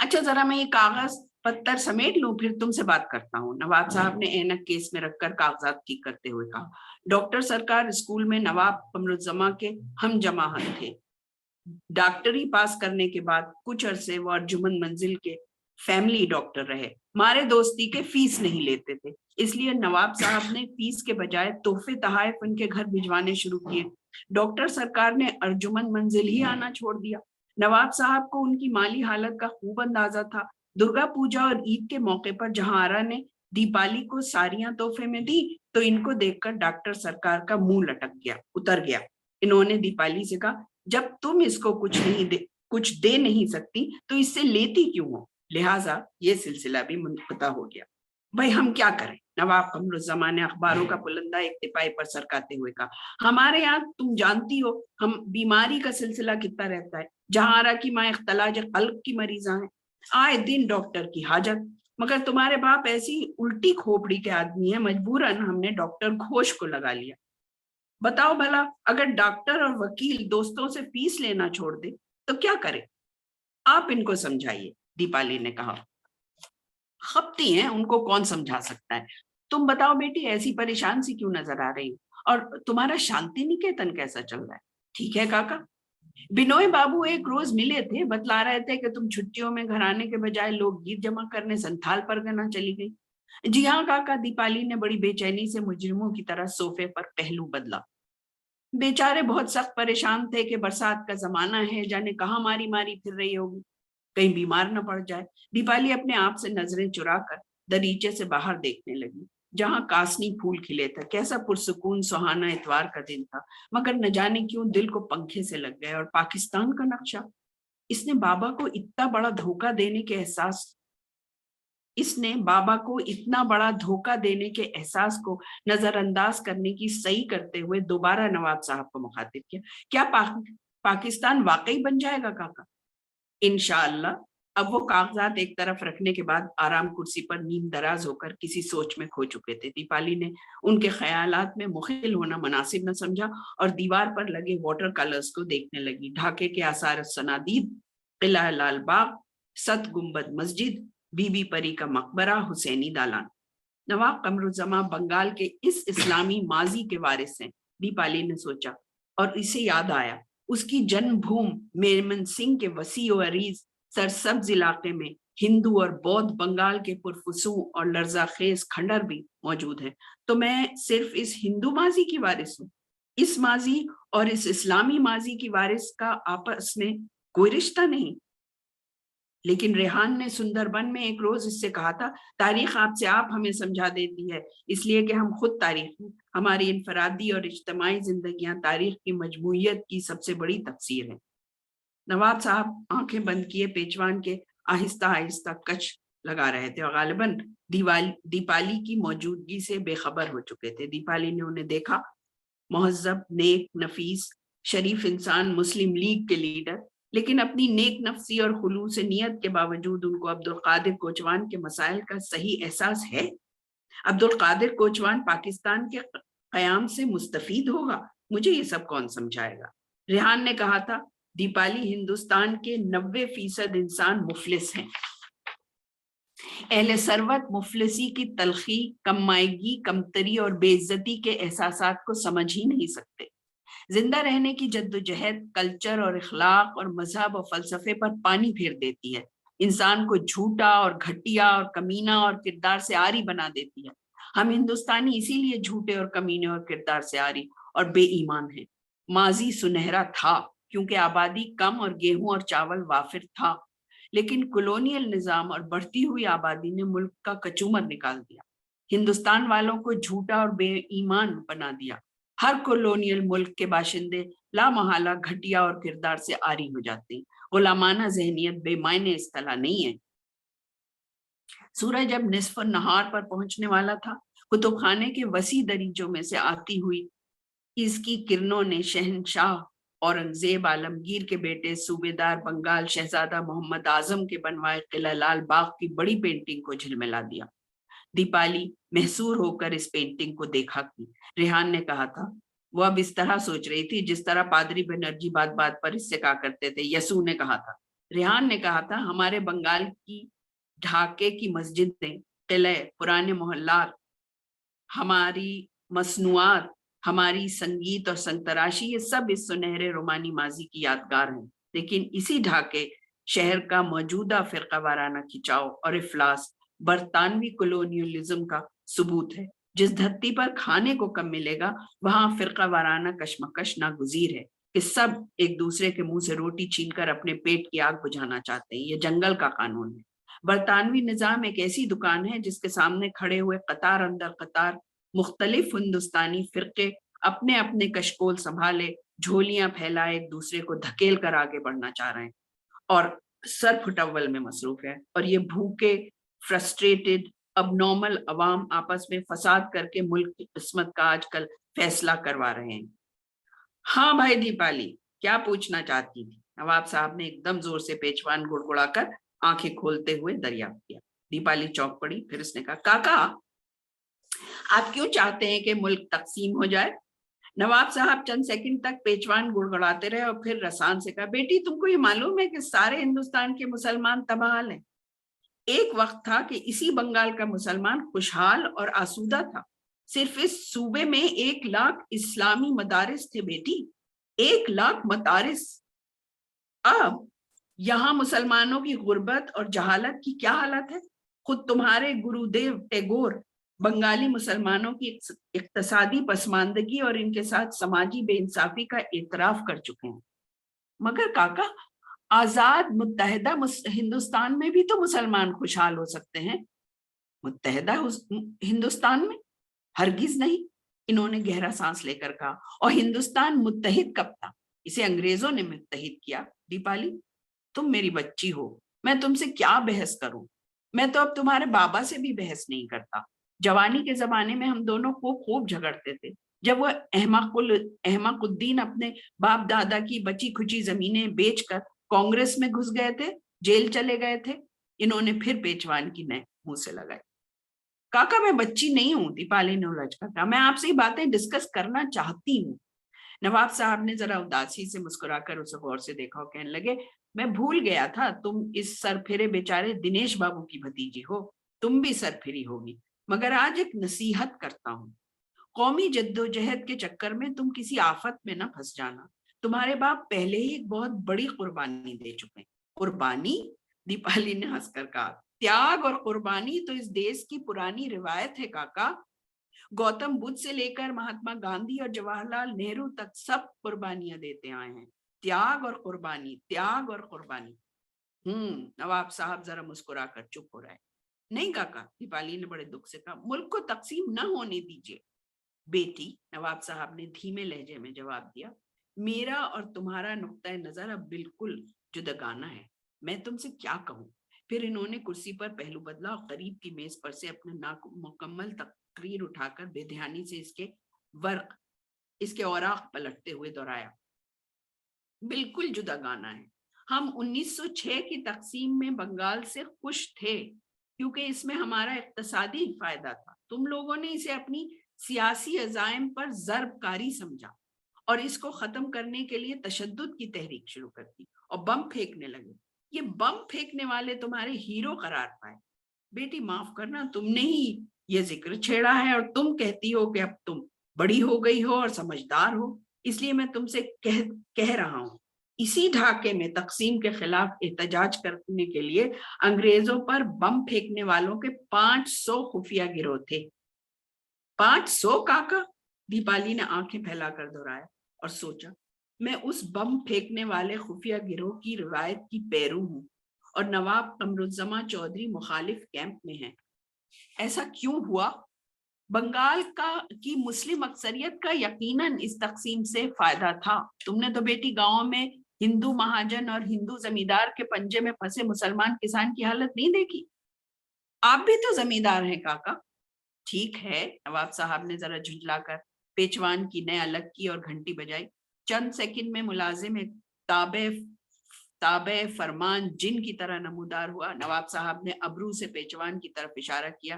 اچھا ذرا میں یہ کاغذ پتر سمیٹ لوں، پھر تم سے بات کرتا ہوں، نواب صاحب نے اینک کیس میں رکھ کر کاغذات ٹھیک کرتے ہوئے کہا۔ ڈاکٹر سرکار اسکول میں نواب قمر الزماں کے ہم جماعت تھے۔ ڈاکٹری پاس کرنے کے بعد کچھ عرصے وہ ارجمند منزل کے فیملی ڈاکٹر رہے۔ مارے دوستی کے فیس نہیں لیتے تھے، اس لیے نواب صاحب نے فیس کے بجائے تحفے تحائف ان کے گھر بھجوانے شروع کیے۔ ڈاکٹر سرکار نے ارجمند منزل ہی آنا چھوڑ دیا۔ نواب صاحب کو ان کی مالی حالت کا خوب اندازہ تھا۔ درگا پوجا اور عید کے موقع پر جہاں آرا نے دیپالی کو ساریاں تحفے میں دی تو ان کو دیکھ کر ڈاکٹر سرکار کا منہ اتر گیا۔ انہوں نے دیپالی سے کہا، جب تم اس کو کچھ دے نہیں سکتی تو اس سے لیتی کیوں ہو؟ لہٰذا یہ سلسلہ بھی منقطع ہو گیا۔ بھائی ہم کیا کریں؟ نواب قمر الزماں نے اخباروں کا پلندہ ایک تپائی پر سرکاتے ہوئے کہا۔ ہمارے یہاں تم جانتی ہو ہم بیماری کا سلسلہ کتنا رہتا ہے۔ جہاں آرا کی ماں اختلاج قلب کی مریضاں ہیں، آئے دن ڈاکٹر کی حاجت، مگر تمہارے باپ ایسی الٹی کھوپڑی کے آدمی ہیں، مجبوراً ہم نے ڈاکٹر گھوش کو لگا لیا۔ بتاؤ بھلا اگر ڈاکٹر اور وکیل دوستوں سے فیس لینا چھوڑ دے تو کیا کرے؟ آپ ان کو سمجھائیے، دیپالی نے کہا۔ خپتی ہیں، ان کو کون سمجھا سکتا ہے؟ تم بتاؤ بیٹی، ایسی پریشان سی کیوں نظر آ رہی؟ اور تمہارا شانتی نکیتن کیسا چل رہا ہے؟ ٹھیک ہے کاکا؟ بنوئے بابو ایک روز ملے تھے، بتلا رہے تھے کہ تم چھٹیوں میں گھر آنے کے بجائے لوگ گیت جمع کرنے سنتھال پرگنہ چلی گئی۔ جی ہاں کاکا، دیپالی نے بڑی بے چینی سے مجرموں کی طرح صوفے پر پہلو بدلا۔ بیچارے بہت سخت پریشان تھے کہ برسات کا زمانہ ہے، جانے کہاں ماری ماری پھر رہی ہوگی، کہیں بیمار نہ پڑ جائے۔ دیپالی اپنے آپ سے نظریں چرا کر دریچے سے باہر دیکھنے لگی۔ जहां कासनी फूल खिले थे। कैसा पुरसुकून सुहाना इतवार का दिन था, मगर न जाने क्यों दिल को पंखे से लग गए। और पाकिस्तान का नक्शा, इसने बाबा को इतना बड़ा धोखा देने के एहसास को नजरअंदाज करने की सही करते हुए दोबारा नवाब साहब को मुखातिब किया। क्या पाकिस्तान वाकई बन जाएगा काका? इंशाअल्लाह। अब वो कागजात एक तरफ रखने के बाद आराम कुर्सी पर नीम दराज होकर किसी सोच में खो चुके थे। दीपाली ने उनके ख्यालात में मुखिल होना मुनासिब न समझा और दीवार पर लगे वाटर कलर्स को देखने लगी। ढाके के आसार सनादीद, किला लाल बाग, सत गुंबद मस्जिद, बीबी परी का मकबरा, हुसैनी दालान। नवाब कमरुज़्ज़मा बंगाल के इस इस्लामी माजी के वारिस हैं, दीपाली ने सोचा, और इसे याद आया उसकी जन्मभूमि मेमन सिंह के वसी और अरीज सरसब्ज इलाके में हिंदू और बौद्ध बंगाल के पुरफुसू और लर्जाखेज खंडर भी मौजूद है। तो मैं सिर्फ इस हिंदू माजी की वारिस हूँ। इस माजी और इस इस्लामी माजी की वारिस का आपस में कोई रिश्ता नहीं। लेकिन रेहान ने सुंदरबन में एक रोज इससे कहा था, तारीख आपसे आप हमें समझा देती है, इसलिए कि हम खुद तारीख हैं। हमारी इनफरादी और इज्तिमाई जिंदगियां तारीख की मजमूइयत की सबसे बड़ी तफसीर है। नवाब साहब आंखें बंद किए पेचवान के आहिस्ता आहिस्ता कच लगा रहे थे और गालिबन दीपाली की मौजूदगी से बेखबर हो चुके थे। दीपाली ने उन्हें देखा, मुहज्जब, नेक, नफीस, शरीफ इंसान, मुस्लिम लीग के लीडर, लेकिन अपनी नेक नफसी और खुलूस नियत के बावजूद उनको अब्दुल कादिर कोचवान के मसाइल का सही एहसास है। अब्दुल कादिर कोचवान पाकिस्तान के कयाम से मुस्तफीद होगा, मुझे ये सब कौन समझाएगा? रेहान ने कहा था, दीपाली, हिंदुस्तान के 90% इंसान मुफलिस हैं। अहले सरवत मुफलिसी की तलखी, कमाईगी, कमतरी और बेइज्जती के एहसासात को समझ ही नहीं सकते। जिंदा रहने की जद्दोजहद कल्चर और इखलाक और मजहब और फलसफे पर पानी फेर देती है। इंसान को झूठा और घटिया और कमीना और किरदार से आरी बना देती है। हम हिंदुस्तानी इसीलिए झूठे और कमीने और किरदार से आरी और बेईमान हैं। माजी सुनहरा था क्योंकि आबादी कम और गेहूं और चावल वाफिर था, लेकिन कॉलोनियल निजाम और बढ़ती हुई आबादी ने मुल्क का कचूमर निकाल दिया। हिंदुस्तान वालों को झूठा और बेईमान बना दिया। हर कॉलोनियल मुल्क के बाशिंदे लामहला घटिया और किरदार से आरी हो जाते हैं। गुलामाना जहनियत बेमायने इस्तिलाह नहीं है। सूरज जब निस्फ नहार पर पहुंचने वाला था, कुतुब खाने के वसी दरीजों में से आती हुई इसकी किरणों ने शहनशाह औरंगजेब आलमगीर के बेटे सूबेदार बंगाल शहजादा मोहम्मद आजम के बनवाए किला लाल बाग की बड़ी पेंटिंग को झिलमिला दिया। दीपाली महसूर होकर इस पेंटिंग को देखा की। रेहान ने कहा था, वो अब इस तरह सोच रही थी जिस तरह पादरी बनर्जी बात बात पर इससे कहा करते थे। यसू ने कहा था, रेहान ने कहा था, हमारे बंगाल की ढाके की मस्जिदें, किले, पुराने मोहल्लात, हमारी मसनुआत, हमारी संगीत और संतराशी, ये सब इस सुनहरे रोमानी माजी की यादगार हैं। लेकिन इसी ढाके शहर का मौजूदा फिरका वाराना खिंचाव और इफलास बरतानवी कॉलोनियलिज्म का सबूत है। जिस धरती पर खाने को कम मिलेगा वहां फिरका वाराना कशमकश नागुजीर है कि सब एक दूसरे के मुंह से रोटी छीनकर अपने पेट की आग बुझाना चाहते हैं। ये जंगल का कानून है। बरतानवी निजाम एक ऐसी दुकान है जिसके सामने खड़े हुए कतार अंदर कतार मुख्तलिफ हिंदुस्तानी फिरके अपने अपने कशकोल संभाले, झोलियां फैलाए एक दूसरे को धकेल कर आगे बढ़ना चाह रहे हैं और सर फुटअव्वल में मसरूफ है। और ये भूखे, फ्रस्ट्रेटेड, अबनॉर्मल अवाम आपस में फसाद करके मुल्क की किस्मत का आजकल फैसला करवा रहे हैं। हाँ भाई दीपाली, क्या पूछना चाहती थी? नवाब साहब ने एकदम जोर से पेचवान गुड़गुड़ाकर आंखें खोलते हुए दरियाफ्त किया। दीपाली चौंक पड़ी, फिर उसने कहा, काका आप क्यों चाहते हैं कि मुल्क तकसीम हो जाए? नवाब साहब चंद सेकंड तक पेचवान गुड़गुड़ाते रहे और फिर रसान से कहा, बेटी तुमको ये मालूम है कि सारे हिंदुस्तान के मुसलमान तबाहल हैं। एक वक्त था कि इसी बंगाल का मुसलमान खुशहाल और आसूदा था। सिर्फ इस सूबे में 1 लाख इस्लामी मदारिस थे बेटी, 1 लाख मदारिस। अब यहाँ मुसलमानों की गुर्बत और जहालत की क्या हालत है? खुद तुम्हारे गुरुदेव टैगोर बंगाली मुसलमानों की इक्तसादी पसमानदगी और इनके साथ समाजी बेइंसाफी का एतराफ कर चुके हैं। मगर काका, आजाद मुत्तहदा हिंदुस्तान में भी तो मुसलमान खुशहाल हो सकते हैं। मुत्तहदा हिंदुस्तान में हरगिज नहीं, इन्होंने गहरा सांस लेकर कहा। और हिंदुस्तान मुत्तहिद कब था? इसे अंग्रेजों ने मुत्तहिद किया। दीपाली, तुम मेरी बच्ची हो, मैं तुमसे क्या बहस करूं? मैं तो अब तुम्हारे बाबा से भी बहस नहीं करता। जवानी के जमाने में हम दोनों को खूब झगड़ते थे, जब वह अहमकुद्दीन अपने बाप दादा की बची खुची जमीनें बेचकर कांग्रेस में घुस गए थे, जेल चले गए थे। इन्होंने फिर पेचवान की नय मुंह से लगाई। काका, मैं बच्ची नहीं हूं, दीपाली ने उलझ कर कहा। मैं आपसे ये बातें डिस्कस करना चाहती हूँ। नवाब साहब ने जरा उदासी से मुस्कुराकर उसे गौर से देखा और कहने लगे, मैं भूल गया था तुम इस सरफिरे बेचारे दिनेश बाबू की भतीजी हो, तुम भी सरफिरी होगी। मगर आज एक नसीहत करता हूँ, कौमी जद्दोजहद के चक्कर में तुम किसी आफत में ना फंस जाना। तुम्हारे बाप पहले ही एक बहुत बड़ी कुर्बानी दे चुके हैं। कुर्बानी? दीपाली ने हंसकर कहा, त्याग और कुर्बानी तो इस देश की पुरानी रिवायत है काका। गौतम बुद्ध से लेकर महात्मा गांधी और जवाहरलाल नेहरू तक सब कुर्बानियां देते आए हैं। त्याग और कुर्बानी, त्याग और कुर्बानी। नवाब साहब जरा मुस्कुराकर चुप हो रहे। नहीं काका, दीपाली ने बड़े दुख से कहा, मुल्क को तकसीम न होने दीजिए। बेटी, नवाब साहब ने धीमे लहजे में जवाब दिया, मेरा और तुम्हारा नुक्ता नजर अब बिल्कुल जुदगाना है। मैं तुमसे क्या कहूँ? फिर इन्होंने कुर्सी पर पहलू बदला और करीब की मेज पर से अपने नामुकम्मल तकरीर उठाकर बेध्यानी से इसके औराक पलटते हुए दोहराया, बिल्कुल जुदागाना है। हम 1906 की तकसीम में बंगाल से खुश थे क्योंकि इसमें हमारा इक्तसादी फायदा था। तुम लोगों ने इसे अपनी सियासी अज़ाइम पर ज़रबकारी समझा और इसको खत्म करने के लिए तशद्दुद की तहरीक शुरू कर दी और बम फेंकने लगे। ये बम फेंकने वाले तुम्हारे हीरो करार पाए। बेटी, माफ करना, तुमने ही ये जिक्र छेड़ा है और तुम कहती हो कि अब तुम बड़ी हो गई हो और समझदार हो, इसलिए मैं तुमसे कह रहा हूं, इसी ढाके में तकसीम के खिलाफ एहतजाज करने के लिए अंग्रेजों पर बम फेंकने वालों के 500 खुफिया गिरोह थे। 500 काका? दीपाली ने आंखें फैलाकर दोहराया और सोचा, मैं उस बम फेंकने वाले खुफिया गिरोह की रिवायत की पैरू हूं और नवाब कमरुज्जमा चौधरी मुखालिफ कैंप में हैं। ऐसा क्यों हुआ? बंगाल की मुस्लिम अक्सरियत का यकीनन इस तकसीम से फायदा था। तुमने तो बेटी गांव में हिंदू महाजन और हिंदू जमींदार के पंजे में फंसे मुसलमान किसान की हालत नहीं देखी? आप भी तो जमींदार हैं काका। ठीक है, नवाब साहब ने जरा झुंझलाकर पेचवान की नय अलग की और घंटी बजाई। चंद सेकंड में मुलाजिम एक ताबे फरमान जिन की तरह नमूदार हुआ। नवाब साहब ने अबरू से पेचवान की तरफ इशारा किया।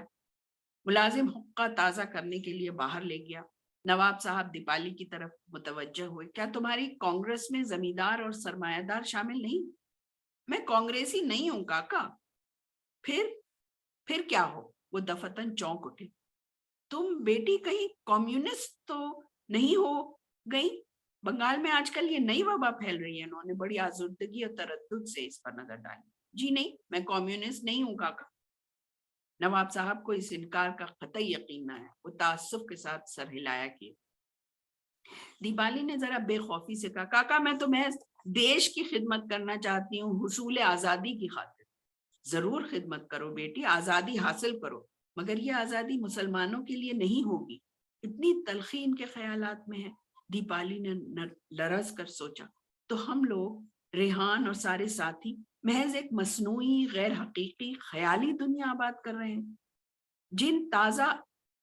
मुलाजिम हुक्का ताजा करने के लिए बाहर ले गया। नवाब साहब दीपाली की तरफ मुतवज्जह हुए, क्या तुम्हारी कांग्रेस में जमींदार और सरमायादार शामिल नहीं? मैं कांग्रेसी नहीं हूं काका। फिर क्या हो? वो दफतन चौंक उठे। तुम बेटी कहीं कम्युनिस्ट तो नहीं हो गई? बंगाल में आजकल ये नई वबा फैल रही है। उन्होंने बड़ी आजुर्दगी और तरद्दुद से इस पर नजर डाली। जी नहीं, मैं कम्युनिस्ट नहीं हूं काका। नवाब साहब को इस इनकार का कतई यकीन न है। वो ताज्जुब के साथ सर हिलाया किए। दीपाली ने जरा बेखौफी से कहा, काका, मैं तो महज देश की खिदमत करना चाहती हूँ, हुसूल आजादी की खातिर। जरूर खिदमत करो बेटी, आजादी हासिल करो, मगर ये आजादी मुसलमानों के लिए नहीं होगी। इतनी तलखी इनके ख्यालात में है। दीपाली ने लरज कर सोचा, तो हम लोग, रेहान और सारे साथी, महज एक मसनूई गैर हकीकी ख्याली दुनिया आबाद कर रहे हैं। जिन ताजा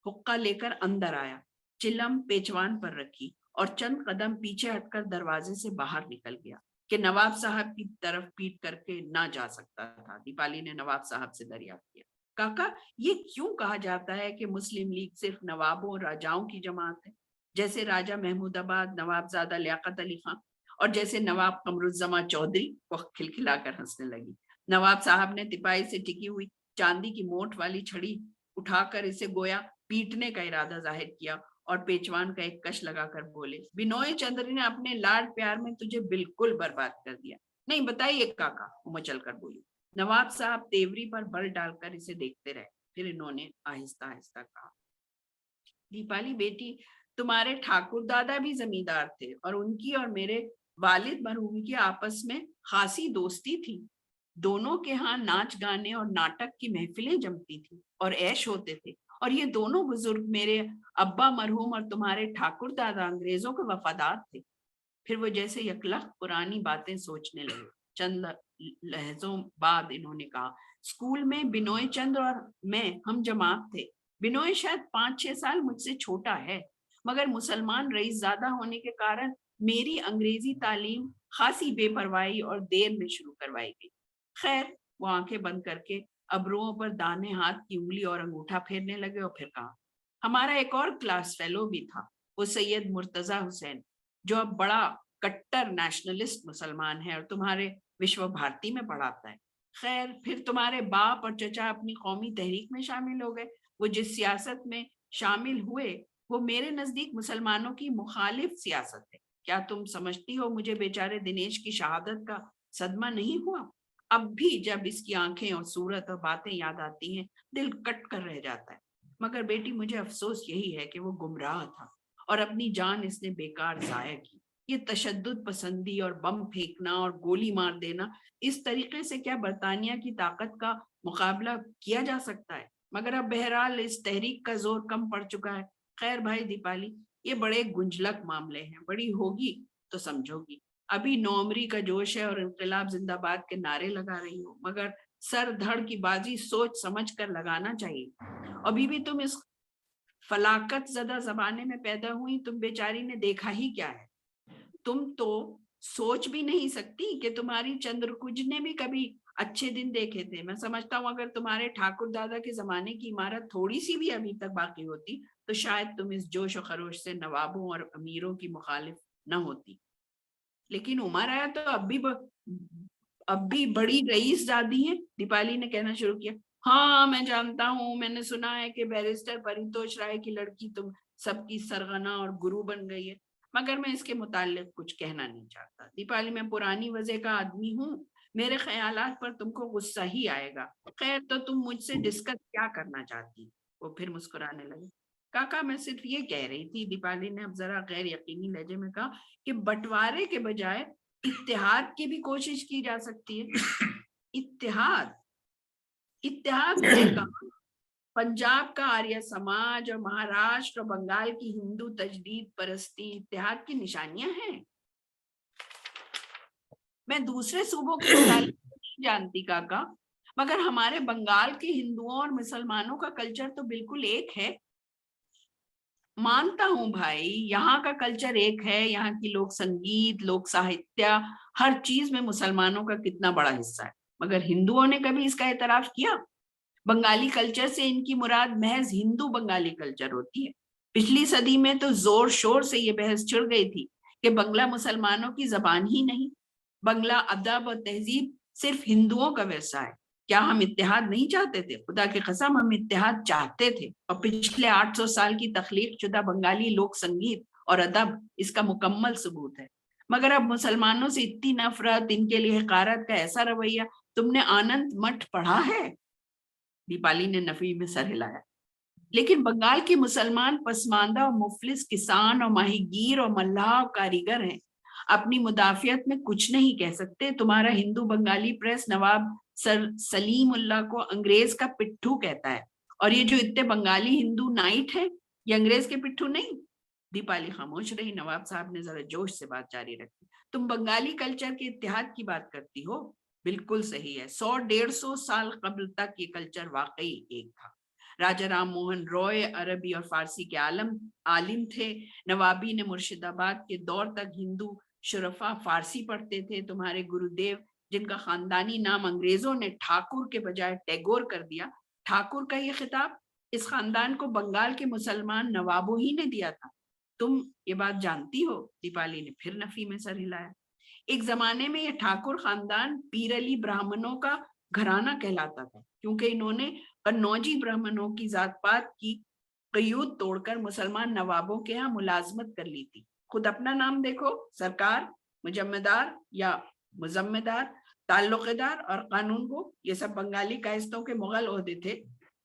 हुक्का लेकर अंदर आया, चिलम पेचवान पर रखी और चंद कदम पीछे हटकर दरवाजे से बाहर निकल गया कि नवाब साहब की तरफ पीट करके ना जा सकता था। दीपाली ने नवाब साहब से दरियाफ्त किया, काका, ये क्यों कहा जाता है कि मुस्लिम लीग सिर्फ नवाबों और राजाओं की जमात है, जैसे राजा महमूदाबाद, नवाबजादा लियाकत अली खान और जैसे नवाब कमरुज्जमा चौधरी? वो खिलखिलाकर हंसने लगी। नवाब साहब ने तिपाही से टिकी हुई चांदी की मोट वाली छड़ी उठाकर इसे गोया पीटने का इरादा जाहिर किया और पेचवान का एक कश लगाकर बोले, बिनोई चंद्र ने अपने लाड प्यार में तुझे बिल्कुल बर्बाद कर दिया। नहीं, बताइए काका, मचल कर बोली। नवाब साहब तेवरी पर बल डालकर इसे देखते रहे। फिर इन्होंने आहिस्ता आहिस्ता कहा, दीपाली बेटी, तुम्हारे ठाकुर दादा भी जमींदार थे और उनकी और मेरे वालिद मरहूम की आपस में खासी दोस्ती थी। दोनों के यहाँ नाच गाने और नाटक की महफिलें जमती थी और ऐश होते थे اور یہ دونوں بزرگ میرے ابا مرحوم اور تمہارے ٹھاکر دادا انگریزوں کے وفادار تھے۔ پھر وہ جیسے یکلخت پرانی باتیں سوچنے لگے۔ چند لہجوں بعد انہوں نے کہا، اسکول میں بنوئے چندر اور میں ہم جماعت تھے۔ بنوئے شاید 5-6 سال مجھ سے چھوٹا ہے، مگر مسلمان رئیس زادہ ہونے کے کارن میری انگریزی تعلیم خاصی بے پرواہی اور دیر میں شروع کروائی گئی۔ خیر، وہ آنکھیں بند کر کے ابروؤں پر دانے ہاتھ کی انگلی اور انگوٹھا پھیرنے لگے اور پھر کہا، ہمارا ایک اور کلاس فیلو بھی تھا، وہ سید مرتضی حسین، جو اب بڑا کٹر نیشنلسٹ مسلمان ہے اور تمہارے وشو بھارتی میں پڑھاتا ہے۔ خیر، پھر تمہارے باپ اور چچا اپنی قومی تحریک میں شامل ہو گئے۔ وہ جس سیاست میں شامل ہوئے وہ میرے نزدیک مسلمانوں کی مخالف سیاست ہے۔ کیا تم سمجھتی ہو مجھے بیچارے دنیش کی شہادت کا صدمہ نہیں ہوا؟ اب بھی جب اس کی آنکھیں اور صورت اور باتیں یاد آتی ہیں دل کٹ کر رہ جاتا ہے۔ مگر بیٹی، مجھے افسوس یہی ہے کہ وہ گمراہ تھا اور اپنی جان اس نے بیکار ضائع کی۔ یہ تشدد پسندی اور بم پھینکنا اور گولی مار دینا، اس طریقے سے کیا برطانیہ کی طاقت کا مقابلہ کیا جا سکتا ہے؟ مگر اب بہرحال اس تحریک کا زور کم پڑ چکا ہے۔ خیر بھائی دیپالی، یہ بڑے گنجلک معاملے ہیں، بڑی ہوگی تو سمجھو گی۔ ابھی نومری کا جوش ہے اور انقلاب زندہ باد کے نعرے لگا رہی ہو، مگر سر دھڑ کی بازی سوچ سمجھ کر لگانا چاہیے۔ ابھی بھی تم اس فلاکت زدہ زمانے میں پیدا ہوئی، تم بیچاری نے دیکھا ہی کیا ہے؟ تم تو سوچ بھی نہیں سکتی کہ تمہاری چندرکج نے بھی کبھی اچھے دن دیکھے تھے۔ میں سمجھتا ہوں اگر تمہارے ٹھاکر دادا کے زمانے کی عمارت تھوڑی سی بھی ابھی تک باقی ہوتی تو شاید تم اس جوش و خروش سے نوابوں اور امیروں کی مخالف نہ ہوتی۔ لیکن عمر آیا تو اب بھی بڑی رئیس زادی ہیں، دیپالی نے کہنا شروع کیا۔ ہاں میں جانتا ہوں، میں نے سنا ہے کہ بیرسٹر پریتوش رائے کی لڑکی تم سب کی سرغنہ اور گرو بن گئی ہے، مگر میں اس کے متعلق کچھ کہنا نہیں چاہتا۔ دیپالی، میں پرانی وضع کا آدمی ہوں، میرے خیالات پر تم کو غصہ ہی آئے گا۔ خیر، تو تم مجھ سے ڈسکس کیا کرنا چاہتی؟ وہ پھر مسکرانے لگے۔ کاکا، میں صرف یہ کہہ رہی تھی، دیپالی نے اب ذرا غیر یقینی لہجے میں کہا، کہ بٹوارے کے بجائے اتحاد کی بھی کوشش کی جا سکتی ہے۔ اتحاد میں کہا، پنجاب کا آریہ سماج اور مہاراشٹر اور بنگال کی ہندو تجدید پرستی اتحاد کی نشانیاں ہیں۔ میں دوسرے صوبوں کے متعلق نہیں جانتی کاکا، مگر ہمارے بنگال کے ہندوؤں اور مسلمانوں کا کلچر تو بالکل ایک ہے۔ مانتا ہوں بھائی، یہاں کا کلچر ایک ہے، یہاں کی لوک سنگیت، لوک ساہتیہ، ہر چیز میں مسلمانوں کا کتنا بڑا حصہ ہے، مگر ہندوؤں نے کبھی اس کا اعتراف کیا؟ بنگالی کلچر سے ان کی مراد محض ہندو بنگالی کلچر ہوتی ہے۔ پچھلی صدی میں تو زور شور سے یہ بحث چھڑ گئی تھی کہ بنگلہ مسلمانوں کی زبان ہی نہیں، بنگلہ ادب اور تہذیب صرف ہندوؤں کا ورثہ ہے۔ کیا ہم اتحاد نہیں چاہتے تھے؟ خدا کی قسم ہم اتحاد چاہتے تھے، اور پچھلے 800 سال کی تخلیق شدہ بنگالی لوک سنگیت اور ادب اس کا مکمل ثبوت ہے۔ مگر اب مسلمانوں سے اتنی نفرت، ان کے لیے حقارت کا ایسا رویہ، تم نے آنند مٹھ پڑھا ہے؟ دیپالی نے نفی میں سر ہلایا۔ لیکن بنگال کے مسلمان پسماندہ اور مفلس کسان اور ماہی گیر اور ملاح اور کاریگر ہیں، اپنی مدافعت میں کچھ نہیں کہہ سکتے۔ تمہارا ہندو بنگالی پریس نواب سر سلیم اللہ کو انگریز کا پٹھو کہتا ہے، اور یہ جو اتنے بنگالی ہندو نائٹ ہیں یہ انگریز کے پٹھو نہیں۔ دیپالی خاموش رہی۔ نواب صاحب نے ذرا جوش سے بات جاری رکھی۔ تم بنگالی کلچر کے اتحاد کی بات کرتی ہو؟ بالکل صحیح ہے، 100-150 سال قبل تک یہ کلچر واقعی ایک تھا۔ راجا رام موہن رائے عربی اور فارسی کے عالم تھے۔ نوابی نے مرشد آباد کے دور تک ہندو شرفا فارسی پڑھتے تھے۔ تمہارے گرودیو، جن کا خاندانی نام انگریزوں نے ٹھاکر کے بجائے ٹیگور کر دیا، ٹھاکر کا یہ خطاب اس خاندان کو بنگال کے مسلمان نوابوں ہی نے دیا تھا۔ تم یہ بات جانتی ہو؟ دیپالی نے پھر نفی میں سر ہلایا۔ ایک زمانے میں یہ ٹھاکر خاندان پیر علی برہمنوں کا گھرانہ کہلاتا تھا، کیونکہ انہوں نے قنوجی برہمنوں کی ذات پات کی قیود توڑ کر مسلمان نوابوں کے ہاں ملازمت کر لی تھی۔ خود اپنا نام دیکھو، سرکار، مجمدار یا مزمدار، تعلق دار اور قانون گو، یہ سب بنگالی کائستوں کے مغل عہدے تھے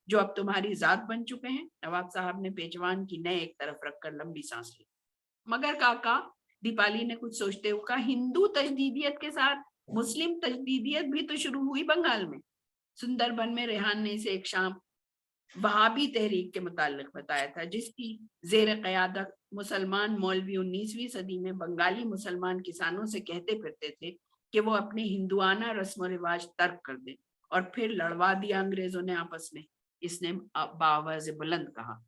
جو اب تمہاری ذات بن چکے ہیں۔ نواب صاحب نے پیجوان کی نئے ایک طرف رکھ کر لمبی سانس لی۔ مگر کاکا، دیپالی نے کچھ سوچتے ہوئے کہا، ہندو تجدیدیت کے ساتھ مسلم تجدیدیت بھی تو شروع ہوئی بنگال میں۔ سندر بن میں ریحان نے اسے ایک شام वहाबी तहरीक के मुतालिक बताया था, जिसकी जेर क़यादत मुसलमान मौलवी 19वीं सदी में बंगाली मुसलमान किसानों से कहते फिरते थे कि वो अपने हिंदुआना रस्म और रिवाज तर्क कर दें, और फिर लड़वा दिया अंग्रेजों ने आपस में, इसने बाआवाज़ बुलंद कहा।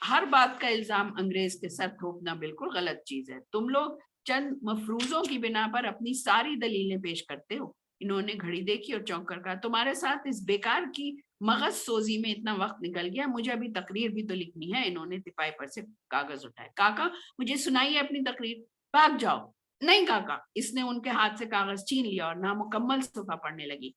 हर बात का इल्जाम अंग्रेज के सर थोपना बिल्कुल गलत चीज है। तुम लोग चंद मफरूजों की बिना पर अपनी सारी दलीलें पेश करते हो। इन्होंने घड़ी देखी और चौंक कर कहा, तुम्हारे साथ इस बेकार की मगज सोजी में इतना वक्त निकल गया, मुझे अभी तकरीर भी तो लिखनी है। इन्होंने तिपाही पर से कागज उठाए। काका मुझे सुनाइए अपनी तकरीर। भाग जाओ। नहीं काका, इसने उनके हाथ से कागज छीन लिया और नामुकम्मल सुबह पढ़ने लगी।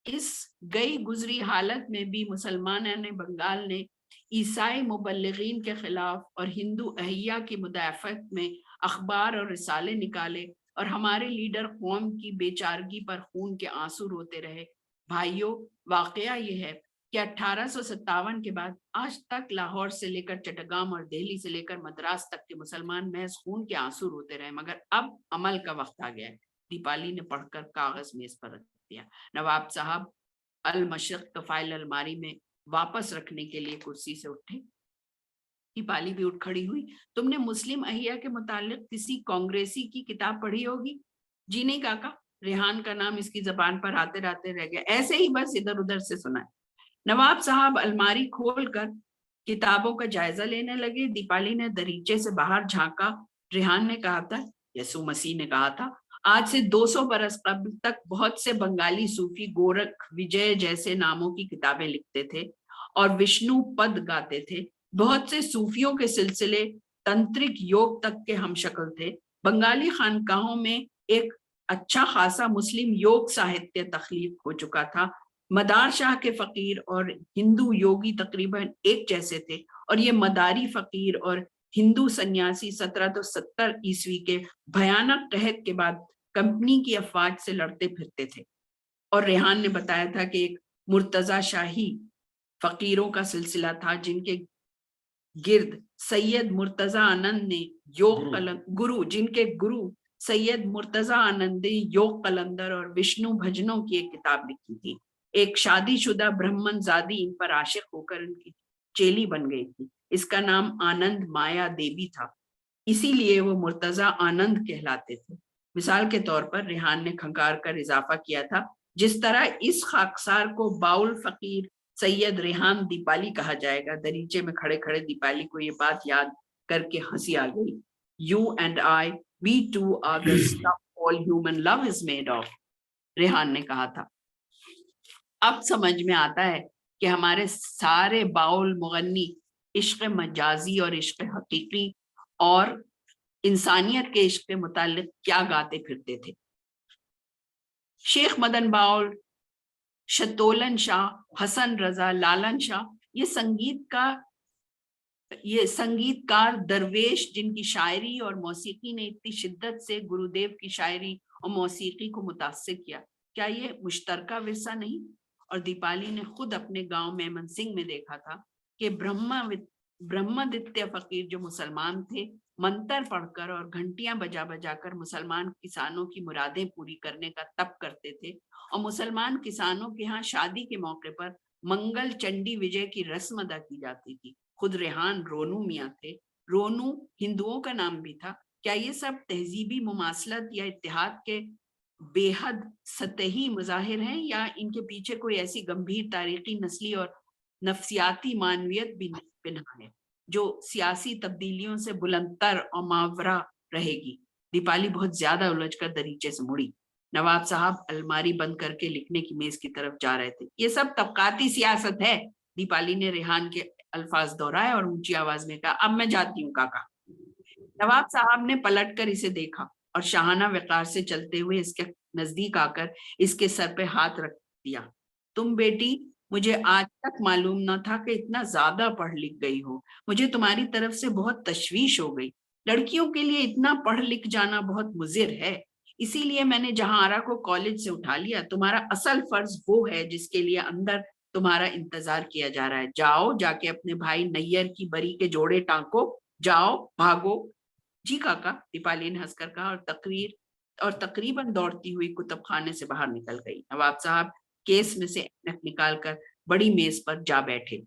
इस गई गुजरी हालत में भी मुसलमानों ने बंगाल ने ईसाई मुबल्लिगीन के खिलाफ और हिंदू अहिया की मुदाफ़त में अखबार और रिसाले निकाले, और हमारे लीडर कौम की बेचारगी पर खून के आंसू रोते रहे। भाइयों, वाकया ये है कि 1857 के बाद आज तक लाहौर से लेकर चट्टगाम और दिल्ली से लेकर मद्रास तक के मुसलमान महज खून के आंसू रोते रहे, मगर अब अमल का वक्त आ गया है। दीपाली ने पढ़कर कागज मेज पर रख दिया। नवाब साहब अल मशरक का फाइल अलमारी में वापस रखने के लिए कुर्सी से उठे। दीपाली भी उठ खड़ी हुई। तुमने मुस्लिम अहिया के मुतालिक किसी कांग्रेसी की किताब पढ़ी होगी? जी नहीं काका, रेहान का नाम इसकी जबान पर आते रहते रह गया, ऐसे ही बस इधर उधर से सुना। नवाब साहब अलमारी खोलकर किताबों का जायजा लेने लगे। दीपाली ने दरीचे से बाहर झांका। रेहान ने कहा था, यसु मसीह ने कहा था, आज से 200 बरस कबल तक बहुत से बंगाली सूफी गोरख विजय जैसे नामों की किताबें लिखते थे और विष्णु पद गाते थे। बहुत से सूफियों के सिलसिले तंत्रिक योग तक के हमशक्ल थे। बंगाली खानकाहों में एक अच्छा खासा मुस्लिम योग साहित्य तख्लीक हो चुका था। मदार शाह के फकीर और हिंदू योगी तकरीबन एक जैसे थे, और ये मदारी फकीर और हिंदू सन्यासी 1770 ईस्वी के भयानक कहत के बाद कंपनी की अफवाज से लड़ते फिरते थे। और रेहान ने बताया था कि एक मुर्तजा शाही फकीरों का सिलसिला था, जिनके गिर्द सैयद मुर्तजा आनंद ने जिनके गुरु सैयद मुर्तजा आनंद ने योग कलंदर और विष्णु भजनों की एक किताब लिखी थी। एक शादीशुदा ब्राह्मणजादी इन पर आशिक होकर उनकी चेली बन गई थी। इसका नाम आनंद माया देवी था, इसीलिए वो मुर्तजा आनंद कहलाते थे। मिसाल के तौर पर रेहान ने खंकार कर इजाफा किया था, जिस तरह इस खाकसार को बाउल फकीर सैयद रेहान दीपाली कहा जाएगा। दरीचे में खड़े खड़े दीपाली को ये बात याद करके हंसी आ गई। You and I, we two are the stuff all human love is made of, Rehan ने कहा था। अब समझ में आता है कि हमारे सारे बाउल मुगन्नी इश्क मजाजी और इश्क हकीकी और इंसानियत के इश्क के मुतालिक क्या गाते फिरते थे। शेख मदन बाउल, शतोलन शाह, हसन रजा, लालन शाह, ये संगीतकार दरवेश जिनकी शायरी और मौसीकी ने इतनी शिद्दत से गुरुदेव की शायरी और मौसीकी को मुतासिर किया, क्या ये मुश्तरका विरसा नहीं? और दीपाली ने खुद अपने गांव मेमन सिंह में देखा था कि ब्रह्मदित्य फकीर जो मुसलमान थे, मंत्र पढ़कर और घंटियां बजा बजाकर मुसलमान किसानों की मुरादें पूरी करने का तप करते थे। और मुसलमान किसानों के यहाँ शादी के मौके पर मंगल चंडी विजय की रस्म अदा की जाती थी। खुद रेहान रोनू मियाँ थे। रोनू हिंदुओं का नाम भी था। क्या ये सब तहजीबी मुमासलत या इत्तेहाद के बेहद सतही मज़ाहिर हैं, या इनके पीछे कोई ऐसी गंभीर तारीखी, नस्ली और नफ्सियाती मानवियत भी पिन्हा है जो सियासी तब्दीलियों से बुलंदतर और मावरा रहेगी? दीपाली बहुत ज्यादा उलझकर दरीचे से मुड़ी। नवाब साहब अलमारी बंद करके लिखने की मेज की तरफ जा रहे थे। ये सब तबकाती सियासत है, दीपाली ने रेहान के अल्फाज दोहराए और ऊंची आवाज में कहा, अब मैं जाती हूँ काका। नवाब साहब ने पलटकर इसे देखा और शाहाना वक़ार से चलते हुए इसके नजदीक आकर इसके सर पे हाथ रख दिया। तुम बेटी, मुझे आज तक मालूम न था कि इतना ज्यादा पढ़ लिख गई हो। मुझे तुम्हारी तरफ से बहुत तशवीश हो गई। लड़कियों के लिए इतना पढ़ लिख जाना बहुत मुज़िर है, इसीलिए मैंने जहांआरा को कॉलेज से उठा लिया। तुम्हारा असल फर्ज वो है जिसके लिए अंदर तुम्हारा इंतजार किया जा रहा है। जाओ, जाके अपने भाई नैयर की बरी के जोड़े टांको, जाओ, भागो। जी काका, दीपाली ने हंसकर कहा और तकरीबन दौड़ती हुई कुतुब खाने से बाहर निकल गई। नवाब साहब केस में से ऐनक निकालकर बड़ी मेज पर जा बैठे।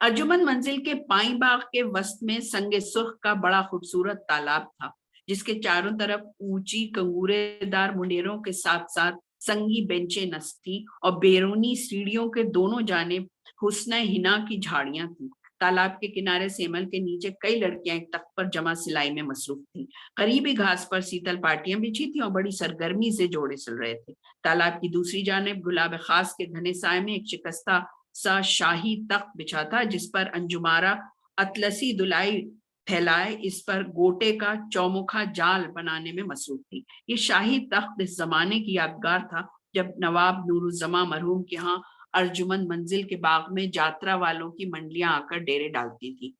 अर्जुमन मंजिल के पाई बाग के वस्त में संगे सुर्ख का बड़ा खूबसूरत तालाब था, जिसके चारों तरफ ऊंची कंगूरेदार मुंडेरों के साथ साथ संगी बेंचें नस्ब थी और बैरूनी सीढ़ियों के दोनों जानिब हुस्न हिना की झाड़ियां थी। तालाब के किनारे सेमल के नीचे कई लड़कियां एक तख्त पर जमा सिलाई में मसरूफ थीं। करीबी घास पर शीतल पाटियां बिछी थीं और बड़ी सरगर्मी से जोड़े चल रहे थे। तालाब की दूसरी जानिब गुलाब खास के घने साए में एक शिकस्ता सा शाही तख्त बिछा था, जिस पर अंजुमारा अतलसी दुलाई फैलाए इस पर गोटे का चौमुखा जाल बनाने में मसरूफ थी। ये शाही तख्त इस जमाने की यादगार था जब नवाब नूरुज़्ज़मा मरहूम के यहाँ अर्जुमन मंजिल के बाग में यात्रा वालों की मंडलियां आकर डेरे डालती थी।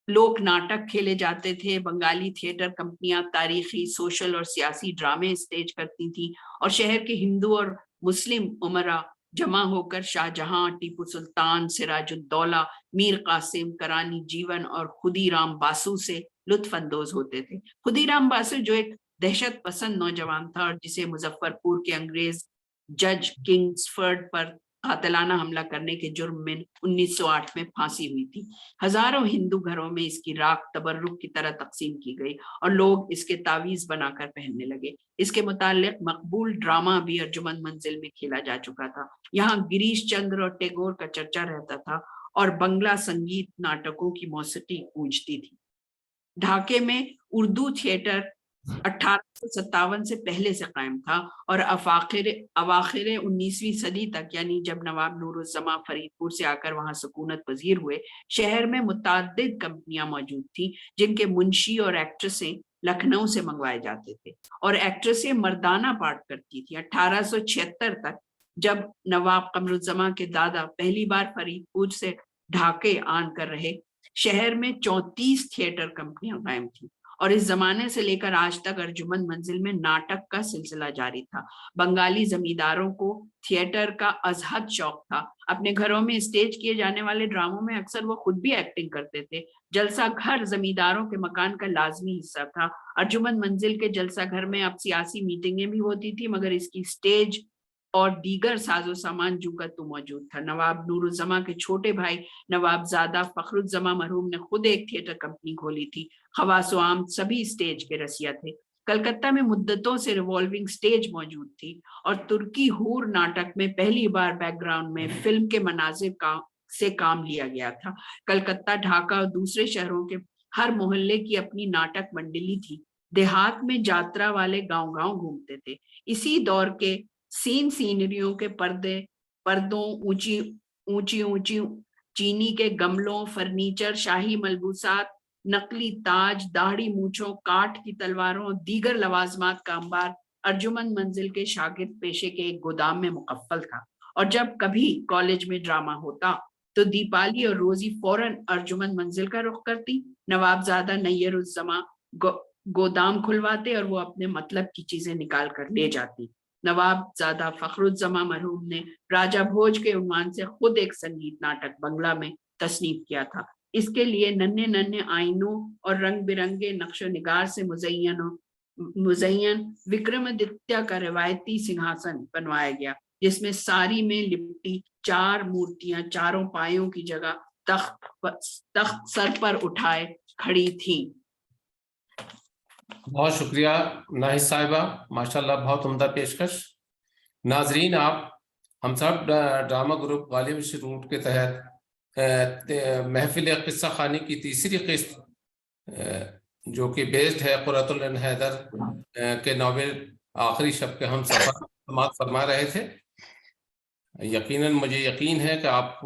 लोक नाटक खेले जाते थे, बंगाली थिएटर कंपनियां तारीखी, सोशल और सियासी ड्रामे स्टेज करती थी और शहर के हिंदू और मुस्लिम उमरा जमा होकर शाहजहां, टीपू सुल्तान, सिराजुद्दौला, मीर कासिम, करानी जीवन और खुदीराम बासु से लुत्फ अंदोज होते थे। खुदीराम बासु जो एक दहशत पसंद नौजवान था और जिसे मुजफ्फरपुर के अंग्रेज जज किंग्सफर्ड पर कातिलाना हमला करने के जुर्म में 1908 में फांसी हुई थी। हजारों हिंदू घरों में इसकी राख तबर्रुक की तरह तकसीम की गई और लोग इसके तावीज बनाकर पहनने लगे। इसके मुताल्लिक मकबूल ड्रामा भी अर्जुमन मंजिल में खेला जा चुका था। यहाँ गिरीश चंद्र और टैगोर का चर्चा रहता था और बंगला संगीत नाटकों की मौसीकी गूंजती थी। ढाके में उर्दू थिएटर 1857 से पहले से कायम था और अवाखिर 19वीं सदी तक, यानी जब नवाब नूरुज़्ज़मा फरीदपुर से आकर वहां सुकूनत पजीर हुए, शहर में मुताद्दिद कंपनियां मौजूद थी जिनके मुंशी और एक्ट्रेसें लखनऊ से मंगवाए जाते थे और एक्ट्रेसें मर्दाना पार्ट करती थी। 1876 तक जब नवाब कमरुज़्ज़मा के दादा पहली बार फरीदपुर से ढाके आन कर रहे, शहर में 34 थिएटर कंपनियां कायम थी और इस जमाने से लेकर आज तक अर्जुमन मंजिल में नाटक का सिलसिला जारी था। बंगाली जमींदारों को थिएटर का अजहद शौक था। अपने घरों में स्टेज किए जाने वाले ड्रामों में अक्सर वो खुद भी एक्टिंग करते थे। जलसा घर जमींदारों के मकान का लाजमी हिस्सा था। अर्जुमन मंजिल के जलसा घर में अब सियासी मीटिंगें भी होती थी, मगर इसकी स्टेज और दीगर साजो सामान जूका तो मौजूद था। नवाब नूरुज़्ज़मा के छोटे भाई नवाबजादा फखरुज़्ज़मा मरहूम ने खुद एक थिएटर कंपनी खोली थी। खवास आम सभी स्टेज के रसिया थे। कलकत्ता में मुद्दतों से रिवॉल्विंग स्टेज मौजूद थी और तुर्की हूर नाटक में पहली बार बैकग्राउंड में फिल्म के मनाजिर से काम लिया गया था। कलकत्ता, ढाका और दूसरे शहरों के हर मोहल्ले की अपनी नाटक मंडली थी। देहात में यात्रा वाले गांव-गांव घूमते थे। इसी दौर के सीनरियों के पर्दों, ऊंची चीनी के गमलों, फर्नीचर, शाही मलबूसात, नकली ताज, दाढ़ी मूछों, काठ की तलवारों, दीगर लवाजमात का अंबार अर्जुमन मंजिल के शागिर्द पेशे के एक गोदाम में मुकफ्फल था। और जब कभी कॉलेज में ड्रामा होता तो दीपाली और रोजी फौरन अर्जुमन मंजिल का रुख करती। नवाबजादा नैयरुज़्ज़मा गोदाम खुलवाते और वो अपने मतलब की चीजें निकाल कर ले जाती। नवाबजादा फखरुज़्ज़मा मरहूम ने राजा भोज के उन्वान से खुद एक संगीत नाटक बंगला में तसनीफ किया था। इसके लिए नन्हे नन्हे आईनों और रंग बिरंगे नक्शो निगार से मुज़य्यन विक्रमादित्य का रिवायती सिंहासन बनवाया गया, जिसमें सारी में लिपटी 4 मूर्तियां चारों पायों की जगह तख्त सर पर उठाए खड़ी थीं।
बहुत शुक्रिया नाहिद साहिबा, माशाल्लाह बहुत उम्दा पेशकश। नाजरीन, आप हम सब ड्रामा ग्रुप गालिब इंस्टीट्यूट के तहत महफिल किस्सा खानी की तीसरी किस्त, जो कि बेस्ड है कुर्रतुल ऐन हैदर के नॉवेल आखिरी शब के हम सफर समाप्त फरमा रहे थे। यकीनन मुझे यकीन है कि आप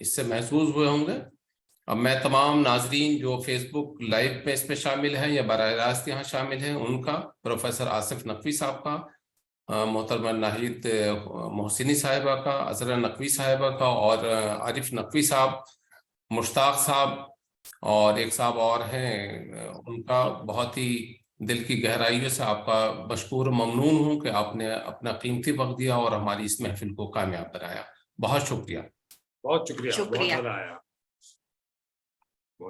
इससे महसूस हुए होंगे। अब मैं तमाम नाजरीन जो फेसबुक लाइव में इसमें शामिल हैं या बराह रास्त यहाँ शामिल हैं, उनका, प्रोफेसर आसिफ नकवी साहब का, मोहतरमा नाहिद मोहसिनी साहिबा का, अजरा नकवी साहिबा का और आरिफ नकवी साहब, मुश्ताक साहब और एक साहब और हैं, उनका बहुत ही दिल की गहराइयों से आपका मशकूर ममनून हूँ कि आपने अपना कीमती वक्त दिया और हमारी इस महफिल को कामयाब बनाया। बहुत शुक्रिया।
बहुत शुक्रिया।
शुक्रिया।
बहुत मजा आया।